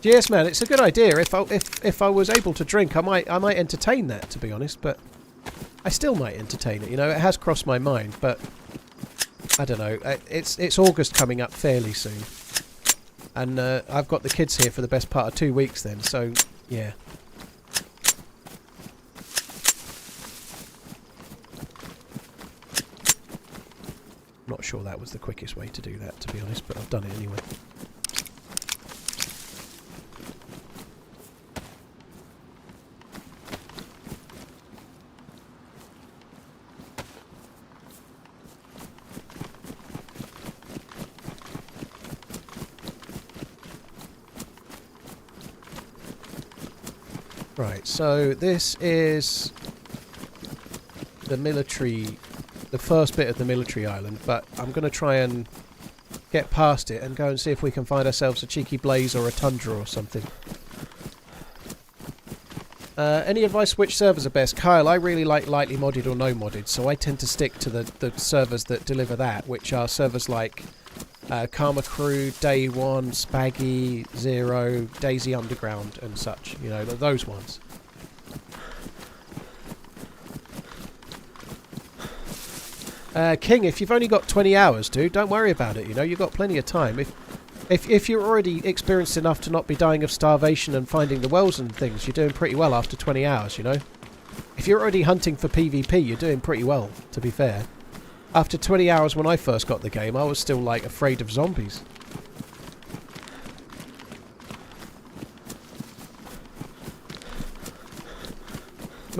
Yes, man, it's a good idea. If I was able to drink, I might entertain that, to be honest. But I still might entertain it. You know, it has crossed my mind, but I don't know. It's August coming up fairly soon, and I've got the kids here for the best part of 2 weeks. Then, so yeah. Not sure that was the quickest way to do that, to be honest, but I've done it anyway. Right, so this is the military, the first bit of the military island, but I'm going to try and get past it and go and see if we can find ourselves a cheeky blaze or a tundra or something. Any advice which servers are best? Kyle, I really like lightly modded or no modded, so I tend to stick to the servers that deliver that, which are servers like Karma Crew, Day 1, Spaggy, Zero, DayZ Underground and such, you know, those ones. King, if you've only got 20 hours, dude, don't worry about it, you know, you've got plenty of time. If you're already experienced enough to not be dying of starvation and finding the wells and things, you're doing pretty well after 20 hours, you know. If you're already hunting for PvP, you're doing pretty well, to be fair. After 20 hours when I first got the game, I was still, like, afraid of zombies.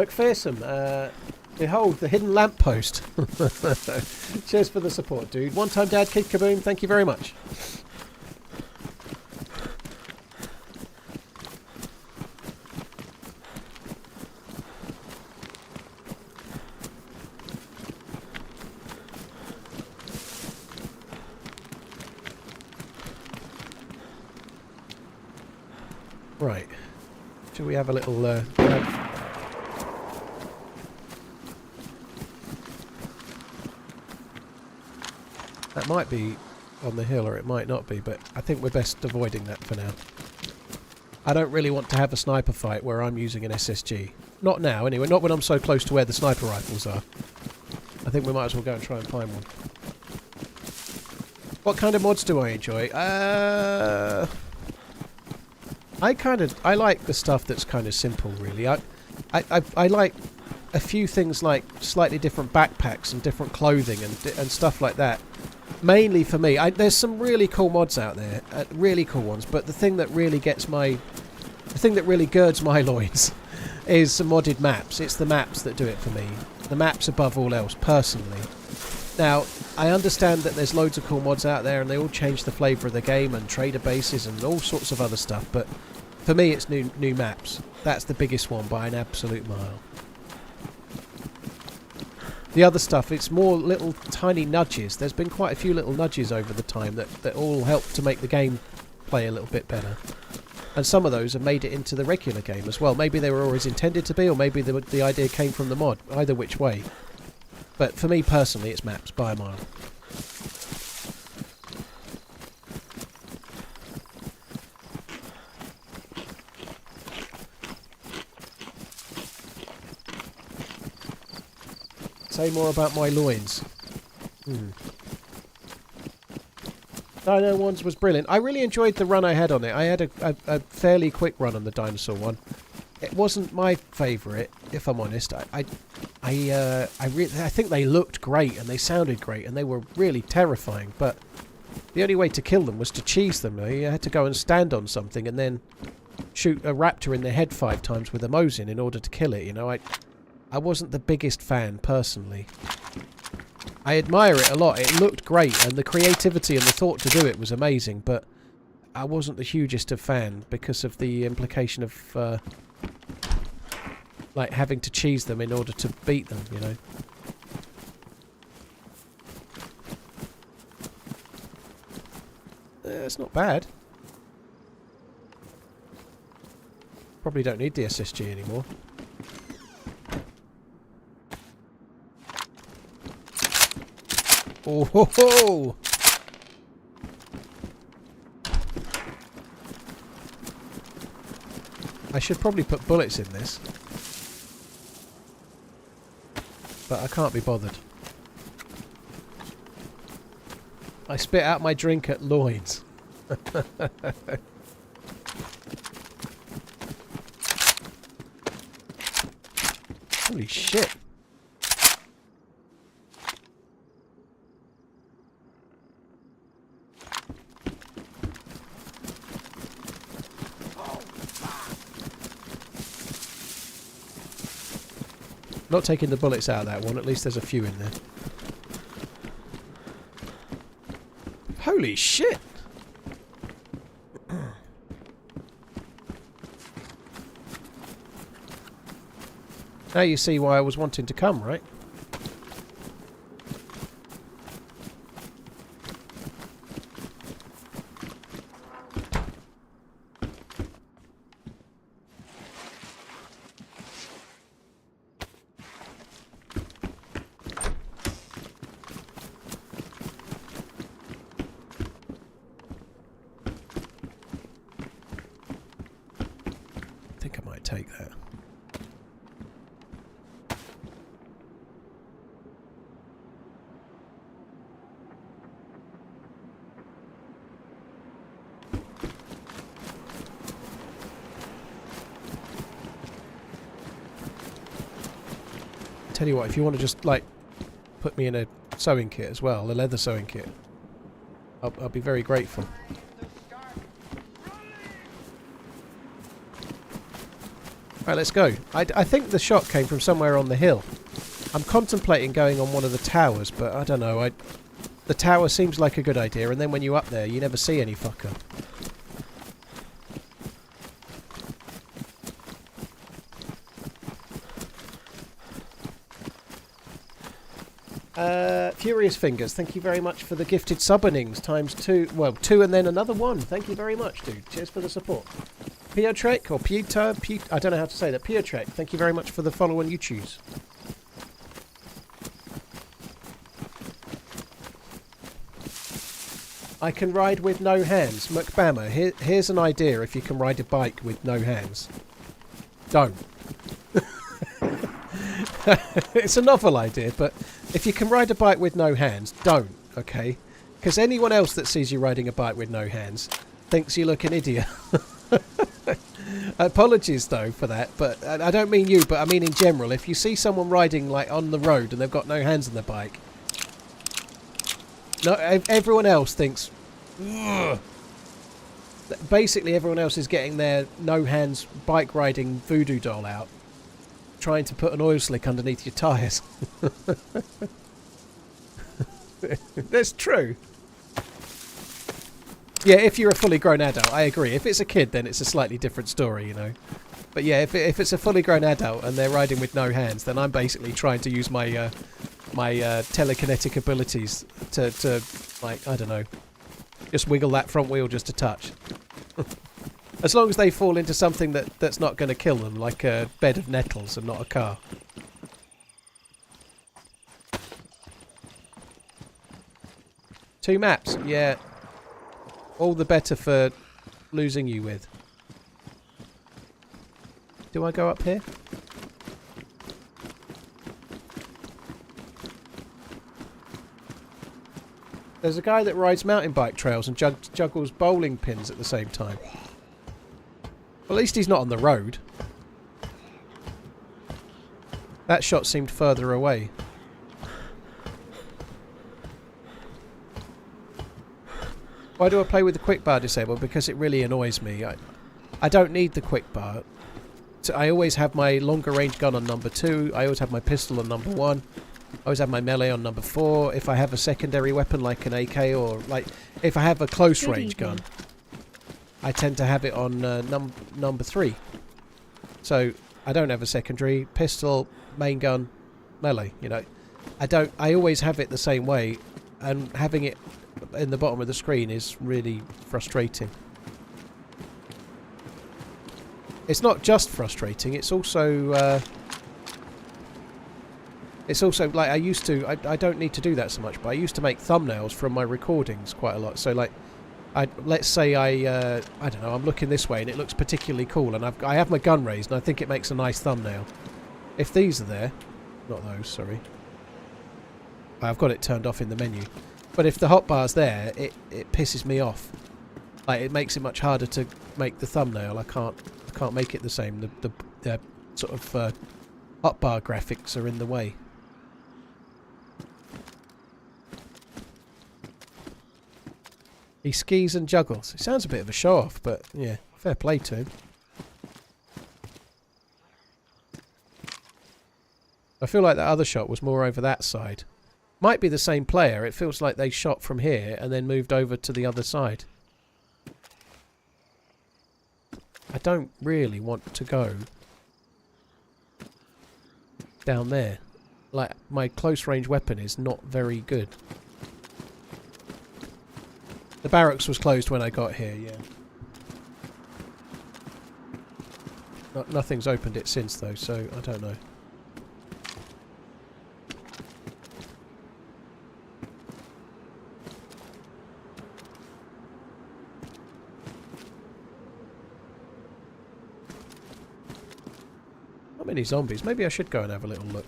McPherson, behold, the hidden lamppost. Cheers for the support, dude. One-time dad, Kid Kaboom, thank you very much. Right. Shall we have a little... That might be on the hill or it might not be, but I think we're best avoiding that for now. I don't really want to have a sniper fight where I'm using an SSG. Not now, anyway. Not when I'm so close to where the sniper rifles are. I think we might as well go and try and find one. What kind of mods do I enjoy? I like the stuff that's kind of simple, really. I like a few things like slightly different backpacks and different clothing and stuff like that. Mainly for me, there's some really cool mods out there, really cool ones. But the thing that really girds my loins is some modded maps. It's the maps that do it for me. The maps above all else, personally. Now, I understand that there's loads of cool mods out there and they all change the flavour of the game and trader bases and all sorts of other stuff, but for me it's new maps. That's the biggest one by an absolute mile. The other stuff, it's more little tiny nudges. There's been quite a few little nudges over the time that all help to make the game play a little bit better. And some of those have made it into the regular game as well. Maybe they were always intended to be, or maybe the idea came from the mod. Either which way. But for me personally, it's maps by a mile. Say more about my loins. Dino Ones was brilliant. I really enjoyed the run I had on it. I had a fairly quick run on the dinosaur one. It wasn't my favourite, if I'm honest. I think they looked great and they sounded great and they were really terrifying. But the only way to kill them was to cheese them. You had to go and stand on something and then shoot a raptor in the head 5 times with a Mosin in order to kill it. You know, I wasn't the biggest fan personally. I admire it a lot. It looked great and the creativity and the thought to do it was amazing. But I wasn't the hugest of fan because of the implication of like having to cheese them in order to beat them, you know. It's not bad. Probably don't need the SSG anymore. Oh ho ho! I should probably put bullets in this. But I can't be bothered. I spit out my drink at Lloyd's. Holy shit. Not taking the bullets out of that one, at least there's a few in there. Holy shit! Now you see why I was wanting to come, right? Take that. Tell you what, if you want to just like put me in a sewing kit as well, a leather sewing kit, I'll be very grateful. Right, let's go. I think the shot came from somewhere on the hill. I'm contemplating going on one of the towers, but I don't know. The tower seems like a good idea, and then when you're up there, you never see any fucker. Furious Fingers, thank you very much for the gifted subbernings times 2. Well, 2 and then another 1. Thank you very much, dude. Cheers for the support. Piotrek or Pewter, I don't know how to say that. Piotrek, thank you very much for the follow on YouTubes. I can ride with no hands. Mukbama, here's an idea if you can ride a bike with no hands. Don't. It's a novel idea, but if you can ride a bike with no hands, don't, okay? Because anyone else that sees you riding a bike with no hands thinks you look an idiot. Apologies, though, for that, but I don't mean you, but I mean in general. If you see someone riding like on the road and they've got no hands on their bike, no, everyone else thinks, ugh. Basically everyone else is getting their no hands bike riding voodoo doll out, trying to put an oil slick underneath your tyres. That's true. Yeah, if you're a fully grown adult, I agree. If it's a kid, then it's a slightly different story, you know. But yeah, if it's a fully grown adult and they're riding with no hands, then I'm basically trying to use my my telekinetic abilities to like, I don't know, just wiggle that front wheel just a touch. As long as they fall into something that's not going to kill them, like a bed of nettles and not a car. Two maps, yeah. All the better for losing you with. Do I go up here? There's a guy that rides mountain bike trails and juggles bowling pins at the same time. Well, at least he's not on the road. That shot seemed further away. Why do I play with the quick bar disabled? Because it really annoys me. I don't need the quick bar. So I always have my longer range gun on number 2. I always have my pistol on number 1. I always have my melee on number 4. If I have a secondary weapon like an AK, or like if I have a close range gun, I tend to have it on number 3. So I don't have a secondary pistol, main gun, melee. You know, I always have it the same way, and having it in the bottom of the screen is really frustrating. It's not just frustrating, it's also like I don't need to do that so much, but I used to make thumbnails from my recordings quite a lot. So like, let's say I don't know, I'm looking this way and it looks particularly cool, and I have my gun raised and I think it makes a nice thumbnail. If these are there, not those, sorry. I've got it turned off in the menu. But if the hotbar's there, it pisses me off. Like, it makes it much harder to make the thumbnail. I can't make it the same. The sort of hotbar graphics are in the way. He skis and juggles. It sounds a bit of a show off, but yeah, fair play to him. I feel like that other shot was more over that side. Might be the same player. It feels like they shot from here and then moved over to the other side. I don't really want to go down there. Like, my close range weapon is not very good. The barracks was closed when I got here, yeah. Nothing's opened it since though, so I don't know. Not many zombies. Maybe I should go and have a little look.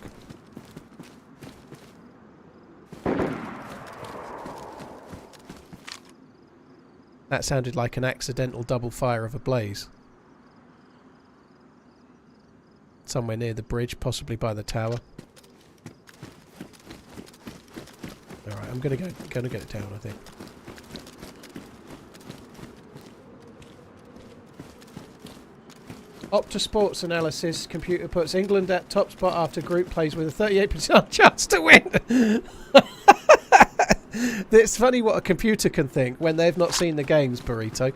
That sounded like an accidental double fire of a blaze. Somewhere near the bridge, possibly by the tower. Alright, I'm gonna get it down, I think. Opta Sports Analysis computer puts England at top spot after group plays with a 38% chance to win. It's funny what a computer can think when they've not seen the games, Burrito.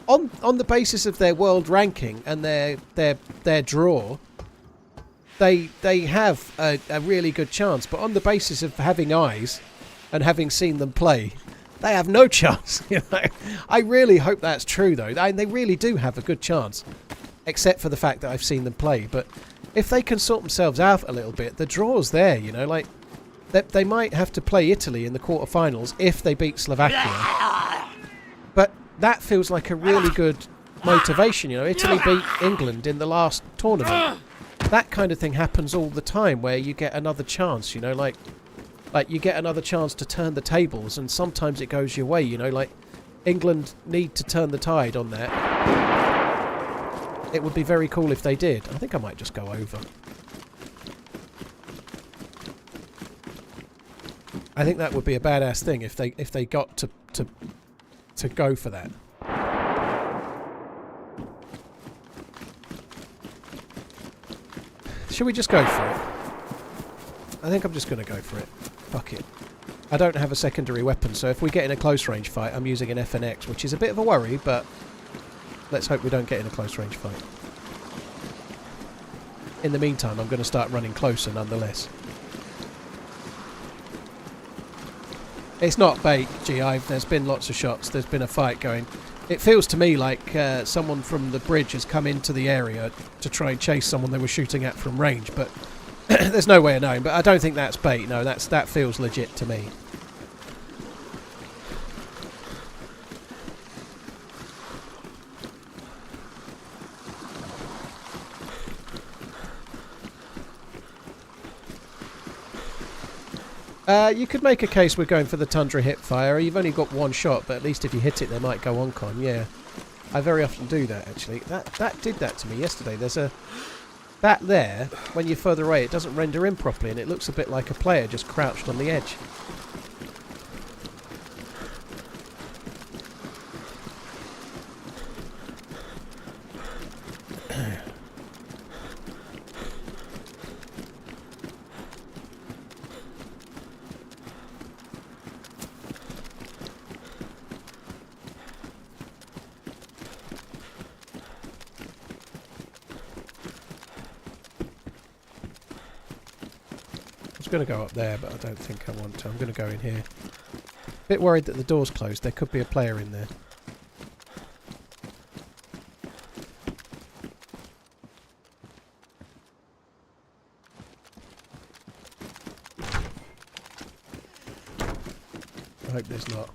On the basis of their world ranking and their draw, they have a really good chance. But on the basis of having eyes and having seen them play, they have no chance. You know? I really hope that's true, though. They really do have a good chance, except for the fact that I've seen them play. But if they can sort themselves out a little bit, the draw's there, you know, like they might have to play Italy in the quarterfinals if they beat Slovakia. But that feels like a really good motivation, you know. Italy beat England in the last tournament. That kind of thing happens all the time, where you get another chance, you know, like you get another chance to turn the tables, and sometimes it goes your way, you know, like England need to turn the tide on that. It would be very cool if they did. I think I might just go over. I think that would be a badass thing if they got to go for that. Should we just go for it? I think I'm just going to go for it. Fuck it. I don't have a secondary weapon, so if we get in a close range fight, I'm using an FNX, which is a bit of a worry, but let's hope we don't get in a close range fight. In the meantime, I'm going to start running closer nonetheless. It's not bait, GI. There's been lots of shots. There's been a fight going. It feels to me like someone from the bridge has come into the area to try and chase someone they were shooting at from range, but there's no way of knowing. But I don't think that's bait. No, that feels legit to me. You could make a case we're going for the Tundra hip fire. You've only got one shot, but at least if you hit it, they might go on con. Yeah, I very often do that, actually. That did that to me yesterday. There's a... That there, when you're further away, it doesn't render in properly, and it looks a bit like a player just crouched on the edge. I was going to go up there, but I don't think I want to. I'm going to go in here. Bit worried that the door's closed. There could be a player in there. I hope there's not.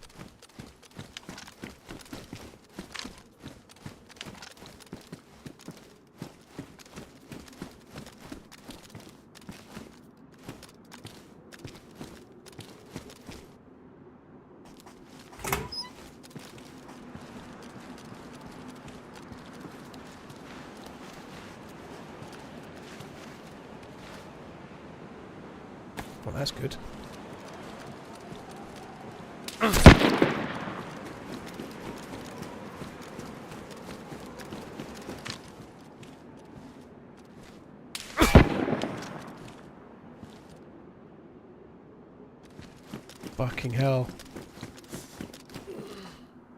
Well, that's good. Fucking hell.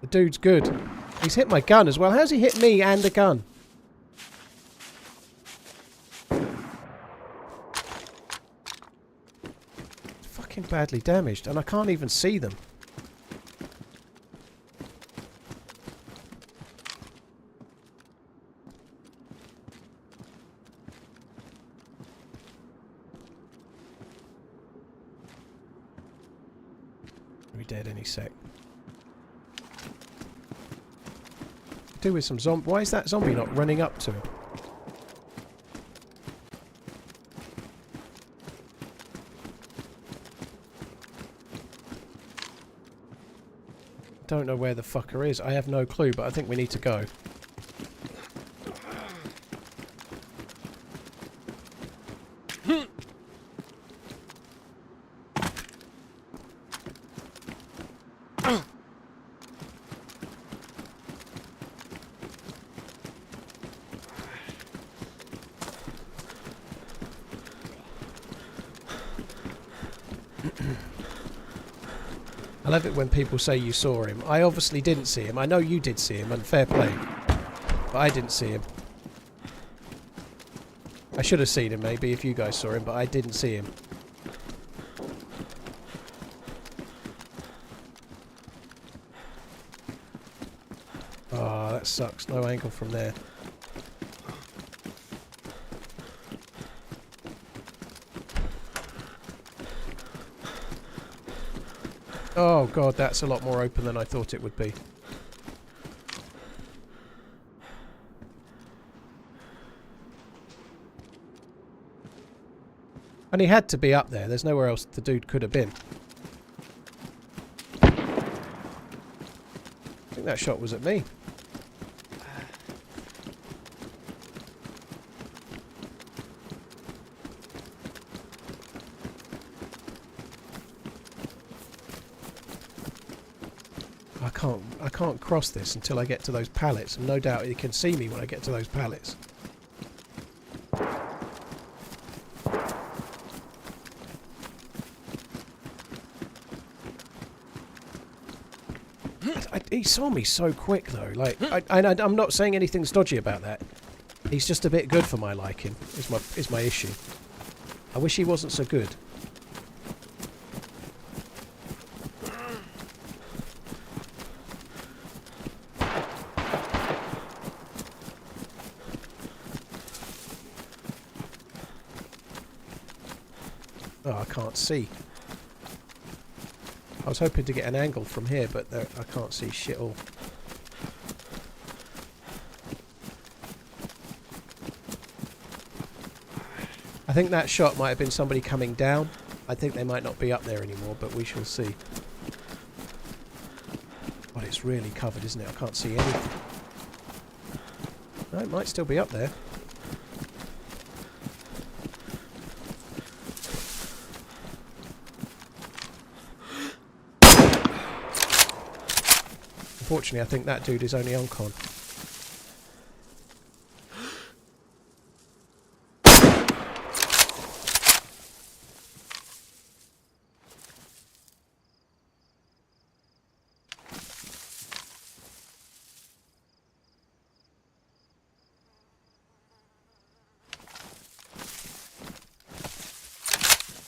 The dude's good. He's hit my gun as well. How's he hit me and a gun? Fucking badly damaged, and I can't even see them. We'll be dead any sec. Do with some zombie. Why is that zombie not running up to him? Don't know where the fucker is. I have no clue, but I think we need to go. I love it when people say you saw him. I obviously didn't see him. I know you did see him, and fair play. But I didn't see him. I should have seen him maybe if you guys saw him, but I didn't see him. Oh, that sucks. No angle from there. Oh god, that's a lot more open than I thought it would be. And he had to be up there. There's nowhere else the dude could have been. I think that shot was at me. I can't cross this until I get to those pallets, and no doubt he can see me when I get to those pallets. He saw me so quick though. Like, I'm not saying anything dodgy about that. He's just a bit good for my liking. Is my issue. I wish he wasn't so good. Oh, I can't see. I was hoping to get an angle from here, but I can't see shit all. I think that shot might have been somebody coming down. I think they might not be up there anymore, but we shall see. Well, it's really covered, isn't it? I can't see anything. No, it might still be up there. Unfortunately, I think that dude is only on con.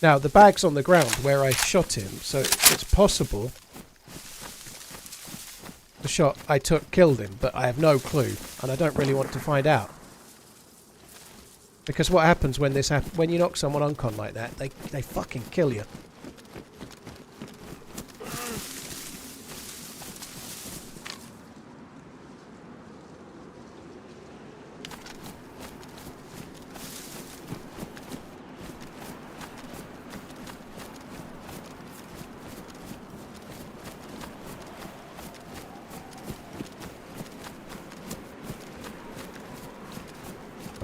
Now, the bag's on the ground where I shot him, so it's possible the shot I took killed him, but I have no clue, and I don't really want to find out. Because what happens when when you knock someone on con like that, they fucking kill you.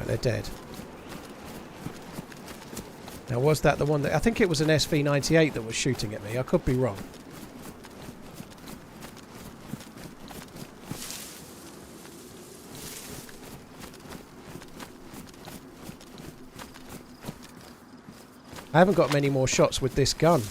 They're dead. Now, was that the one that... I think it was an SV98 that was shooting at me. I could be wrong. I haven't got many more shots with this gun.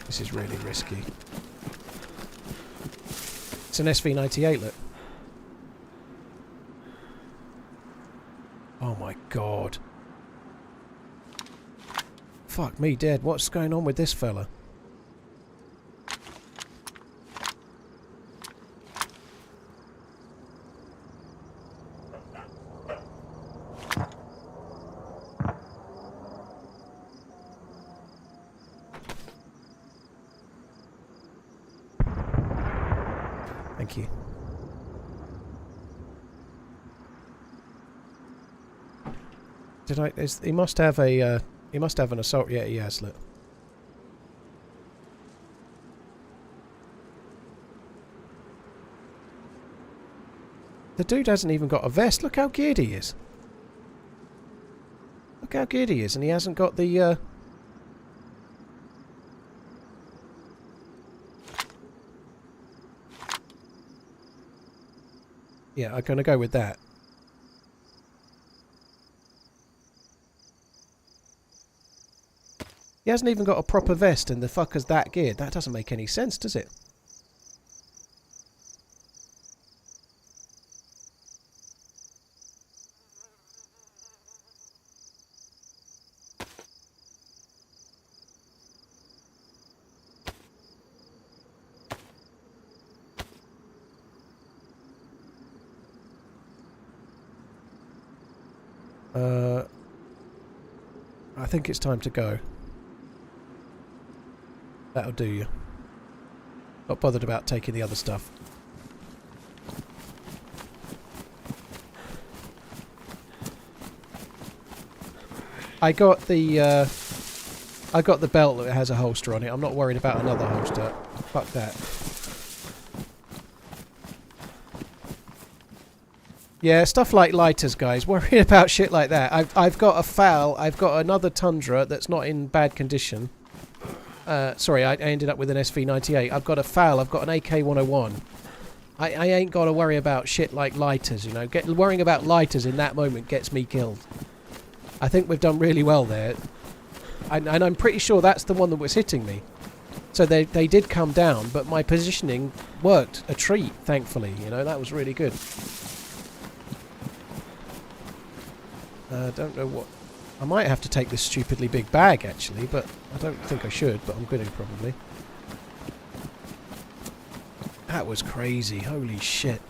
This is really risky. It's an SV98, look. Oh my god. Fuck me dead. What's going on with this fella? Thank you. Did I? He must have a. He must have an assault. Yeah, he has. Look. The dude hasn't even got a vest. Look how geared he is. Look how geared he is, and he hasn't got the. Yeah, I'm going to go with that. He hasn't even got a proper vest and the fucker's that geared. That doesn't make any sense, does it? I think it's time to go. That'll do you. Not bothered about taking the other stuff. I got the belt that has a holster on it. I'm not worried about another holster. Fuck that. Yeah, stuff like lighters, guys. Worrying about shit like that. I've got a FAL. I've got another Tundra that's not in bad condition. Sorry, I ended up with an SV98. I've got a FAL. I've got an AK-101. I ain't got to worry about shit like lighters, you know. Worrying about lighters in that moment gets me killed. I think we've done really well there. And I'm pretty sure that's the one that was hitting me. So they did come down, but my positioning worked a treat, thankfully. You know, that was really good. I don't know what... I might have to take this stupidly big bag, actually, but I don't think I should, but I'm going to probably. That was crazy. Holy shit.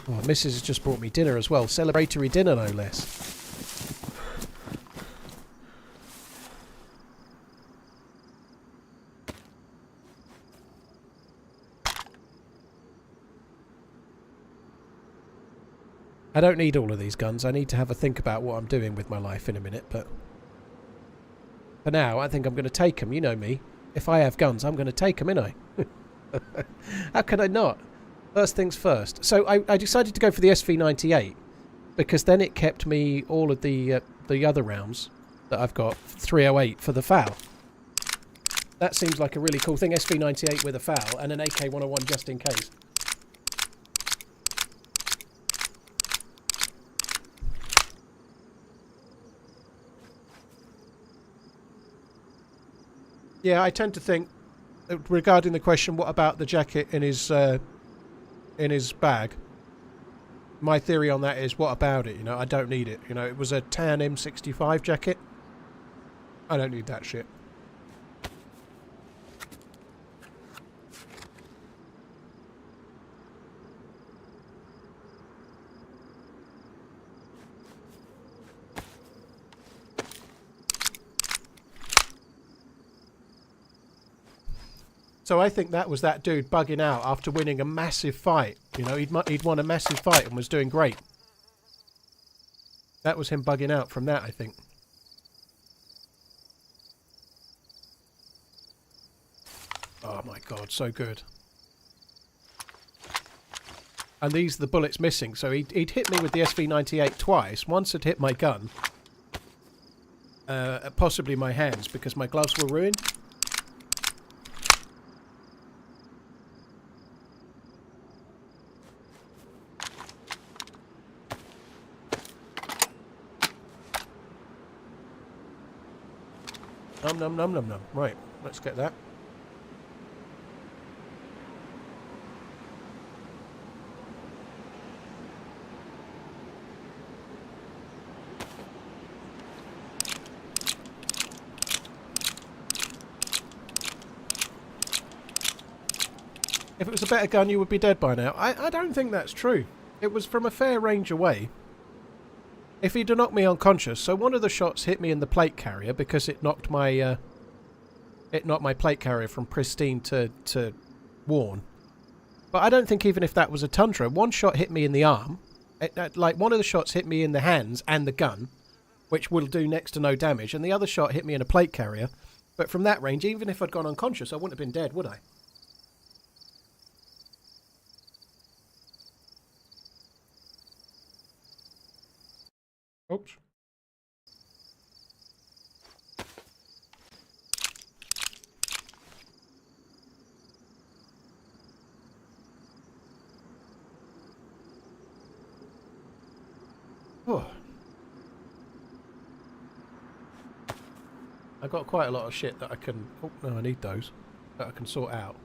Oh, Mrs. has just brought me dinner as well. Celebratory dinner, no less. I don't need all of these guns. I need to have a think about what I'm doing with my life in a minute, but... for now, I think I'm going to take them. You know me. If I have guns, I'm going to take them, innit? How can I not? First things first. So I decided to go for the SV98 because then it kept me all of the other rounds that I've got 308 for the FAL. That seems like a really cool thing. SV98 with a FAL and an AK-101 just in case. Yeah, I tend to think regarding the question, what about the jacket in his bag? My theory on that is, what about it? You know, I don't need it. You know, it was a tan M65 jacket. I don't need that shit. So I think that was that dude bugging out after winning a massive fight. You know, he'd won a massive fight and was doing great. That was him bugging out from that, I think. Oh my god, so good. And these are the bullets missing. So he'd hit me with the SV98 twice. Once had hit my gun. Possibly my hands, because my gloves were ruined. Num num num num. Right, let's get that. If it was a better gun, you would be dead by now. I don't think that's true. It was from a fair range away. If he'd have knocked me unconscious, so one of the shots hit me in the plate carrier because it knocked my plate carrier from pristine to worn. But I don't think even if that was a Tundra, one shot hit me in the arm. Like one of the shots hit me in the hands and the gun, which will do next to no damage, and the other shot hit me in a plate carrier. But from that range, even if I'd gone unconscious, I wouldn't have been dead, would I? Oops. Oh. I've got quite a lot of shit that I can... Oh, no, I need those. That I can sort out.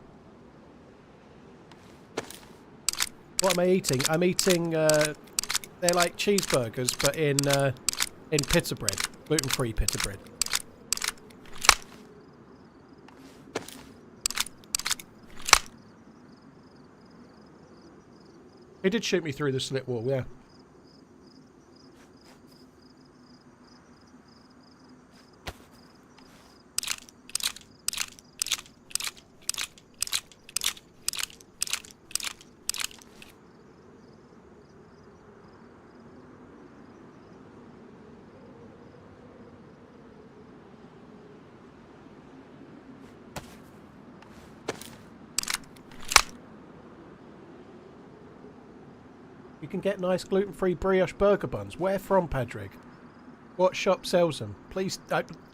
What am I eating? I'm eating... they're like cheeseburgers, but in pita bread. Gluten-free pita bread. He did shoot me through the slit wall, yeah. You can get nice gluten-free brioche burger buns. Where from, Padraig? What shop sells them? Please,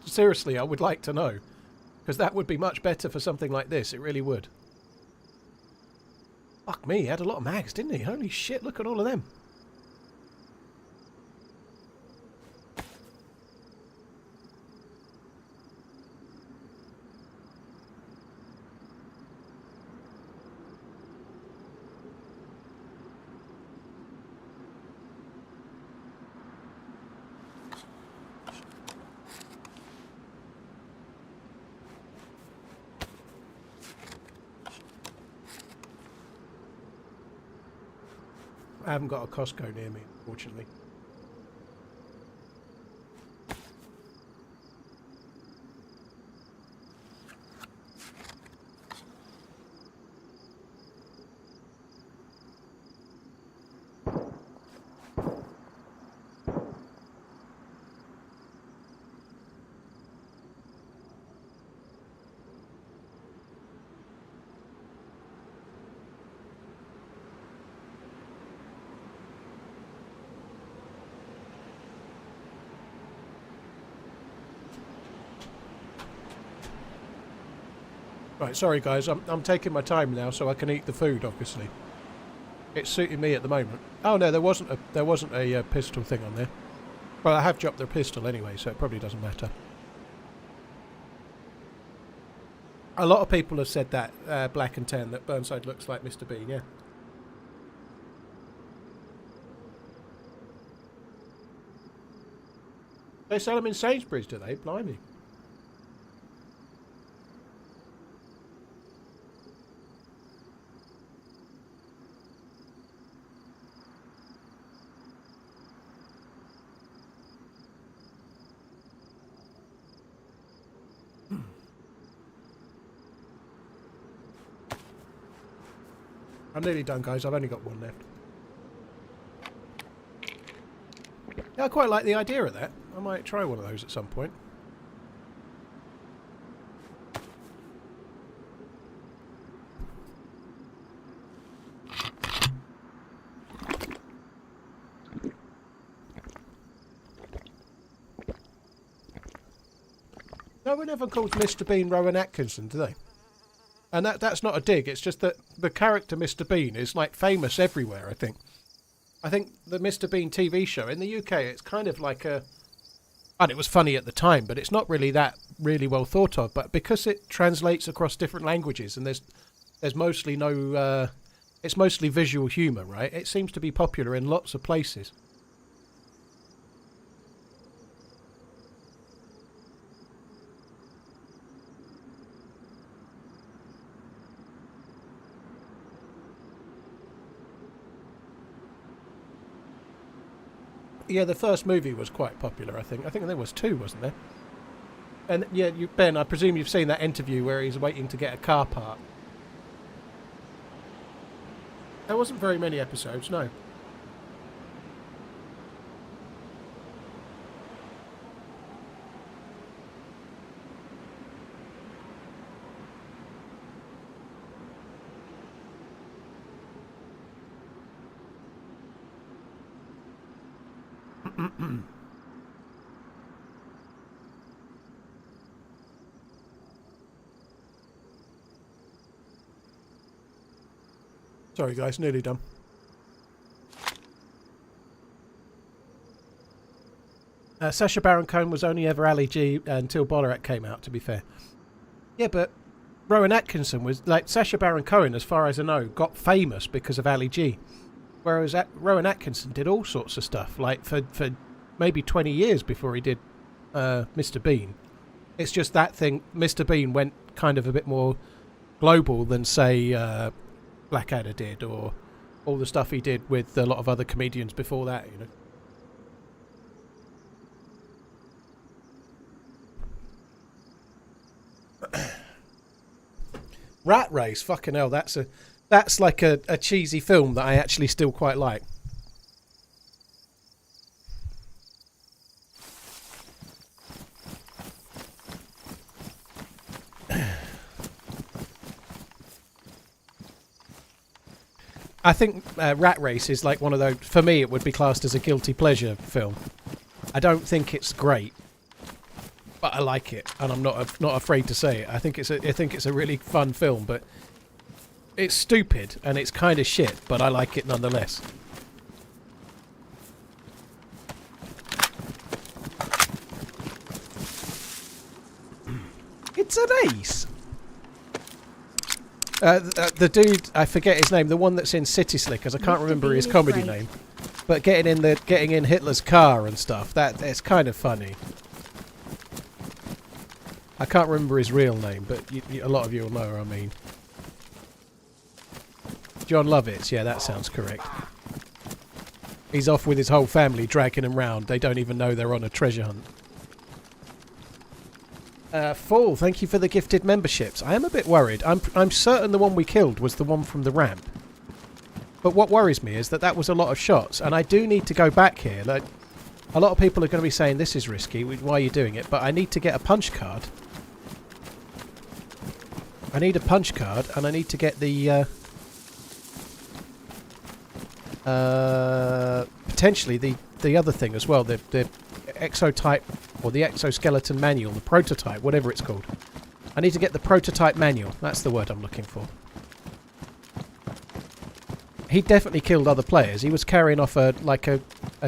seriously, I would like to know. Because that would be much better for something like this. It really would. Fuck me, he had a lot of mags, didn't he? Holy shit, look at all of them. I haven't got a Costco near me, unfortunately. Right, sorry guys, I'm taking my time now so I can eat the food, obviously. It's suiting me at the moment. Oh no, there wasn't a pistol thing on there. Well, I have dropped the pistol anyway, so it probably doesn't matter. A lot of people have said that, Black and Tan, that Burnside looks like Mr. Bean, yeah. They sell them in Sainsbury's, do they? Blimey. I'm nearly done, guys. I've only got one left. Yeah, I quite like the idea of that. I might try one of those at some point. No one ever calls Mr. Bean Rowan Atkinson, do they? And that's not a dig, it's just that the character Mr. Bean is like famous everywhere, I think. I think the Mr. Bean TV show in the UK, it's kind of like a... And it was funny at the time, but it's not really that really well thought of. But because it translates across different languages and there's mostly no... it's mostly visual humour, right? It seems to be popular in lots of places. Yeah, the first movie was quite popular, I think. I think there was two, wasn't there? And yeah, Ben, I presume you've seen that interview where he's waiting to get a car part. There wasn't very many episodes, no. Sorry guys, nearly done. Sacha Baron Cohen was only ever Ali G until Bollerac came out, to be fair. Yeah, but Rowan Atkinson was, like, Sacha Baron Cohen, as far as I know, got famous because of Ali G. Whereas Rowan Atkinson did all sorts of stuff, like, for maybe 20 years before he did Mr. Bean. It's just that thing, Mr. Bean went kind of a bit more global than, say, Blackadder did, or all the stuff he did with a lot of other comedians before that, you know. Rat Race, fucking hell, that's like a cheesy film that I actually still quite like. I think Rat Race is like one of those, for me it would be classed as a guilty pleasure film. I don't think it's great, but I like it, and I'm not afraid to say it. I think it's a really fun film, but it's stupid and it's kind of shit, but I like it nonetheless. It's an ace. The dude, I forget his name, the one that's in City Slickers. I can't remember his comedy name, but getting in Hitler's car and stuff. It's kind of funny. I can't remember his real name, but a lot of you will know what I mean. John Lovitz, yeah, that sounds correct. He's off with his whole family, dragging them round. They don't even know they're on a treasure hunt. Fall, thank you for the gifted memberships. I am a bit worried. I'm certain the one we killed was the one from the ramp. But what worries me is that was a lot of shots, and I do need to go back here. Like, a lot of people are going to be saying this is risky, why are you doing it? But I need to get a punch card. I need a punch card, and I need to get the potentially the other thing as well, the exotype, or the exoskeleton manual, the prototype, whatever it's called. I need to get the prototype manual. That's the word I'm looking for. He definitely killed other players. He was carrying off a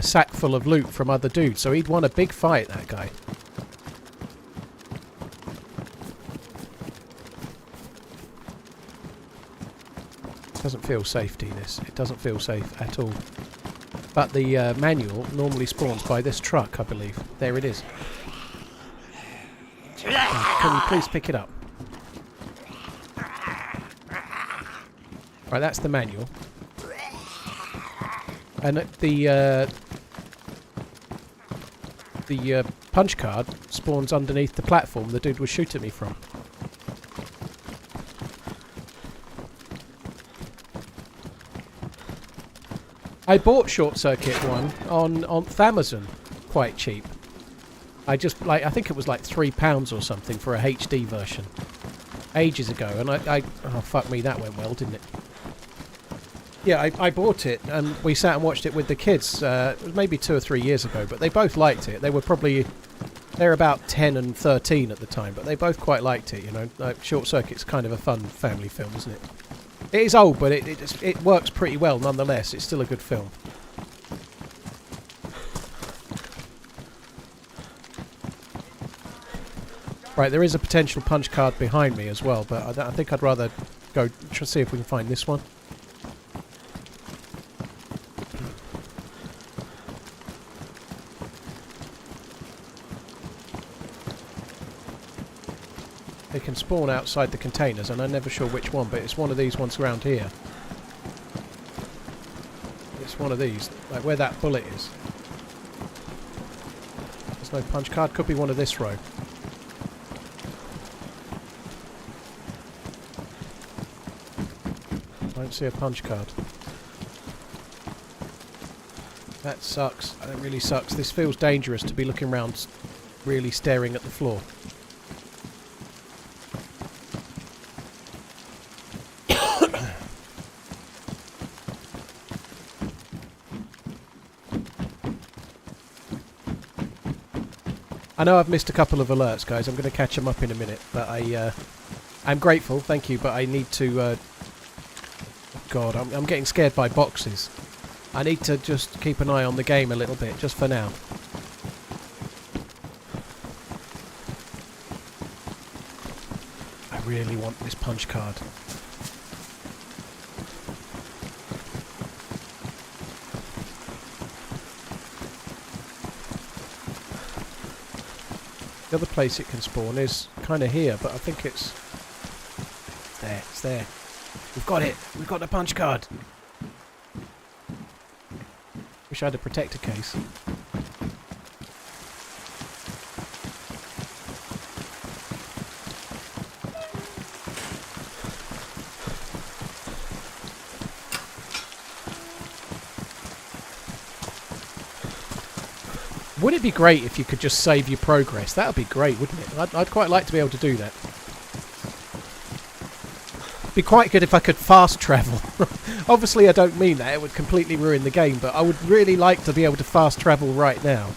sack full of loot from other dudes, so he'd won a big fight, that guy. Doesn't feel safety, this. It doesn't feel safe at all. But the manual normally spawns by this truck, I believe. There it is. Can you please pick it up? Right, that's the manual. And the punch card spawns underneath the platform the dude was shooting me from. I bought Short Circuit one on Amazon, quite cheap. I think it was like £3 or something for a HD version, ages ago, and oh fuck me, that went well, didn't it? Yeah, I bought it, and we sat and watched it with the kids. It was maybe 2 or 3 years ago, but they both liked it. They're about 10 and 13 at the time, but they both quite liked it. You know, like Short Circuit's kind of a fun family film, isn't it? It is old, but it works pretty well nonetheless. It's still a good film. Right, there is a potential punch card behind me as well, but I think I'd rather go see if we can find this one. They can spawn outside the containers, and I'm never sure which one, but it's one of these ones around here. It's one of these, like where that bullet is. There's no punch card, could be one of this row. I don't see a punch card. That sucks, that really sucks. This feels dangerous to be looking around, really staring at the floor. I know I've missed a couple of alerts, guys. I'm going to catch them up in a minute, but I'm grateful, thank you, but I need to God, I'm getting scared by boxes. I need to just keep an eye on the game a little bit, just for now. I really want this punch card. The other place it can spawn is kind of here, but I think it's there. It's there. We've got it. We've got the punch card. Wish I had a protector case. Would it be great if you could just save your progress? That would be great, wouldn't it? I'd quite like to be able to do that. It'd be quite good if I could fast travel. Obviously I don't mean that, it would completely ruin the game, but I would really like to be able to fast travel right now.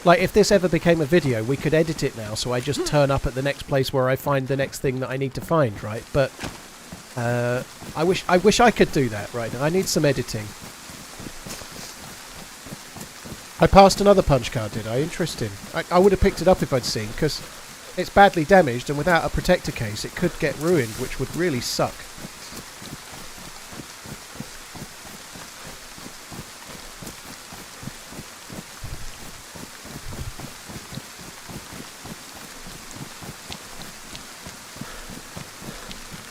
Like, if this ever became a video, we could edit it now, so I just turn up at the next place where I find the next thing that I need to find, right? But I wish I could do that right now. I need some editing. I passed another punch card, did I? Interesting. I would have picked it up if I'd seen, because it's badly damaged, and without a protector case it could get ruined, which would really suck.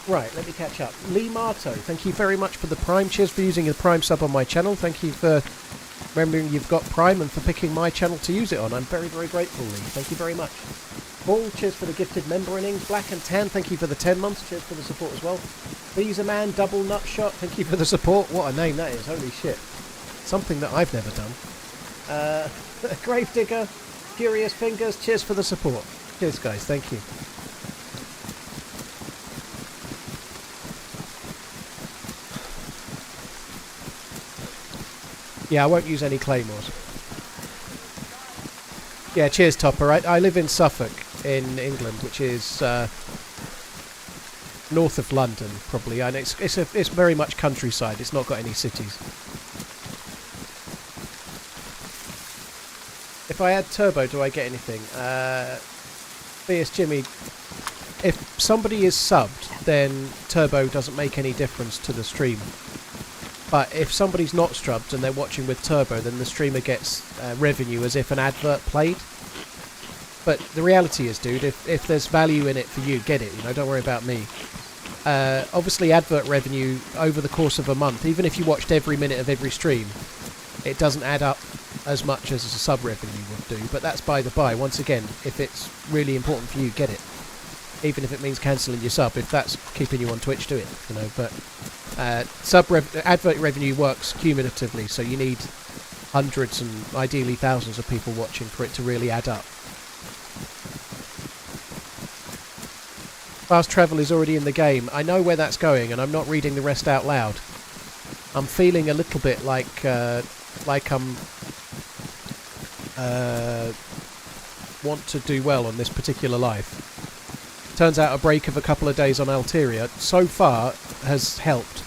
Right, let me catch up. Lee Marto, thank you very much for the Prime. Cheers for using the Prime sub on my channel. Thank you for remembering you've got Prime and for picking my channel to use it on. I'm very, very grateful, Lee. Thank you very much. Paul, cheers for the gifted member innings. Black and Tan, thank you for the 10 months. Cheers for the support as well. Visa Man, Double Nut Shot, thank you for the support. What a name that is, holy shit. Something that I've never done. Gravedigger, Furious Fingers, cheers for the support. Cheers, guys, thank you. Yeah, I won't use any claymores. Yeah, cheers, Topper. I live in Suffolk, in England, which is north of London, probably, and it's very much countryside. It's not got any cities. If I add turbo, do I get anything? BS Jimmy, if somebody is subbed, then turbo doesn't make any difference to the stream. But if somebody's not strubbed and they're watching with turbo, then the streamer gets revenue as if an advert played. But the reality is, dude, if there's value in it for you, get it. You know, don't worry about me. Obviously, advert revenue over the course of a month, even if you watched every minute of every stream, it doesn't add up as much as a sub revenue would do. But that's by the by. Once again, if it's really important for you, get it. Even if it means cancelling your sub, if that's keeping you on Twitch, do it. You know, but advert revenue works cumulatively, so you need hundreds and ideally thousands of people watching for it to really add up. Fast travel is already in the game. I know where that's going, and I'm not reading the rest out loud. I'm feeling a little bit like I'm want to do well on this particular life. Turns out a break of a couple of days on Alteria so far has helped.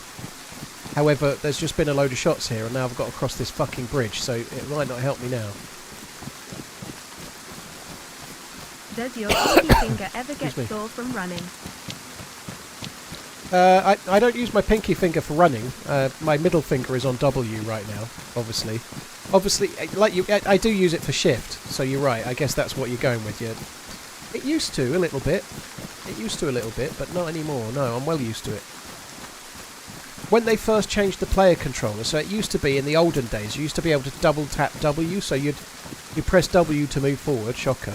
However, there's just been a load of shots here, and now I've got to cross this fucking bridge, so it might not help me now. Does your pinky finger ever get sore from running? I don't use my pinky finger for running. My middle finger is on W right now, obviously. Obviously, like you, I do use it for shift, so you're right. I guess that's what you're going with, yeah. It used to, a little bit. It used to a little bit, but not anymore. No, I'm well used to it. When they first changed the player controller, so it used to be in the olden days, you used to be able to double tap W, so you press W to move forward, shocker.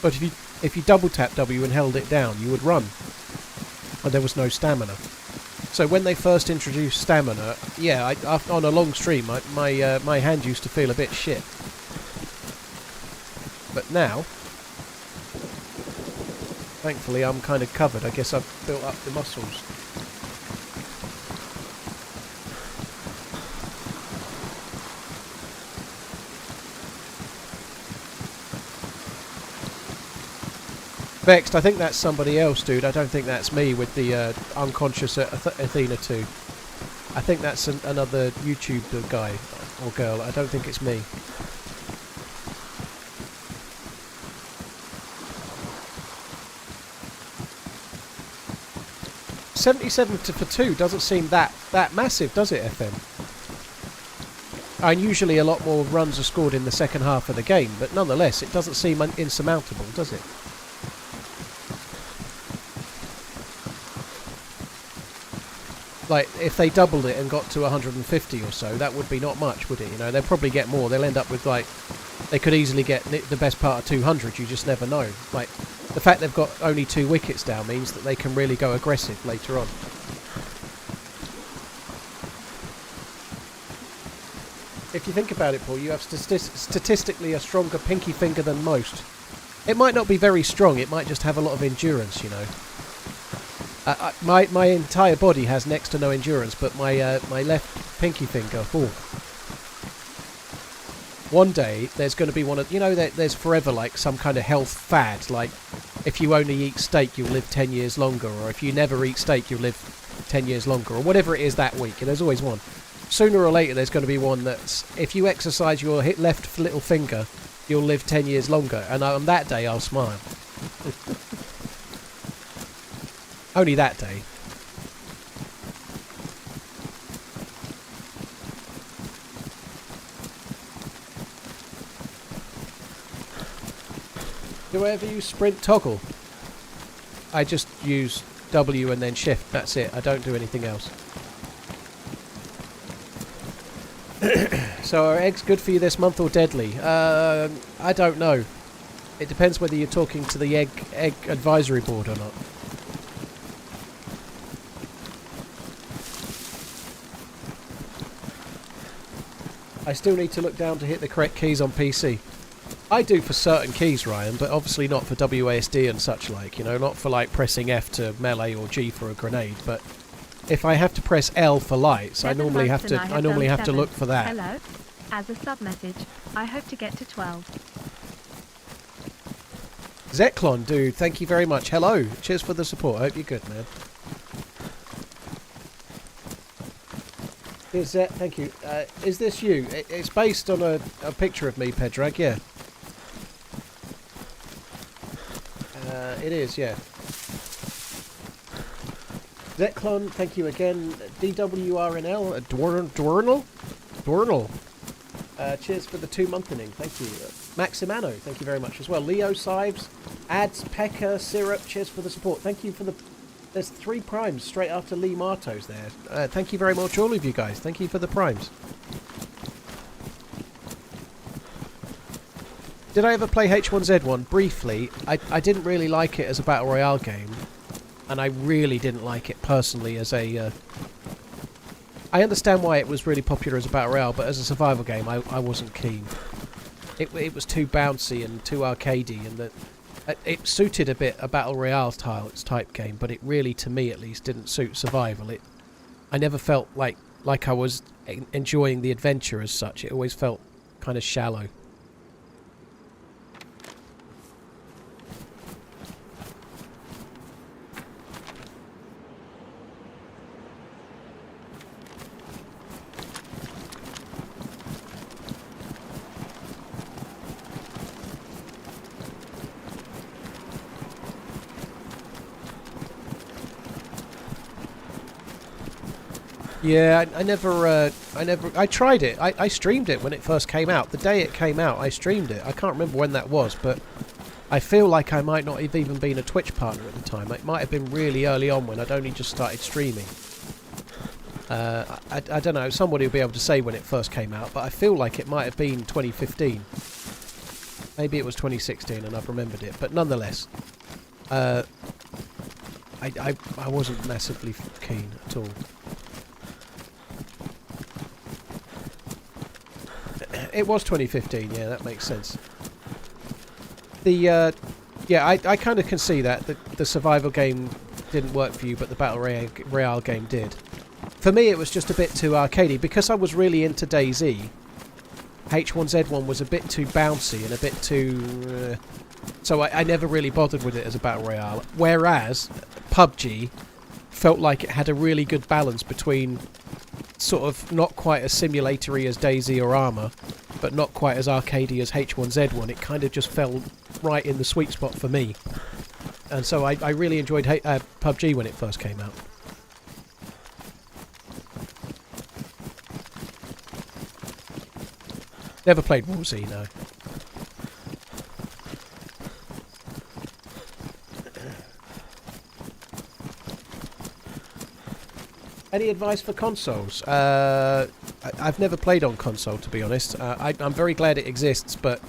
But if you double tap W and held it down, you would run. And there was no stamina. So when they first introduced stamina, yeah, on a long stream, my hand used to feel a bit shit. But now, thankfully, I'm kind of covered. I guess I've built up the muscles. Vexed, I think that's somebody else, dude. I don't think that's me with the unconscious Athena 2. I think that's another YouTube guy or girl. I don't think it's me. $77 for 2 doesn't seem that massive, does it, FM? And usually a lot more runs are scored in the second half of the game, but nonetheless, it doesn't seem insurmountable, does it? Like, if they doubled it and got to 150 or so, that would be not much, would it? You know, they'll probably get more. They'll end up with, like, they could easily get the best part of 200, you just never know. Like, the fact they've got only 2 wickets down means that they can really go aggressive later on. If you think about it, Paul, you have statistically a stronger pinky finger than most. It might not be very strong, it might just have a lot of endurance, you know. My entire body has next to no endurance, but my left pinky finger, one day there's going to be one of, you know, there's forever like some kind of health fad, like if you only eat steak you'll live 10 years longer, or if you never eat steak you'll live 10 years longer, or whatever it is that week, and there's always one. Sooner or later there's going to be one that's, if you exercise your left little finger, you'll live 10 years longer, and on that day I'll smile. Only that day. Do I ever use sprint toggle? I just use W and then shift, that's it. I don't do anything else. So are eggs good for you this month or deadly? I don't know. It depends whether you're talking to the egg advisory board or not. I still need to look down to hit the correct keys on PC. I do for certain keys, Ryan, but obviously not for WASD and such like, you know, not for like pressing F to melee or G for a grenade, but if I have to press L for lights, I normally have to look for that. Hello. As a sub message, I hope to get to 12. Zeklon, dude, thank you very much. Hello. Cheers for the support. I hope you're good, man. Is that, thank you. Is this you? It's based on a picture of me, Pedrag, yeah. It is, yeah. Zeklon, thank you again. DWRNL, Dwarnal. Cheers for the 2-monthening, thank you. Maximano, thank you very much as well. Leo Sives, Ads, Pekka, Syrup, cheers for the support. Thank you for the... There's 3 primes straight after Lee Martos there. Thank you very much, all of you guys. Thank you for the primes. Did I ever play H1Z1? Briefly. I didn't really like it as a Battle Royale game. And I really didn't like it personally as a... I understand why it was really popular as a Battle Royale, but as a survival game, I wasn't keen. It was too bouncy and too arcadey, and that... It suited a bit a Battle Royale type game, but it really, to me at least, didn't suit survival. I never felt like I was enjoying the adventure as such. It always felt kind of shallow. Yeah, I tried it. I streamed it when it first came out. The day it came out, I streamed it. I can't remember when that was, but I feel like I might not have even been a Twitch partner at the time. It might have been really early on when I'd only just started streaming. I don't know, somebody will be able to say when it first came out, but I feel like it might have been 2015. Maybe it was 2016 and I've remembered it, but nonetheless, I wasn't massively keen at all. It was 2015, yeah, that makes sense. Yeah, I kind of can see that. The survival game didn't work for you, but the Battle Royale game did. For me, it was just a bit too arcadey. Because I was really into DayZ, H1Z1 was a bit too bouncy and a bit too... so I never really bothered with it as a Battle Royale. Whereas PUBG felt like it had a really good balance between sort of not quite as simulatory as DayZ or Armour, but not quite as arcadey as H1Z1. It kind of just fell right in the sweet spot for me. And so I really enjoyed PUBG when it first came out. Never played War Z, no. Any advice for consoles? I've never played on console, to be honest. I'm very glad it exists, but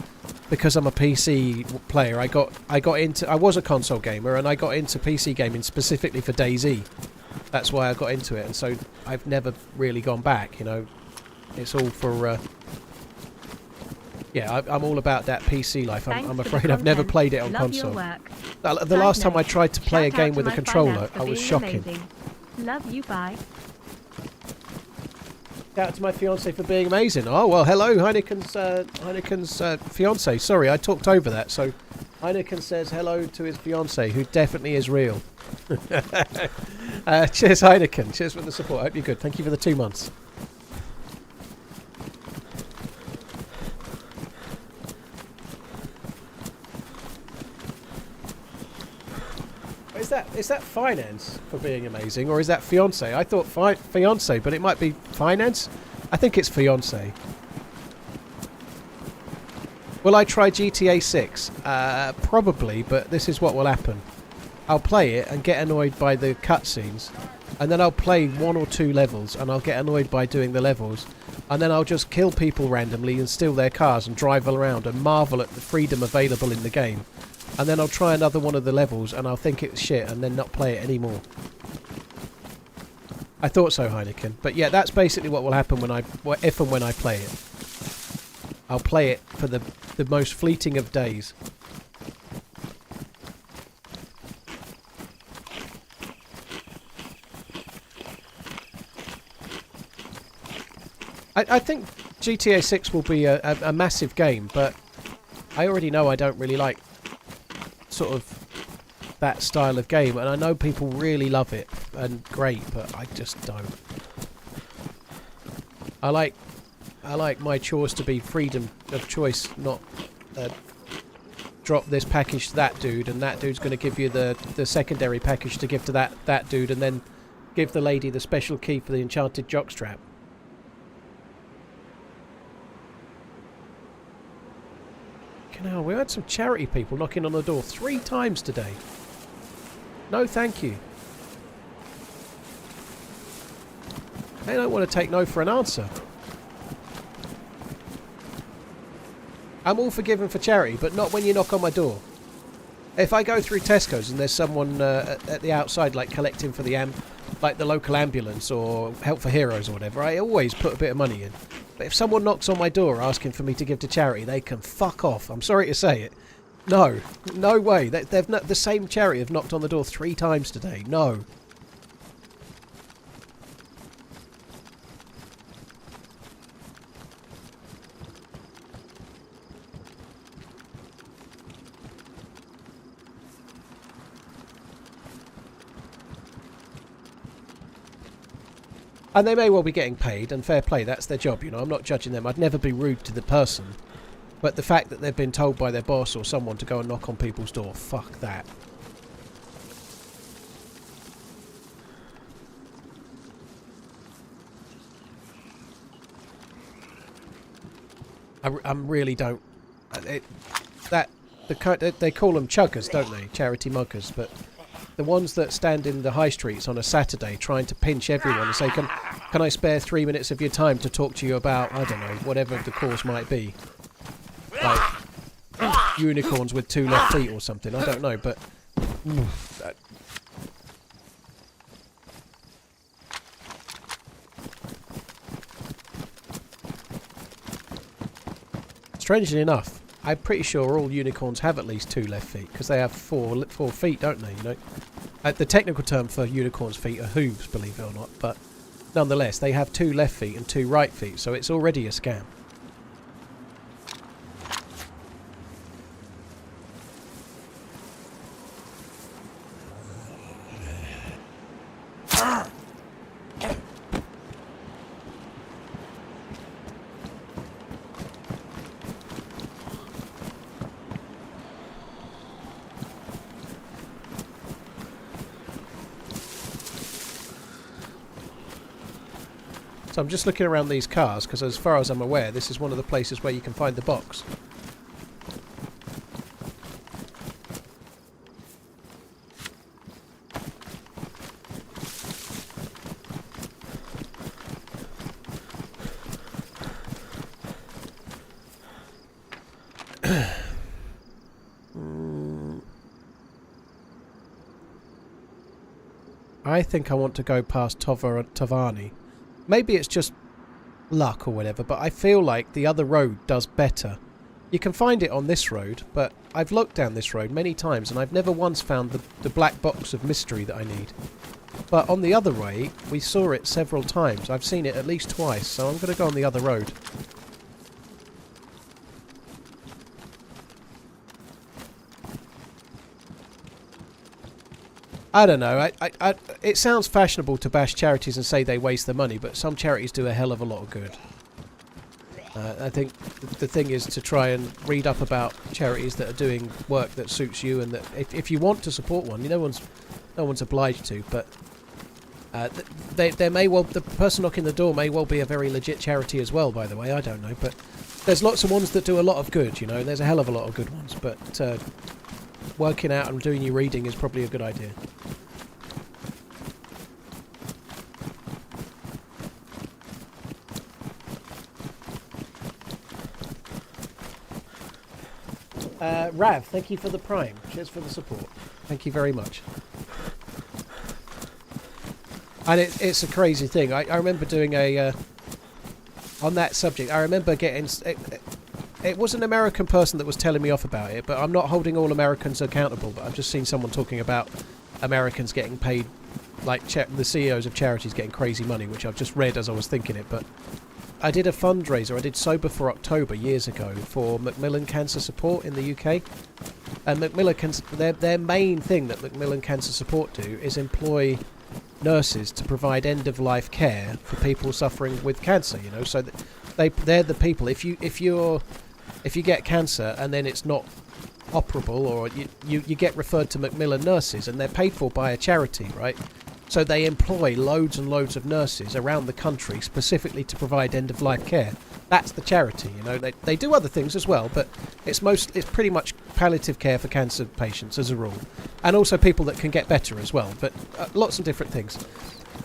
because I'm a PC player, I was a console gamer, and I got into PC gaming specifically for DayZ. That's why I got into it, and so I've never really gone back. You know, it's all for. Yeah, I'm all about that PC life. I'm afraid I've never played it on console. The last time I tried to play a game with a controller, I was shocking. Love you, bye. Shout out to my fiance for being amazing. Oh well, hello, Heineken's fiance. Sorry, I talked over that. So, Heineken says hello to his fiance, who definitely is real. Cheers, Heineken. Cheers for the support. I hope you're good. Thank you for the 2 months. Is that finance for being amazing, or is that fiance? I thought fiance, but it might be finance. I think it's fiance. Will I try GTA 6? Probably, but this is what will happen. I'll play it and get annoyed by the cutscenes, and then I'll play 1 or 2 levels, and I'll get annoyed by doing the levels, and then I'll just kill people randomly and steal their cars and drive around and marvel at the freedom available in the game. And then I'll try another one of the levels and I'll think it's shit and then not play it anymore. I thought so, Heineken. But yeah, that's basically what will happen if and when I play it. I'll play it for the most fleeting of days. I think GTA 6 will be a massive game, but I already know I don't really like sort of that style of game, and I know people really love it and great, but I just don't. I like my chores to be freedom of choice, not drop this package to that dude, and that dude's going to give you the secondary package to give to that dude, and then give the lady the special key for the enchanted jockstrap. Now, we had some charity people knocking on the door 3 times today. No, thank you. They don't want to take no for an answer. I'm all forgiven for charity, but not when you knock on my door. If I go through Tesco's and there's someone at the outside, like collecting for the local ambulance or Help for Heroes or whatever, I always put a bit of money in. But if someone knocks on my door asking for me to give to charity, they can fuck off. I'm sorry to say it. No. No way. The same charity have knocked on the door 3 times today. No. And they may well be getting paid, and fair play, that's their job, you know, I'm not judging them. I'd never be rude to the person. But the fact that they've been told by their boss or someone to go and knock on people's door, fuck that. I really don't... They call them chuggers, don't they? Charity muggers, but... The ones that stand in the high streets on a Saturday trying to pinch everyone and say, can I spare 3 minutes of your time to talk to you about, I don't know, whatever the cause might be. Like, unicorns with 2 left feet or something, I don't know, but... Strangely enough, I'm pretty sure all unicorns have at least 2 left feet, because they have 4 feet, don't they, you know? The technical term for unicorns' feet are hooves, believe it or not, but nonetheless, they have 2 left feet and 2 right feet, so it's already a scam. So I'm just looking around these cars, because as far as I'm aware, this is one of the places where you can find the box. I think I want to go past Tavani. Maybe it's just luck or whatever, but I feel like the other road does better. You can find it on this road, but I've looked down this road many times and I've never once found the black box of mystery that I need. But on the other way, we saw it several times. I've seen it at least twice, so I'm going to go on the other road. I don't know. It sounds fashionable to bash charities and say they waste their money, but some charities do a hell of a lot of good. I think the thing is to try and read up about charities that are doing work that suits you, and that if you want to support one, no one's obliged to. But there may well, the person knocking the door may well be a very legit charity as well. By the way, I don't know, but there's lots of ones that do a lot of good. You know, there's a hell of a lot of good ones, but working out and doing your reading is probably a good idea. Rav, thank you for the prime. Cheers for the support. Thank you very much. And it's a crazy thing. I remember doing a... on that subject, I remember getting... It was an American person that was telling me off about it, but I'm not holding all Americans accountable, but I've just seen someone talking about Americans getting paid, like the CEOs of charities getting crazy money, which I've just read as I was thinking it, but I did a fundraiser, I did Sober for October years ago for Macmillan Cancer Support in the UK, and Macmillan their main thing that Macmillan Cancer Support do is employ nurses to provide end-of-life care for people suffering with cancer, you know, so they're the people, if you get cancer and then it's not operable, or you get referred to Macmillan nurses, and they're paid for by a charity, right? So they employ loads and loads of nurses around the country specifically to provide end-of-life care. That's the charity, you know. They do other things as well, but it's pretty much palliative care for cancer patients as a rule, and also people that can get better as well. But lots of different things.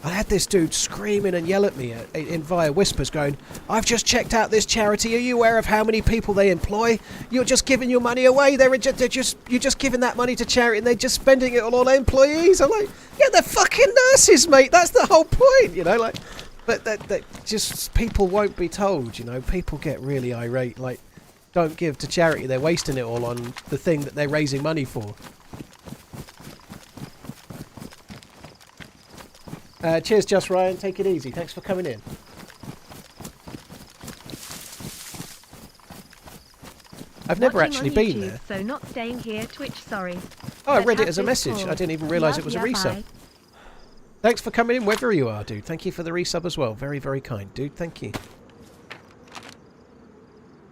I had this dude screaming and yell at me in via whispers going, "I've just checked out this charity. Are you aware of how many people they employ? You're just giving your money away. You're just giving that money to charity and they're just spending it on all their employees." I'm like, yeah, they're fucking nurses, mate. That's the whole point, you know. Like, but that just people won't be told, you know. People get really irate. Like, don't give to charity. They're wasting it all on the thing that they're raising money for. Cheers, Just Ryan. Take it easy. Thanks for coming in. I've never actually been there. So not staying here, Twitch, sorry. Oh, I read it as a message. I didn't even realise it was a resub. Bye. Thanks for coming in, wherever you are, dude. Thank you for the resub as well. Very, very kind, dude. Thank you.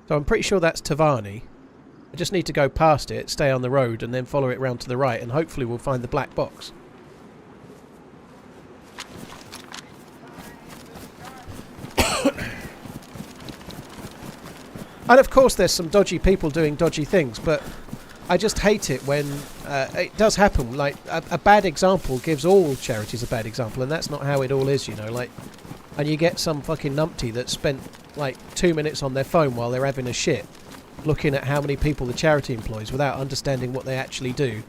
So I'm pretty sure that's Tavani. I just need to go past it, stay on the road, and then follow it round to the right, and hopefully we'll find the black box. And of course there's some dodgy people doing dodgy things, but I just hate it when it does happen. Like, a bad example gives all charities a bad example, and that's not how it all is, you know. Like, and you get some fucking numpty that spent like 2 minutes on their phone while they're having a shit, looking at how many people the charity employs without understanding what they actually do,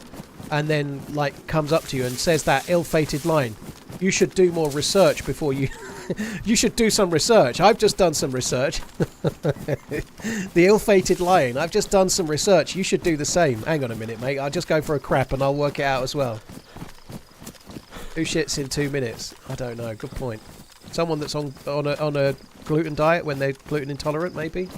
and then like comes up to you and says that ill-fated line, "You should do more research before you..." You should do some research. I've just done some research. The ill-fated line. I've just done some research. You should do the same. Hang on a minute, mate. I'll just go for a crap and I'll work it out as well. Who shits in 2 minutes? I don't know. Good point. Someone that's on a gluten diet when they're gluten intolerant, maybe?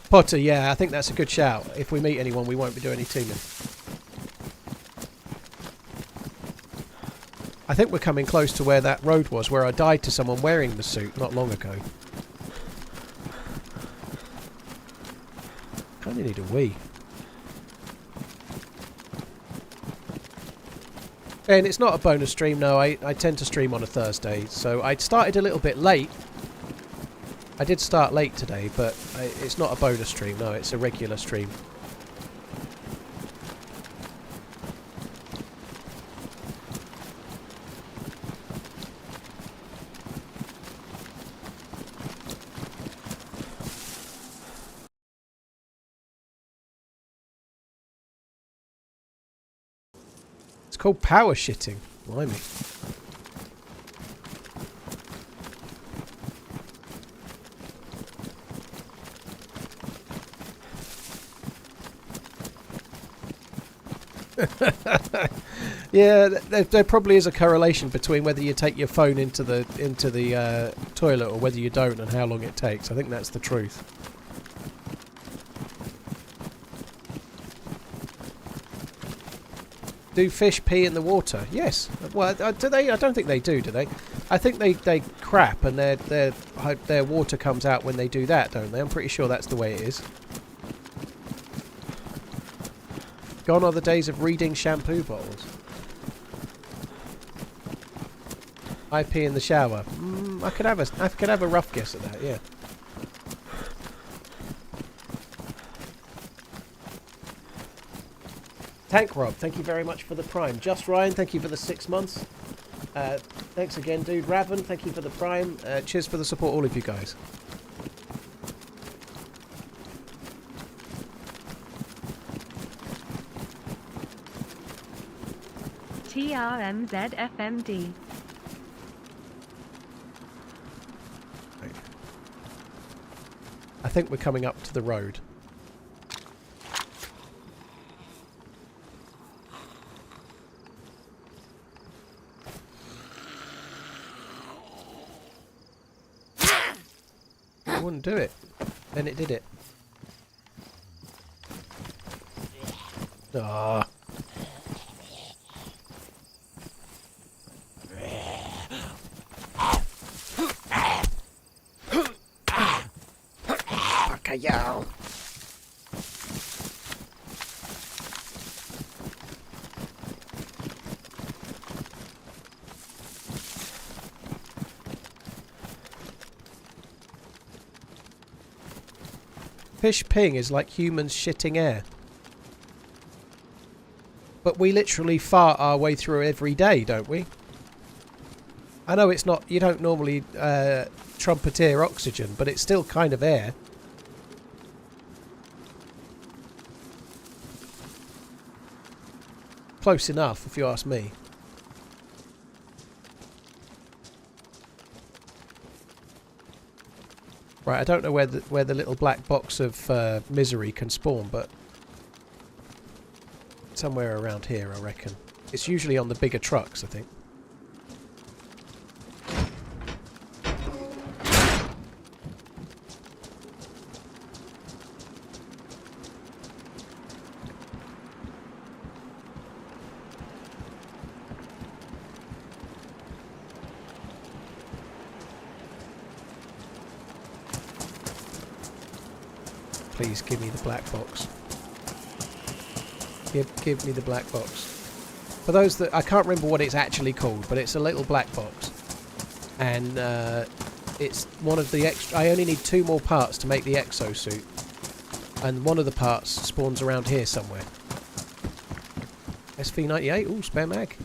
Potter, yeah, I think that's a good shout. If we meet anyone, we won't be doing any teaming. I think we're coming close to where that road was, where I died to someone wearing the suit not long ago. Kinda need a wee. And it's not a bonus stream, no. I tend to stream on a Thursday, so I started a little bit late. I did start late today, but it's not a bonus stream, no. It's a regular stream. It's called power shitting. Blimey. Yeah, there probably is a correlation between whether you take your phone into the toilet or whether you don't, and how long it takes. I think that's the truth. Do fish pee in the water? Yes. Well, do they? I don't think they do they? I think they crap and their water comes out when they do that, don't they? I'm pretty sure that's the way it is. Gone are the days of reading shampoo bottles. I pee in the shower. I could have a rough guess at that, yeah. Tank Rob, thank you very much for the Prime. Just Ryan, thank you for the 6 months. Thanks again, dude. Raven, thank you for the Prime. Cheers for the support, all of you guys. TRMZ FMD. I think we're coming up to the road. I wouldn't do it. Then it did it. Ah. Yo. Fish peeing is like humans shitting air. But we literally fart our way through every day, don't we? I know it's not, you don't normally trumpeteer oxygen, but it's still kind of air. Close enough, if you ask me. Right, I don't know where the little black box of misery can spawn, but somewhere around here, I reckon. It's usually on the bigger trucks, I think. Please give me the black box. Give me the black box. For those that I can't remember what it's actually called, but it's a little black box, and it's one of the extra. I only need 2 more parts to make the exosuit, and one of the parts spawns around here somewhere. SV98. Ooh, spare mag.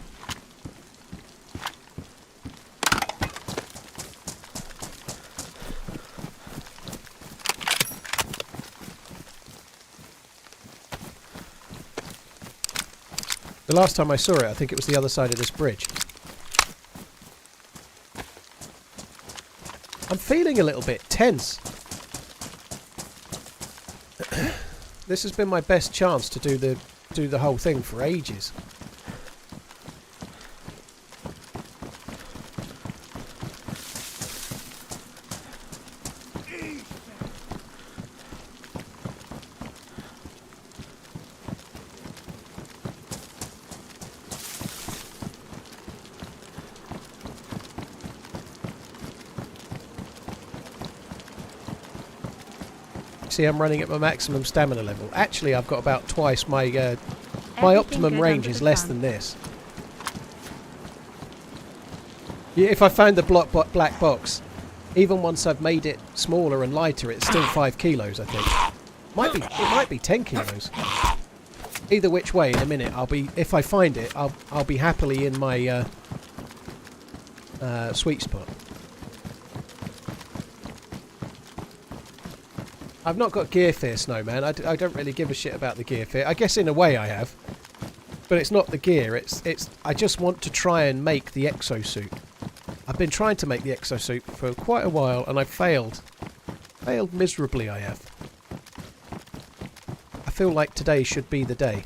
The last time I saw it, I think it was the other side of this bridge. I'm feeling a little bit tense. This has been my best chance to do the whole thing for ages. See, I'm running at my maximum stamina level. Actually, I've got about twice my my optimum range is less than this. Yeah, if I found the black box, even once I've made it smaller and lighter, it's still 5 kilos, I think. It might be 10 kilos. Either which way, in a minute, if I find it, I'll be happily in my sweet spot. I've not got gear fear, Snowman. I don't really give a shit about the gear fear. I guess in a way I have. But it's not the gear. I just want to try and make the exosuit. I've been trying to make the exosuit for quite a while, and I've failed. Failed miserably, I have. I feel like today should be the day.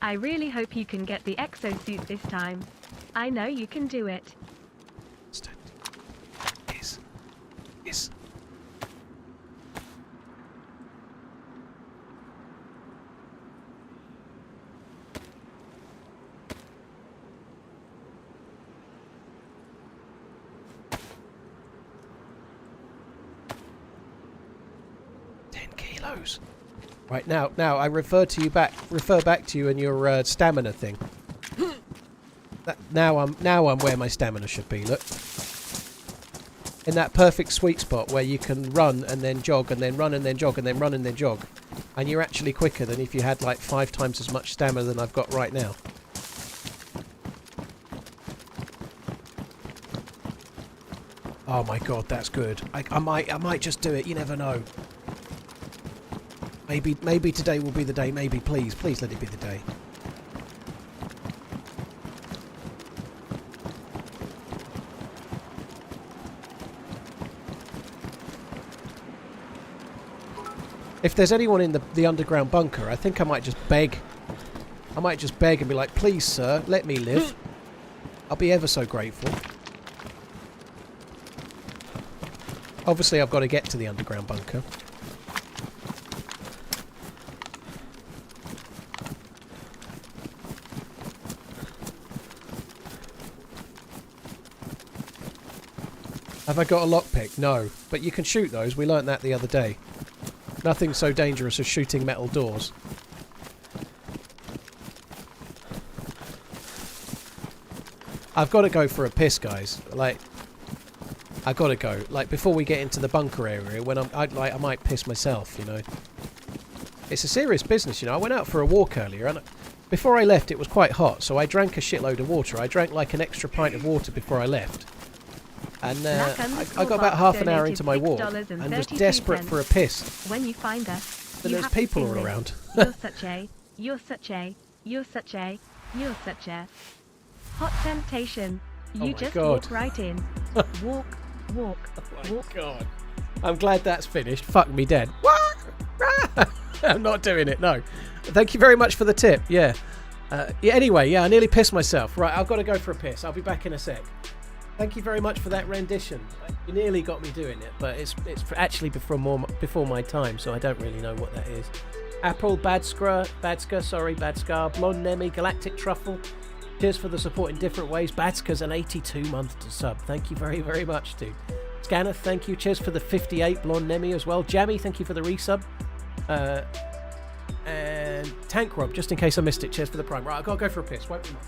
I really hope you can get the exosuit this time. I know you can do it. Yes. 10 kilos. Right, now I refer back to you and your stamina thing. Now I'm where my stamina should be. Look, in that perfect sweet spot where you can run and then jog and then run and then jog and then run and then jog, and you're actually quicker than if you had like 5 times as much stamina than I've got right now. Oh my god, that's good. I might just do it. You never know. Maybe today will be the day. Maybe, please let it be the day. If there's anyone in the underground bunker, I think I might just beg. I might just beg and be like, please, sir, let me live. I'll be ever so grateful. Obviously, I've got to get to the underground bunker. Have I got a lockpick? No. But you can shoot those. We learnt that the other day. Nothing so dangerous as shooting metal doors. I've got to go for a piss, guys. Like, I've got to go. Like, before we get into the bunker area, when I might piss myself, you know. It's a serious business, you know. I went out for a walk earlier, and before I left, it was quite hot, so I drank a shitload of water. I drank like an extra pint of water before I left. And I got about half an hour into my walk and was desperate for a piss. When you find us, but there's people all around. You're such a hot temptation. You just walk right in. Walk. Oh my god. I'm glad that's finished. Fuck me dead. What? I'm not doing it, no. Thank you very much for the tip, yeah. Anyway, I nearly pissed myself. Right, I've got to go for a piss. I'll be back in a sec. Thank you very much for that rendition. You nearly got me doing it, but it's actually before my time, so I don't really know what that is. Apple, Badska, Blonde Nemi, Galactic Truffle. Cheers for the support in different ways. Badska's an 82-month sub. Thank you very, very much, dude. Scanner, thank you. Cheers for the 58 Blonde Nemi as well. Jammy, thank you for the resub. And Tank Rob, just in case I missed it. Cheers for the prime. Right, I've got to go for a piss. Wait a minute.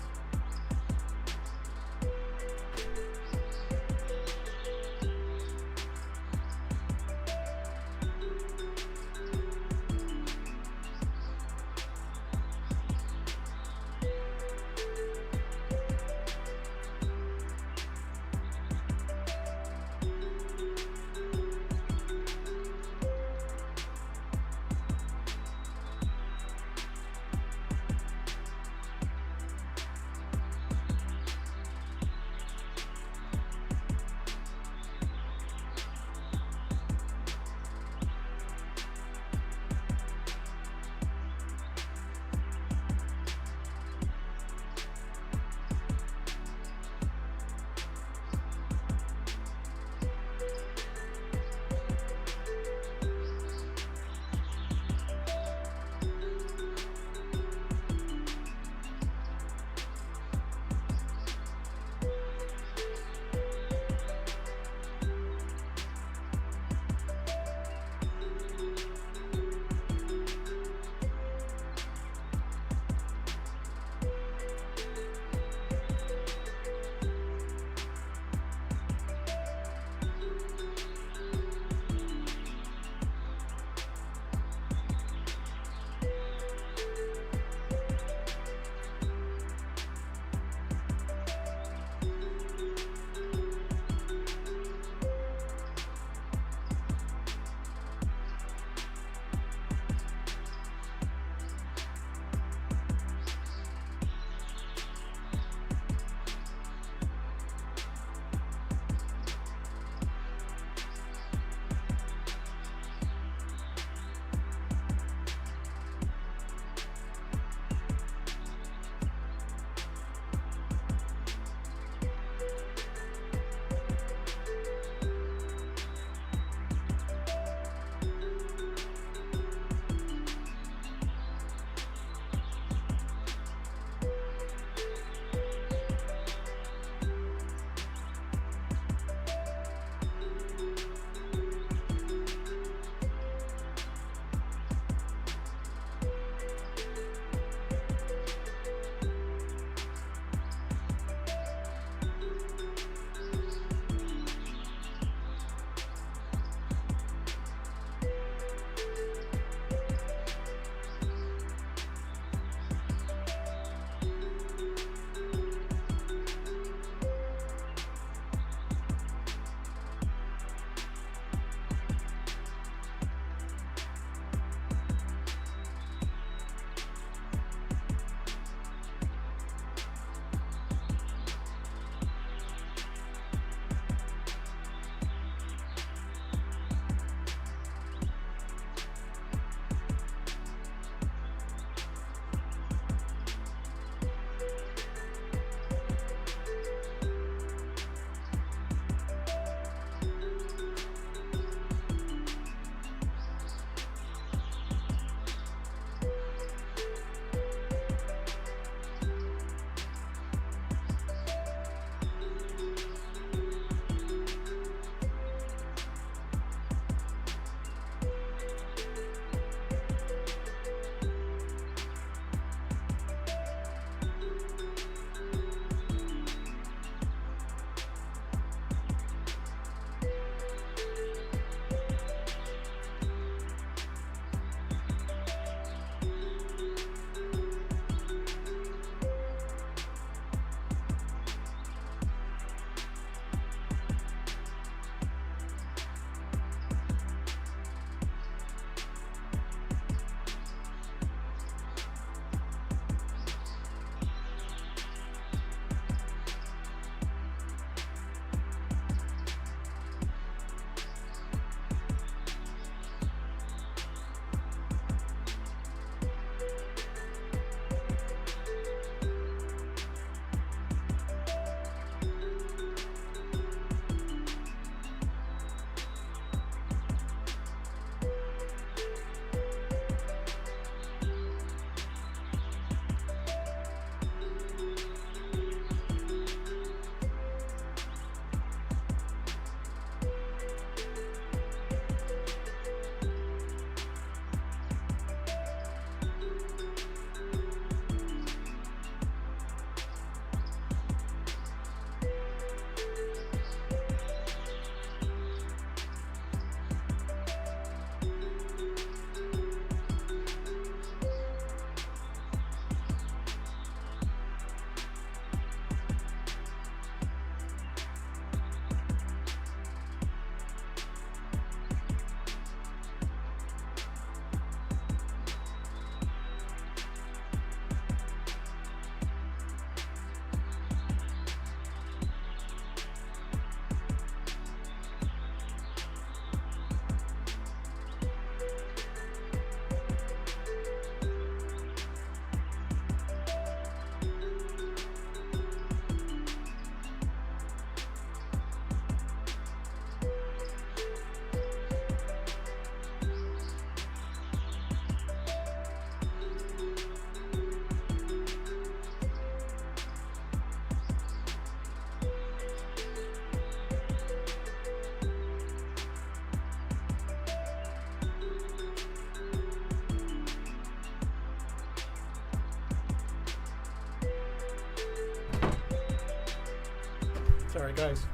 Sorry, guys.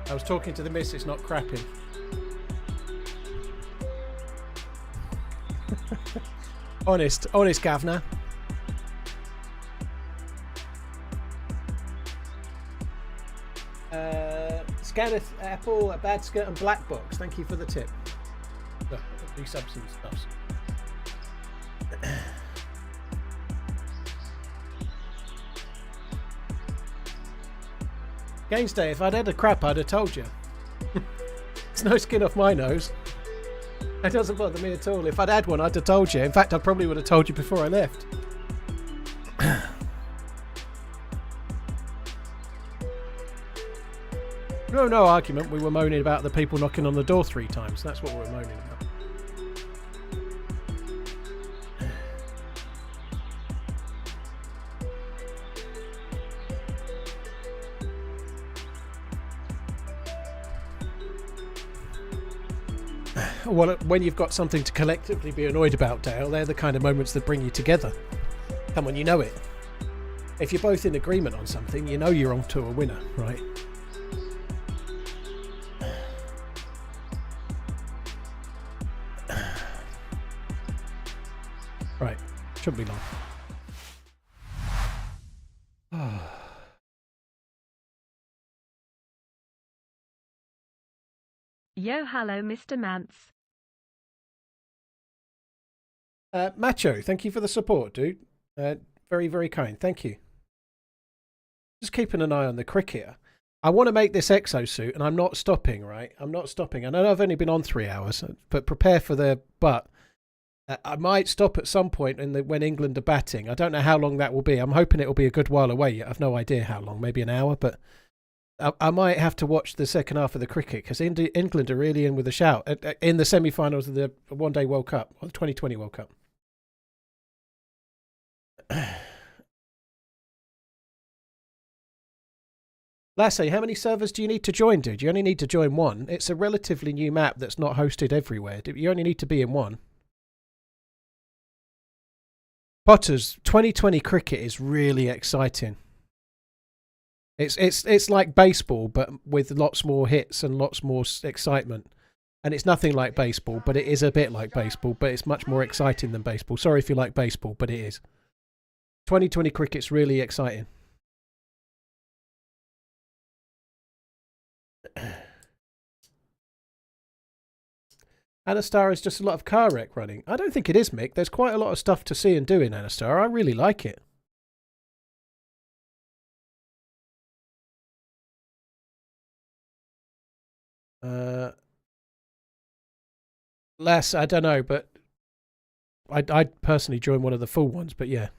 I was talking to the missus, not crapping. honest, Gavna. Scaneth Apple, a bad skirt, and black box. Thank you for the tip. Resubs and stuff. Games Day, if I'd had a crap, I'd have told you. It's no skin off my nose. It doesn't bother me at all. If I'd had one, I'd have told you. In fact, I probably would have told you before I left. No argument. We were moaning about the people knocking on the door 3 times. That's what we were moaning about. Well, when you've got something to collectively be annoyed about, Dale, they're the kind of moments that bring you together. Come on, you know it. If you're both in agreement on something, you know you're on to a winner, right? Right, shouldn't be long. Yo, hello, Mr. Mance. Macho, thank you for the support, dude. Very, very kind. Thank you. Just keeping an eye on the cricket. I want to make this exosuit, and I'm not stopping, right? I'm not stopping. I know I've only been on 3 hours, but prepare for the but. I might stop at some point when England are batting. I don't know how long that will be. I'm hoping it will be a good while away. I've no idea how long, maybe an hour, but I might have to watch the second half of the cricket because England are really in with a shout in the semi-finals of the One-Day World Cup, or the 2020 World Cup. Lasse, how many servers do you need to join, dude? You only need to join one. It's a relatively new map that's not hosted everywhere. You only need to be in one. Potters, 2020 cricket is really exciting. It's like baseball, but with lots more hits and lots more excitement. And it's nothing like baseball, but it is a bit like baseball, but it's much more exciting than baseball. Sorry if you like baseball, but it is. 2020 cricket's really exciting. Anastara is just a lot of car wreck running. I don't think it is, Mick. There's quite a lot of stuff to see and do in Anastara. I really like it. Less, I don't know, but I'd personally join one of the full ones, but yeah.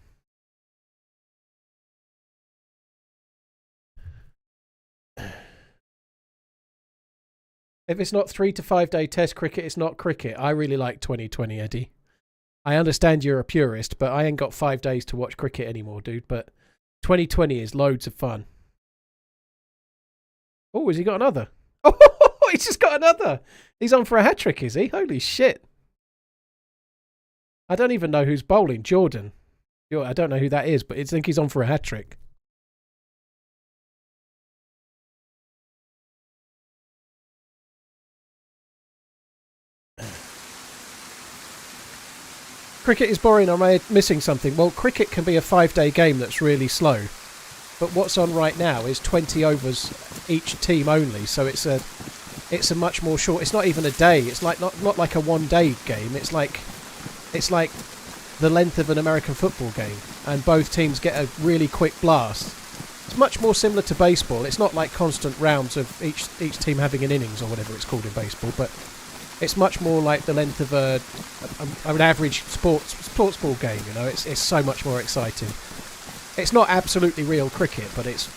If it's not 3 to 5 day test cricket, it's not cricket. I really like 2020, Eddie. I understand you're a purist, but I ain't got 5 days to watch cricket anymore, dude. But 2020 is loads of fun. Oh, has he got another? Oh, he's just got another. He's on for a hat-trick, is he? Holy shit. I don't even know who's bowling. Jordan. I don't know who that is, but I think he's on for a hat-trick. Cricket is boring. Am I missing something? Well, cricket can be a 5-day game that's really slow. But what's on right now is 20 overs each team only. So it's a much more short. It's not even a day. It's like not like a 1-day game. It's like the length of an American football game, and both teams get a really quick blast. It's much more similar to baseball. It's not like constant rounds of each team having an innings or whatever it's called in baseball, but it's much more like the length of an average sports ball game. You know, it's so much more exciting. It's not absolutely real cricket, but it's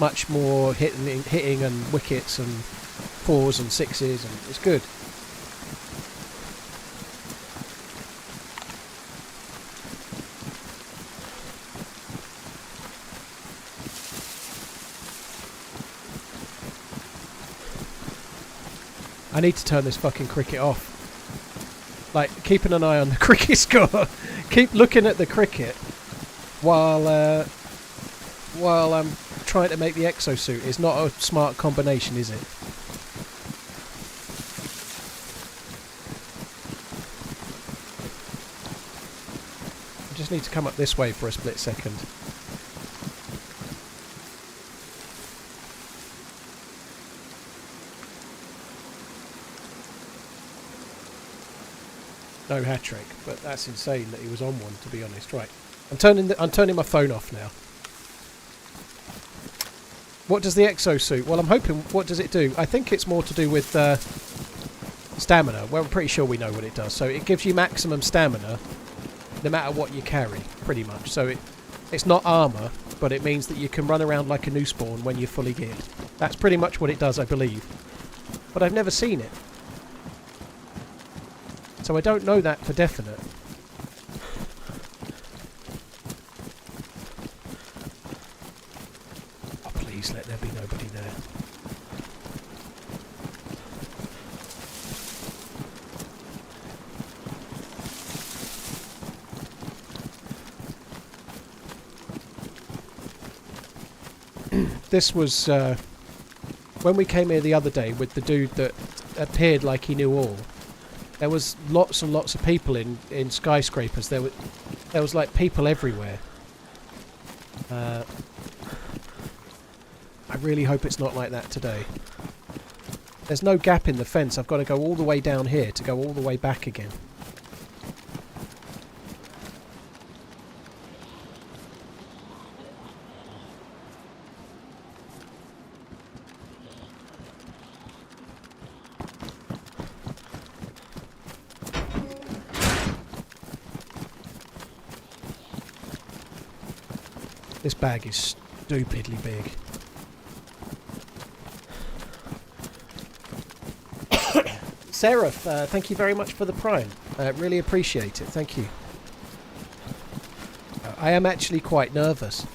much more hitting and wickets and 4s and 6s, and it's good. I need to turn this fucking cricket off. Like, keeping an eye on the cricket score. Keep looking at the cricket while I'm trying to make the exosuit is not a smart combination, is it? I just need to come up this way for a split second. No hat trick, but that's insane that he was on one, to be honest. Right, I'm turning my phone off now. What does the exosuit? Well, I'm hoping. What does it do? I think it's more to do with stamina. Well, I'm pretty sure we know what it does. So it gives you maximum stamina, no matter what you carry, pretty much. So it's not armor, but it means that you can run around like a new spawn when you're fully geared. That's pretty much what it does, I believe. But I've never seen it. So I don't know that for definite. Oh, please let there be nobody there. This was when we came here the other day with the dude that appeared like he knew all. There was lots and lots of people in skyscrapers. There was like people everywhere. I really hope it's not like that today. There's no gap in the fence. I've got to go all the way down here to go all the way back again. This bag is stupidly big. Seraph, thank you very much for the Prime. Really appreciate it. Thank you. I am actually quite nervous.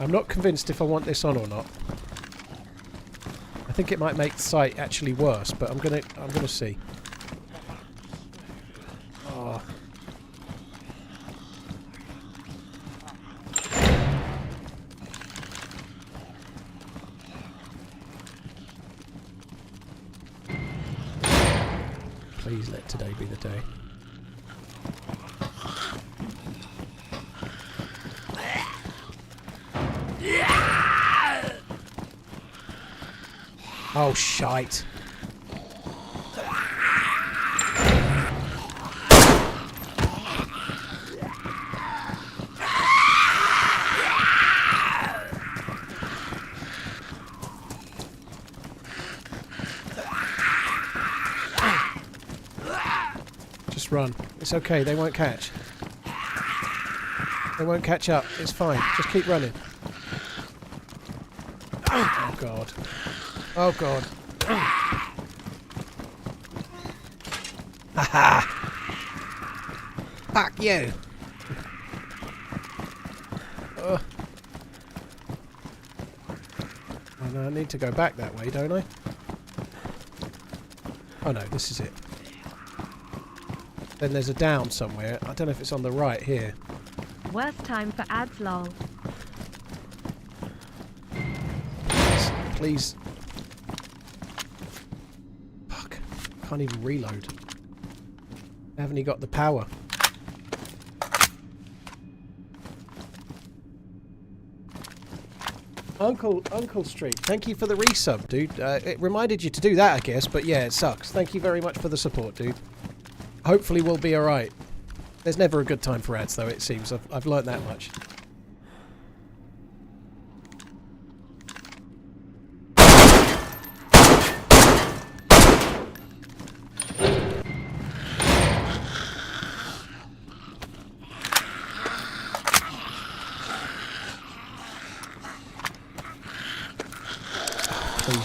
I'm not convinced if I want this on or not. I think it might make the sight actually worse, but I'm gonna see. Oh. Please let today be the day. Oh, shite. Just run. It's okay, they won't catch. They won't catch up. It's fine. Just keep running. Oh, God. Oh, God. Haha! Fuck you! Oh, no, I need to go back that way, don't I? Oh no, this is it. Then there's a down somewhere. I don't know if it's on the right here. Worst time for ads, lol. Please. Fuck. Can't even reload. I haven't even got the power. Uncle Street, thank you for the resub, dude. It reminded you to do that, I guess, but yeah, it sucks. Thank you very much for the support, dude. Hopefully we'll be alright. There's never a good time for ads, though, it seems. I've learnt that much.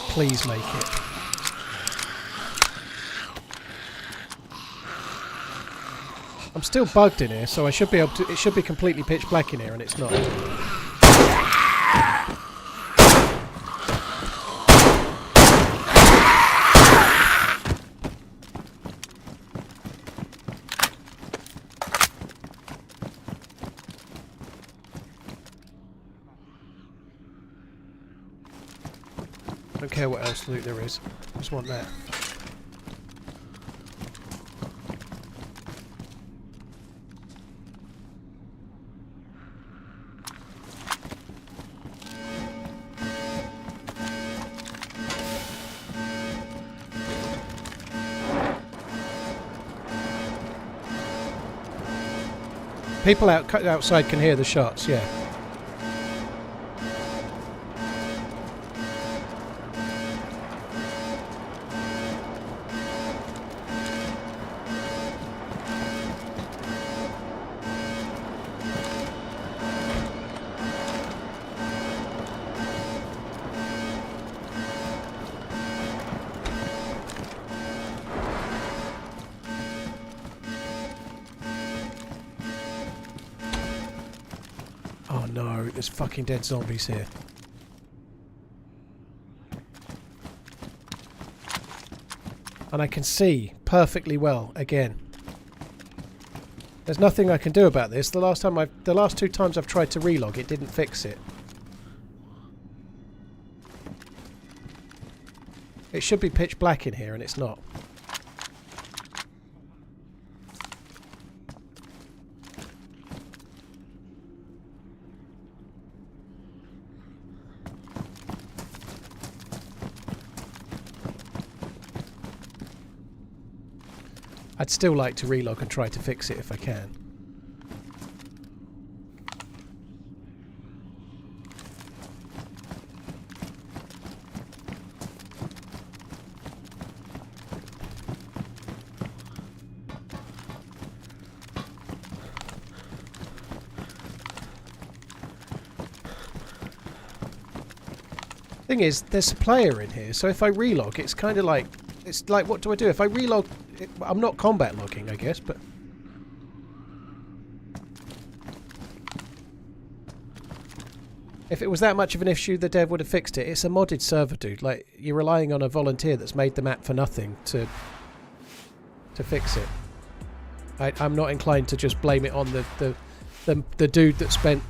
Please make it. I'm still bugged in here, so I should be able to. It should be completely pitch black in here, and it's not. Don't care what else loot there is. Just want that. People outside can hear the shots, yeah. Oh no, there's fucking dead zombies here. And I can see perfectly well again. There's nothing I can do about this. The last two times I've tried to relog, it didn't fix it. It should be pitch black in here and it's not. I'd still like to relog and try to fix it if I can. Thing is, there's a player in here, so if I relog, it's kind of like... It's like, what do I do? If I relog... I'm not combat logging, I guess, but... If it was that much of an issue, the dev would have fixed it. It's a modded server, dude. Like, you're relying on a volunteer that's made the map for nothing to fix it. I'm not inclined to just blame it on the dude that spent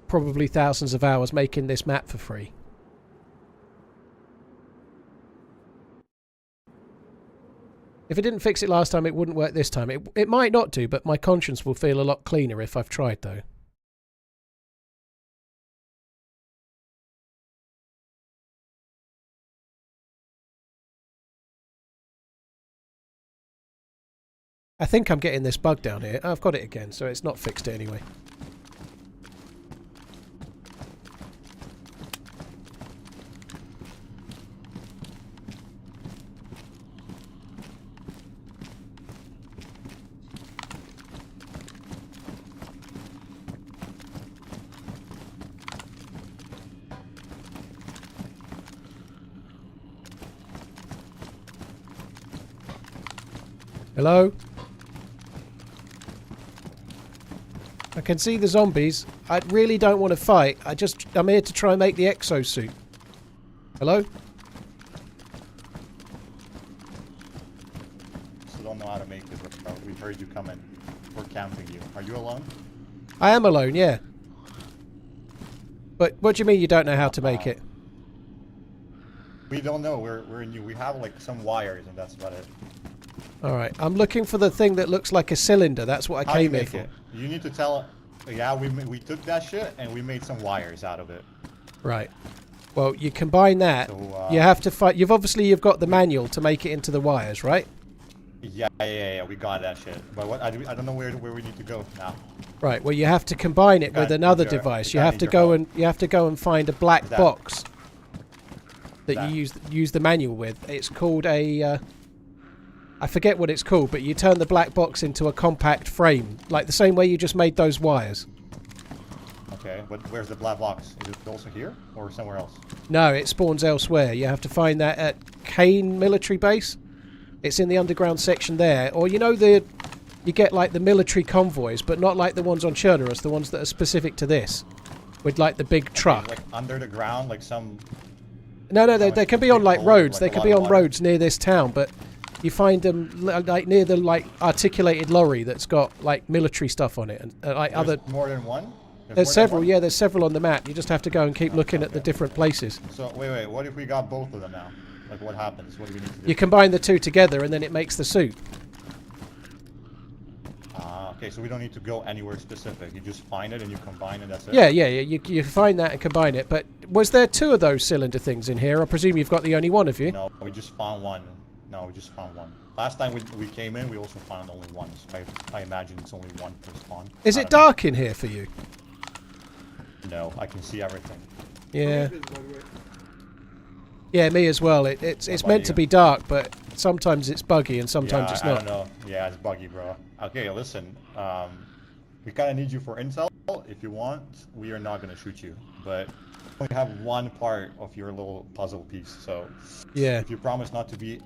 probably thousands of hours making this map for free. If it didn't fix it last time, it wouldn't work this time. It might not do, but my conscience will feel a lot cleaner if I've tried, though. I think I'm getting this bug down here. I've got it again, so it's not fixed it anyway. Hello? I can see the zombies. I really don't want to fight. I'm here to try and make the exosuit. Hello? Still don't know how to make it, but we've heard you coming. We're counting you. Are you alone? I am alone, yeah. But what do you mean you don't know how to make it? We don't know. We're new. We have like some wires and that's about it. Alright, I'm looking for the thing that looks like a cylinder. That's what I came here for. You need to tell... Yeah, we took that shit and we made some wires out of it. Right. Well, you combine that. So, you have to fight... You've got the manual to make it into the wires, right? Yeah, we got that shit. But what I don't know where we need to go now. Right. Well, you have to combine it with another device. You have to go and find a black box that you use the manual with. It's called a I forget what it's called, but you turn the black box into a compact frame, like the same way you just made those wires. Okay, but where's the black box? Is it also here or somewhere else? No, it spawns elsewhere. You have to find that at Kane military base. It's in the underground section there. Or you know you get like the military convoys, but not like the ones on Chernarus, the ones that are specific to this. With like the big truck. Like under the ground, like some... No, they can be on like roads. They can be on roads near this town, but you find them like near the like articulated lorry that's got like military stuff on it and like There's other... more than one? There's several, yeah, there's several on the map. You just have to go and keep looking at the different places. So, wait, what if we got both of them now? Like, what happens? What do we need to do? You combine the two together and then it makes the suit. Okay, so we don't need to go anywhere specific. You just find it and you combine it, that's it? Yeah, you find that and combine it. But was there two of those cylinder things in here? I presume you've got the only one of you. No, we just found one. Last time we came in, we also found only one. So I imagine it's only one per spawn. Is it dark in here for you? No, I can see everything. Yeah. Yeah, me as well. It's meant to be dark, but sometimes it's buggy and sometimes it's not. I don't know. Yeah, it's buggy, bro. Okay, listen. We kind of need you for intel. If you want, we are not going to shoot you. But we only have one part of your little puzzle piece. So yeah, if you promise not to be,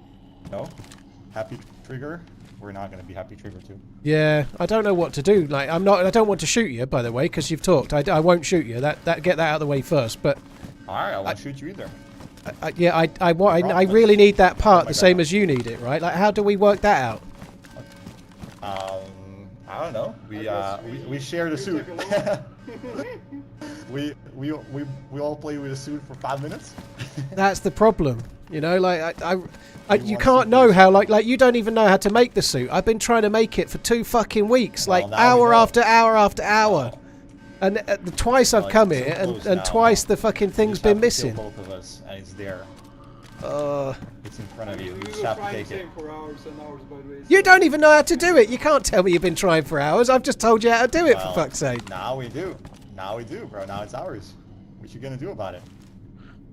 happy trigger, we're not going to be happy trigger too. Yeah, I don't know what to do. Like, I don't want to shoot you, by the way, because you've talked. I won't shoot you. Get that out of the way first. But all right, I won't shoot you either. I really need that part the same as you need it, right? Like, how do we work that out? I don't know. We share the suit. we all play with a suit for 5 minutes. That's the problem, you know. Like you can't know how. Like you don't even know how to make the suit. I've been trying to make it for 2 fucking weeks, like hour after hour after hour. And twice I've come here, and twice the fucking thing's been missing. Both of us, and it's there. It's in front of you. You just have to take it. You don't even know how to do it. You can't tell me you've been trying for hours. I've just told you how to do it, for fuck's sake. Now we do. Now we do, bro. Now it's ours. What you gonna do about it?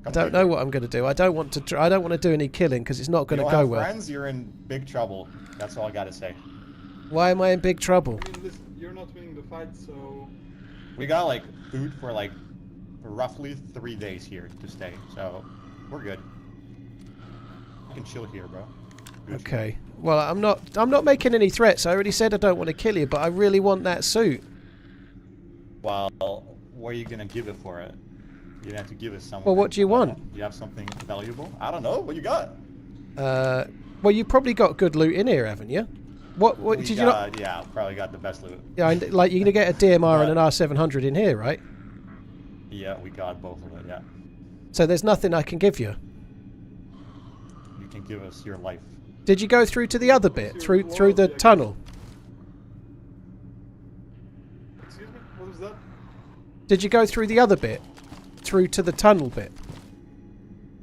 I don't know what I'm gonna do. I don't want to. I don't want to do any killing because it's not gonna go well. Friends, you're in big trouble. That's all I gotta say. Why am I in big trouble? I mean, listen, you're not winning the fight, so... We got like food for like roughly 3 days here to stay, so we're good. You can chill here, bro. Good. Okay. Well, I'm not making any threats. I already said I don't want to kill you, but I really want that suit. Well, what are you gonna give it for it? You're gonna have to give it something. Well, what do you want? Do you have something valuable? I don't know. What you got? Well, you probably got good loot in here, haven't you? What did you not? Yeah, probably got the best loot. Yeah, like you're gonna get a DMR and an R700 in here, right? Yeah, we got both of it. Yeah. So there's nothing I can give you. You can give us your life. Did you go through to the other bit, through the tunnel? Excuse me? What was that? Did you go through the other bit, through to the tunnel bit,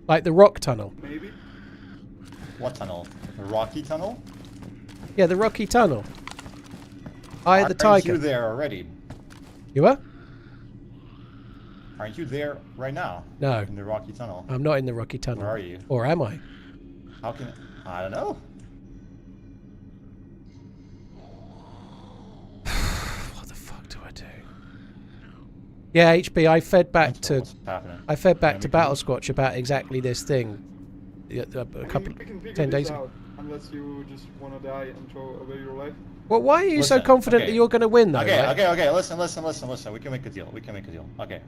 like the rock tunnel? Maybe. What tunnel? The Rocky Tunnel? Yeah, the Rocky Tunnel. Eye of the Tiger. Aren't you there already? You are? Aren't you there right now? No. In the Rocky Tunnel? I'm not in the Rocky Tunnel. Where are you? Or am I? How can... I don't know. What the fuck do I do? Yeah, HB, I fed back to... What's happening? I fed back to Battle Squatch about exactly this thing. A couple... We can figure 10 days this ago. out, unless you just want to die and throw away your life. Well, why are you so Listen, confident okay. that you're going to win, though? Okay, right? okay. Listen. We can make a deal. Okay.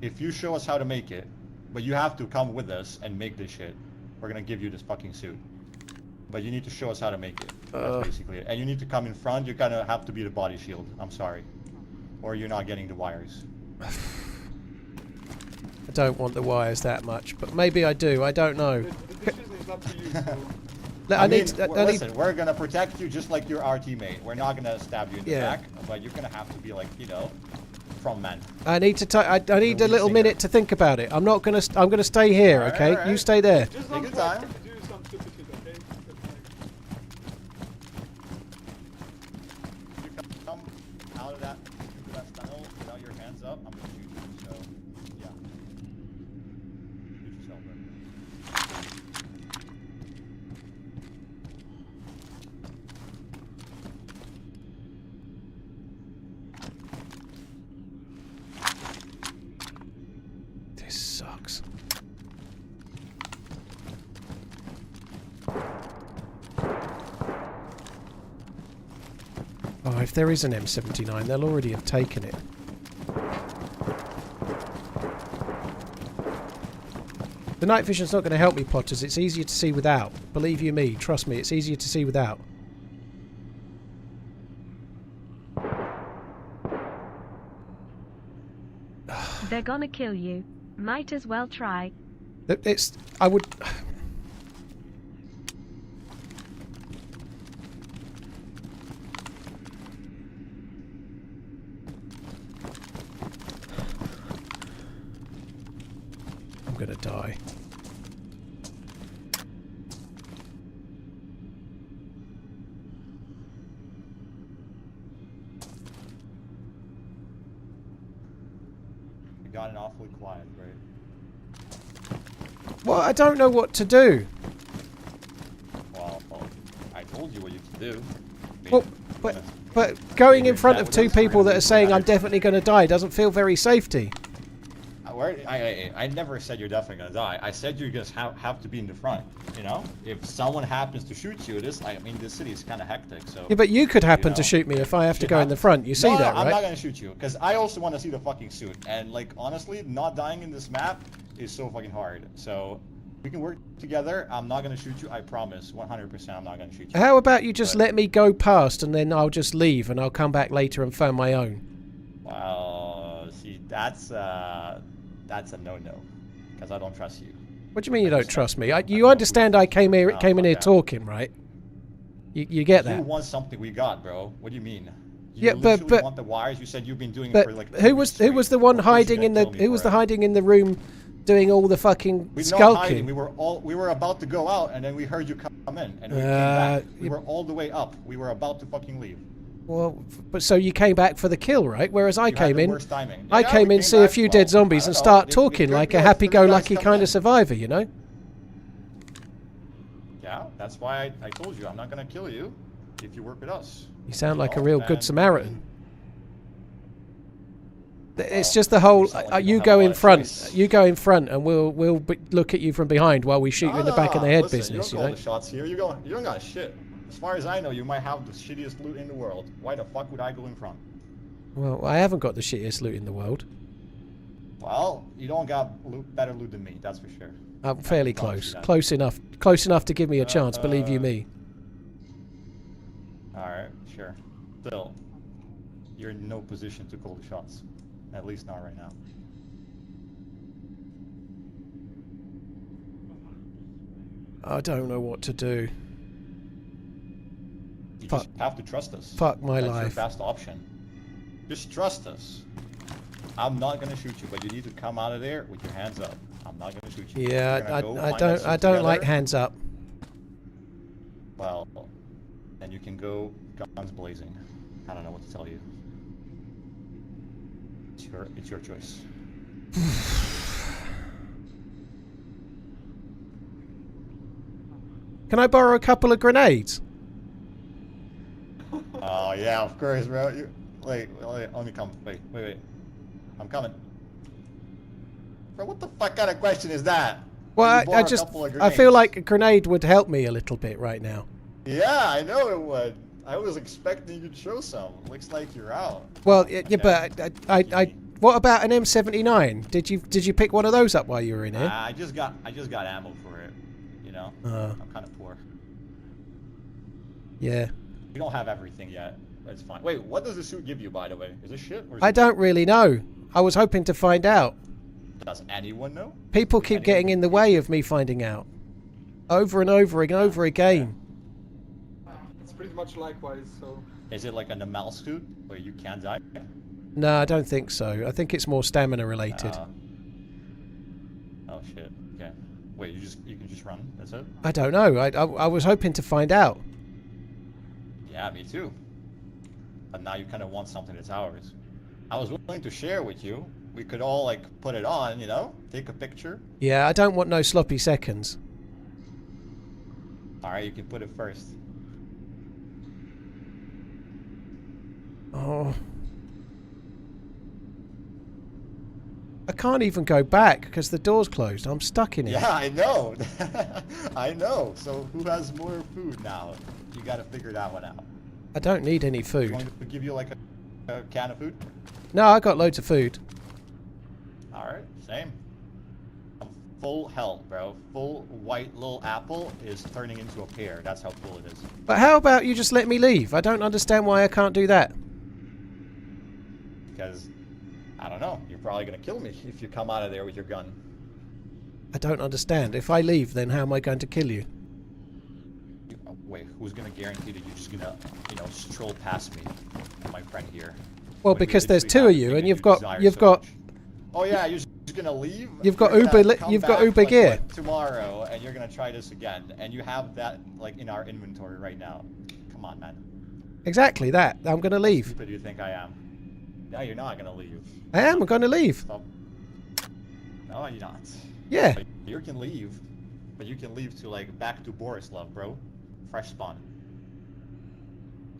If you show us how to make it, but you have to come with us and make this shit, we're gonna give you this fucking suit. But you need to show us how to make it. That's basically it. And you need to come in front. You kind of have to be the body shield. I'm sorry. Or you're not getting the wires. I don't want the wires that much, but maybe I do. I don't know. The decision is up to you, so... Listen, we're gonna protect you just like you're our teammate. We're not gonna stab you in the back, but you're gonna have to be like, from man. I need to. I need a little minute to think about it. I'm not gonna. I'm gonna stay here. Okay, all right. you stay there. Just Take don't your try time. to do some stupid shit, okay? up, I'm gonna shoot you. So, yeah. Shoot yourself, bro. This sucks. Oh, if there is an M79, they'll already have taken it. The night vision's not going to help me, Potters. It's easier to see without. Believe you me, trust me, it's easier to see without. They're gonna kill you. Might as well try. It's... I would... I'm gonna die. You got an awfully quiet, right? Well, I don't know what to do. Well, I told you what you could do. I mean, Well, but going in front of two people that are saying I'm definitely definitely going to die doesn't feel very safety. I never said you're definitely gonna die. I said you just have to be in the front. You know, if someone happens to shoot you, this city is kind of hectic. So Yeah, but you could happen to know, shoot me if I have to shit go in the happens. front. You see No, that, I'm not right? gonna shoot you because I also want to see the fucking suit. And like honestly, not dying in this map is so fucking hard. So we can work together. I'm not gonna shoot you. I promise, 100%. I'm not gonna shoot you. How about you just But- let me go past and then I'll just leave and I'll come back later and phone my own. Well, see, that's a no-no because I don't trust you. What do you mean you I don't just- trust me? I You don't understand I came in Oh, here fuck that. talking, right? You get You that? want something we got, bro. What do you mean? You Yeah, but- literally but- want the wires. You said you've been doing it But for like. who was the one hiding in the hiding in the room doing all the fucking We not hiding. skulking? We were about to go out, and then we heard you come in, and we came back. We were all the way up. We were about to fucking leave. Well, but so you came back for the kill, right? Whereas I You had came the in, worst timing. I Yeah, came we in, see a back. few Well, dead zombies I and don't start know. It talking could like be a like 3 happy-go-lucky guys kind come of survivor, you know? Yeah, that's why I told you I'm not gonna kill you if you work with us. You sound like a know, real good and- Samaritan. It's Well, just the whole. you sound like you You don't go have a in lot of front. choice. You go in front, and we'll look at you from behind while we shoot you in the back of the head Listen, business. You You don't know. call the shots here. You don't got shit. As far as I know, you might have the shittiest loot in the world. Why the fuck would I go in front? Well, I haven't got the shittiest loot in the world. Well, you don't got better loot than me. That's for sure. I'm fairly can promise close. you that. Close enough to give me a chance. Believe you me. All right, sure. Still, you're in no position to call the shots. At least not right now. I don't know what to do. You Fuck. just have to trust us. Fuck my That's life. your best option. Just trust us. I'm not gonna shoot you, but you need to come out of there with your hands up. I'm not gonna shoot you. We're Yeah, gonna go I find don't. that I suit don't like together. hands up. Well, then you can go guns blazing. I don't know what to tell you. It's your choice. Can I borrow a couple of grenades? Oh yeah, of course, bro. Wait, let me come. Wait. I'm coming. Bro, what the fuck kind of question is that? Well, You borrow I a just. couple of I feel grenades. like a grenade would help me a little bit right now. Yeah, I know it would. I was expecting you to show some. Looks like you're out. Well, Okay. yeah, but I. What about an M79? Did you pick one of those up while you were in here? I just got ammo for it. You know, I'm kind of poor. Yeah. We don't have everything yet. That's fine. Wait, what does the suit give you, by the way? Is it shit or is I it don't really know. I was hoping to find out. Does anyone know? People keep getting in the way of me finding out. Over and over and over again. It's pretty much likewise, so... Is it like a Namal suit where you can't die? No, I don't think so. I think it's more stamina related. Oh shit. Okay. Wait, you can just run. That's it? I don't know. I was hoping to find out. Yeah, me too. But now you kind of want something that's ours. I was willing to share with you. We could all like put it on, you know, take a picture. Yeah, I don't want no sloppy seconds. All right, you can put it first. Oh. I can't even go back because the door's closed. I'm stuck in it. Yeah, I know. I know. So who has more food now? You got to figure that one out. I don't need any You food. want me to give you like a can of food? No, I got loads of food. All right, same. I'm full health, bro. Full white little apple is turning into a pear. That's how full it is. But how about you just let me leave? I don't understand why I can't do that. Because, I don't know, you're probably going to kill me if you come out of there with your gun. I don't understand. If I leave, then how am I going to kill you? Wait, who's going to guarantee that you're just going to, you know, stroll past me and my friend here? Well, When we because there's literally two of have you, the and thing you've you got desire you've so got much. Oh yeah, you're just going to leave? You've got You're gonna Uber come you've got back, Uber like, gear. what, tomorrow, and you're going to try this again, and you have that, like, in our inventory right now. Come on, man. Exactly that. I'm going to How leave. stupid do you think I am? No, you're not going to leave. I am. I'm going to leave. Stop. No, you're not. Yeah. But you can leave. But you can leave to, like, back to Borislav, bro. Fresh spawn.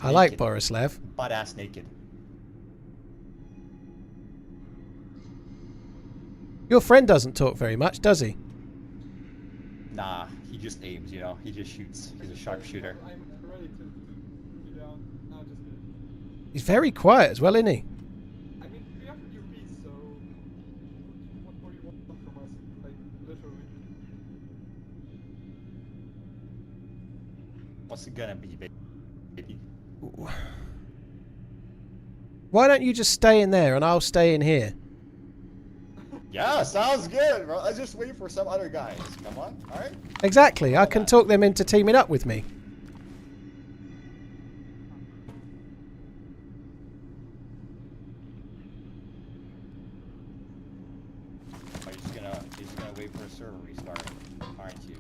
I like Naked. Borislav. Butt ass naked. Your friend doesn't talk very much, does he? Nah, he just aims, you know? He just shoots. He's a sharpshooter. I'm ready to be down. No, just kidding. He's very quiet as well, isn't he? I mean, we offered you peace, so what more do you want from us? Like, literally. What's it gonna be, baby? Why don't you just stay in there and I'll stay in here? Yeah, sounds good, bro. Let's just wait for some other guys. Come on, alright? Exactly. I can talk them into teaming up with me. Are you just gonna wait for a server restart, aren't you?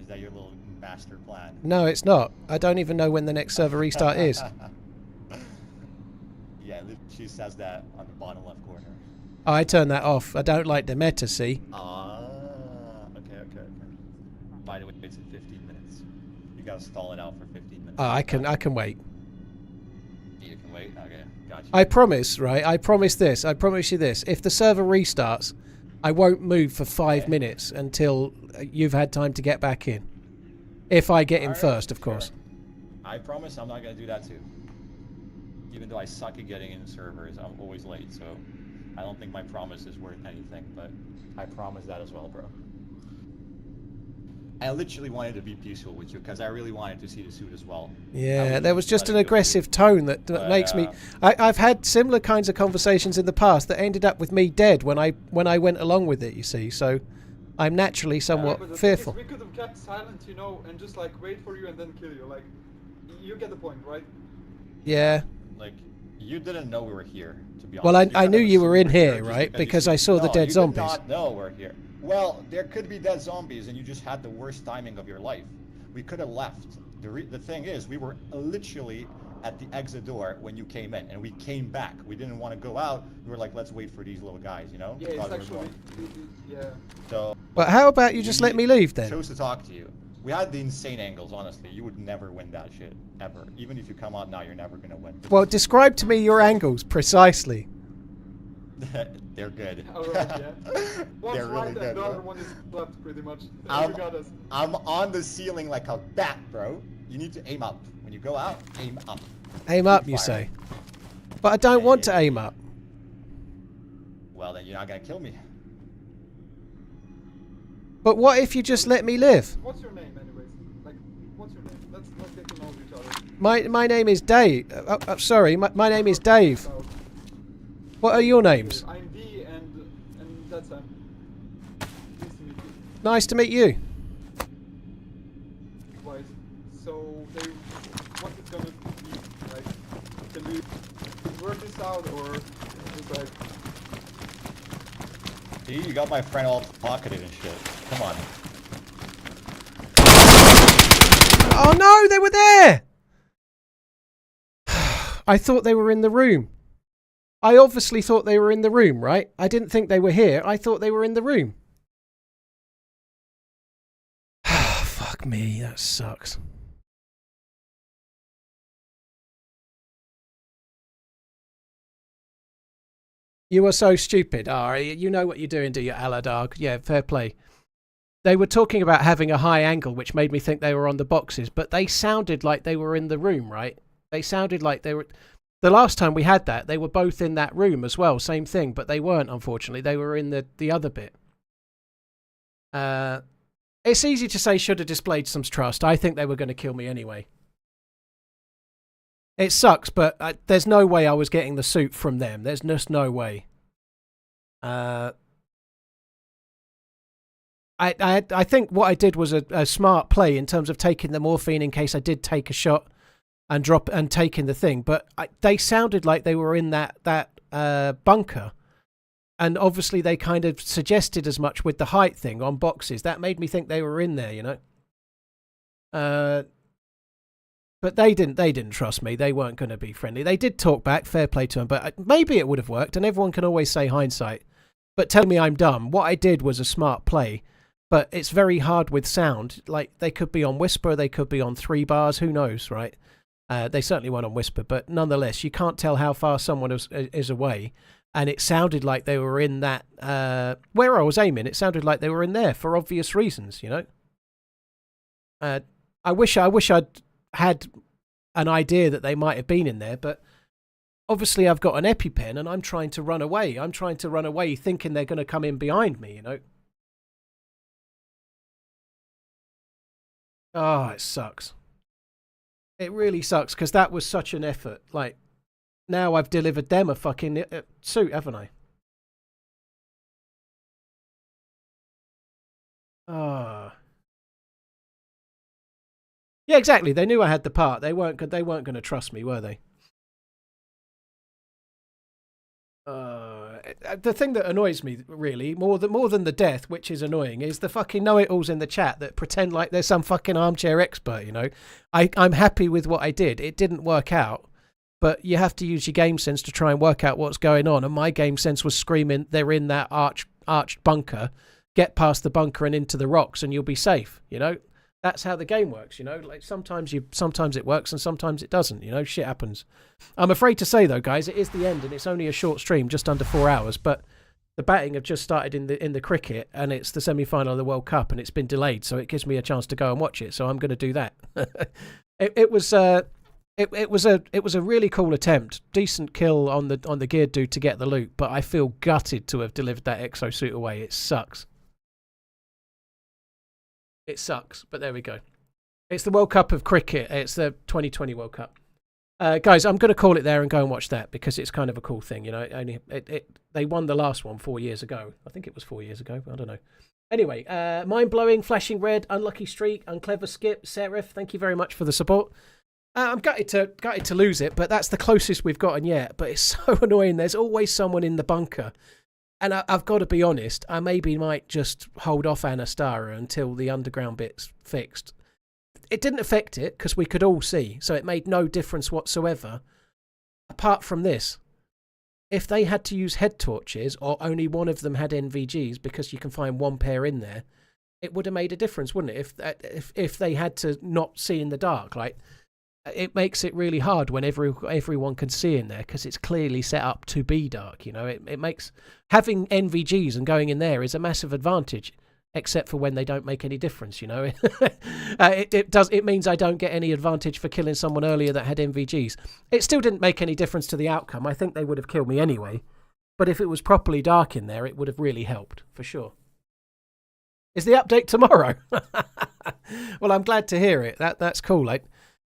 Is that your little master plan? No, it's not. I don't even know when the next server restart is. Yeah, it literally says that on the bottom left corner. Oh, I turn that off. I don't like the meta, see? Ah, okay. By the way, it's in 15 minutes. You gotta stall it out for 15 minutes. Oh, I can wait. You can wait? Okay, gotcha. I promise, right? I promise this. I promise you this. If the server restarts, I won't move for 5 minutes until you've had time to get back in. If I get in Alright, first, of sure. course. I promise I'm not gonna do that too. Even though I suck at getting in servers, I'm always late, so I don't think my promise is worth anything, but I promise that as well, bro. I literally wanted to be peaceful with you because I really wanted to see the suit as well. Yeah, there was just an letting go. aggressive tone that makes me... I've had similar kinds of conversations in the past that ended up with me dead when I went along with it, you see, so I'm naturally somewhat but the thing is, fearful. we could have kept silent, you know, and just like wait for you and then kill you. Like, you get the point, right? Yeah. Like, you didn't know we were here, to be honest. Well, I kind knew of you were in assumed we here, just right? you Because see- I saw the No, dead you zombies. did not know we're here. Well, there could be dead zombies and you just had the worst timing of your life. We could have left. The thing is, we were literally at the exit door when you came in, and we came back. We didn't want to go out. We were like, let's wait for these little guys, you know? Yeah, it's Thought we were actually, going. yeah. So, But how about you just let me leave then? chose to talk to you. We had the insane angles, honestly. You would never win that shit, ever. Even if you come out now, you're never gonna win. Well, describe to me your angles precisely. They're good. Alright, yeah. One's They're really right good, and the bro. other one is left, pretty much. You I'm, got us. I'm on the ceiling like a bat, bro. You need to aim up. When you go out, aim up. Aim up, you Fire. say. But I don't want to aim up. Well, then you're not gonna kill me. But what if you just let me live? What's your name, anyways? Like, what's your name? Let's get to know each other. My name is Dave. Sorry, my name is Dave. So, What are your names? I'm D and that's Sam. Nice to meet you. Nice to meet you. Likewise. So, they, what is gonna be, like, can we work this out or just like, See, you got my friend all pocketed and shit. Come on. Oh no, they were there! I thought they were in the room. I obviously thought they were in the room, right? I didn't think they were here. I thought they were in the room. Fuck me, that sucks. You are so stupid. You know what you're doing, do you, Aladarg? Yeah, fair play. They were talking about having a high angle, which made me think they were on the boxes, but they sounded like they were in the room, right? They sounded like they were... The last time we had that, they were both in that room as well, same thing, but they weren't, unfortunately. They were in the other bit. It's easy to say should have displayed some trust. I think they were going to kill me anyway. It sucks, but there's no way I was getting the suit from them. There's just no way. I think what I did was a smart play in terms of taking the morphine in case I did take a shot and taking the thing. But they sounded like they were in that bunker. And obviously they kind of suggested as much with the height thing on boxes. That made me think they were in there, you know. But they didn't trust me. They weren't going to be friendly. They did talk back, fair play to them, but maybe it would have worked, and everyone can always say hindsight. But tell me I'm dumb. What I did was a smart play, but it's very hard with sound. Like, they could be on whisper, they could be on 3 bars, who knows, right? They certainly weren't on whisper, but nonetheless, you can't tell how far someone is away, and it sounded like they were in that, where I was aiming, it sounded like they were in there for obvious reasons, you know? I wish I'd had an idea that they might have been in there, but obviously I've got an EpiPen and I'm trying to run away. I'm trying to run away thinking they're going to come in behind me, you know. Oh, it sucks. It really sucks because that was such an effort. Like, now I've delivered them a fucking suit, haven't I? Ah. Yeah, exactly. They knew I had the part. They weren't going to trust me, were they? The thing that annoys me, really, more than the death, which is annoying, is the fucking know-it-alls in the chat that pretend like they're some fucking armchair expert, you know? I'm happy with what I did. It didn't work out, but you have to use your game sense to try and work out what's going on, and my game sense was screaming, they're in that arched bunker, get past the bunker and into the rocks and you'll be safe, you know? That's how the game works, you know. Like sometimes it works and sometimes it doesn't, you know. Shit happens. I'm afraid to say though, guys, it is the end and it's only a short stream, just under 4 hours. But the batting have just started in the cricket and it's the semi-final of the World Cup and it's been delayed, so it gives me a chance to go and watch it. So I'm going to do that. It was a really cool attempt, decent kill on the geared dude to get the loot. But I feel gutted to have delivered that exosuit away. It sucks. It sucks, but there we go. It's the World Cup of cricket. It's the 2020 World Cup. Guys, I'm going to call it there and go and watch that because it's kind of a cool thing. You know, they won the last one 4 years ago. I think it was 4 years ago. I don't know. Anyway, mind-blowing, flashing red, unlucky streak, unclever skip, Serif, thank you very much for the support. I'm gutted to lose it, but that's the closest we've gotten yet. But it's so annoying. There's always someone in the bunker. And I've got to be honest, I maybe might just hold off Anastara until the underground bit's fixed. It didn't affect it because we could all see, so it made no difference whatsoever. Apart from this, if they had to use head torches or only one of them had NVGs because you can find one pair in there, it would have made a difference, wouldn't it? If they had to not see in the dark, like it makes it really hard when everyone can see in there because it's clearly set up to be dark. You know, it makes having NVGs and going in there is a massive advantage, except for when they don't make any difference. You know, it means I don't get any advantage for killing someone earlier that had NVGs. It still didn't make any difference to the outcome. I think they would have killed me anyway. But if it was properly dark in there, it would have really helped for sure. Is the update tomorrow? Well, I'm glad to hear it. That's cool. Like,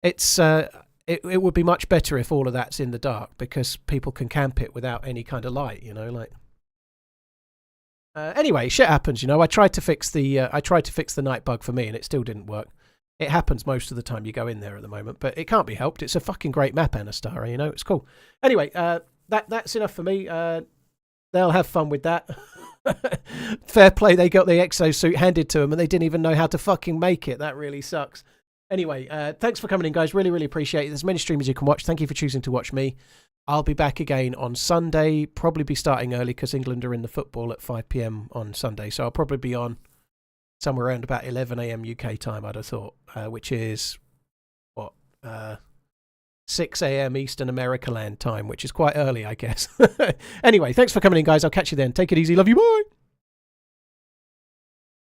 it's it would be much better if all of that's in the dark because people can camp it without any kind of light, you know, like. Anyway, shit happens, you know. I tried to fix the night bug for me and it still didn't work. It happens most of the time you go in there at the moment, but it can't be helped. It's a fucking great map, Anastara, you know. It's cool. Anyway, that's enough for me. They'll have fun with that. Fair play, they got the exosuit handed to them and they didn't even know how to fucking make it. That really sucks. Anyway, thanks for coming in, guys. Really, really appreciate it. There's many streamers you can watch. Thank you for choosing to watch me. I'll be back again on Sunday. Probably be starting early because England are in the football at 5 p.m. on Sunday. So I'll probably be on somewhere around about 11 a.m. UK time, I'd have thought, which is, 6 a.m. Eastern America land time, which is quite early, I guess. Anyway, thanks for coming in, guys. I'll catch you then. Take it easy. Love you. Bye.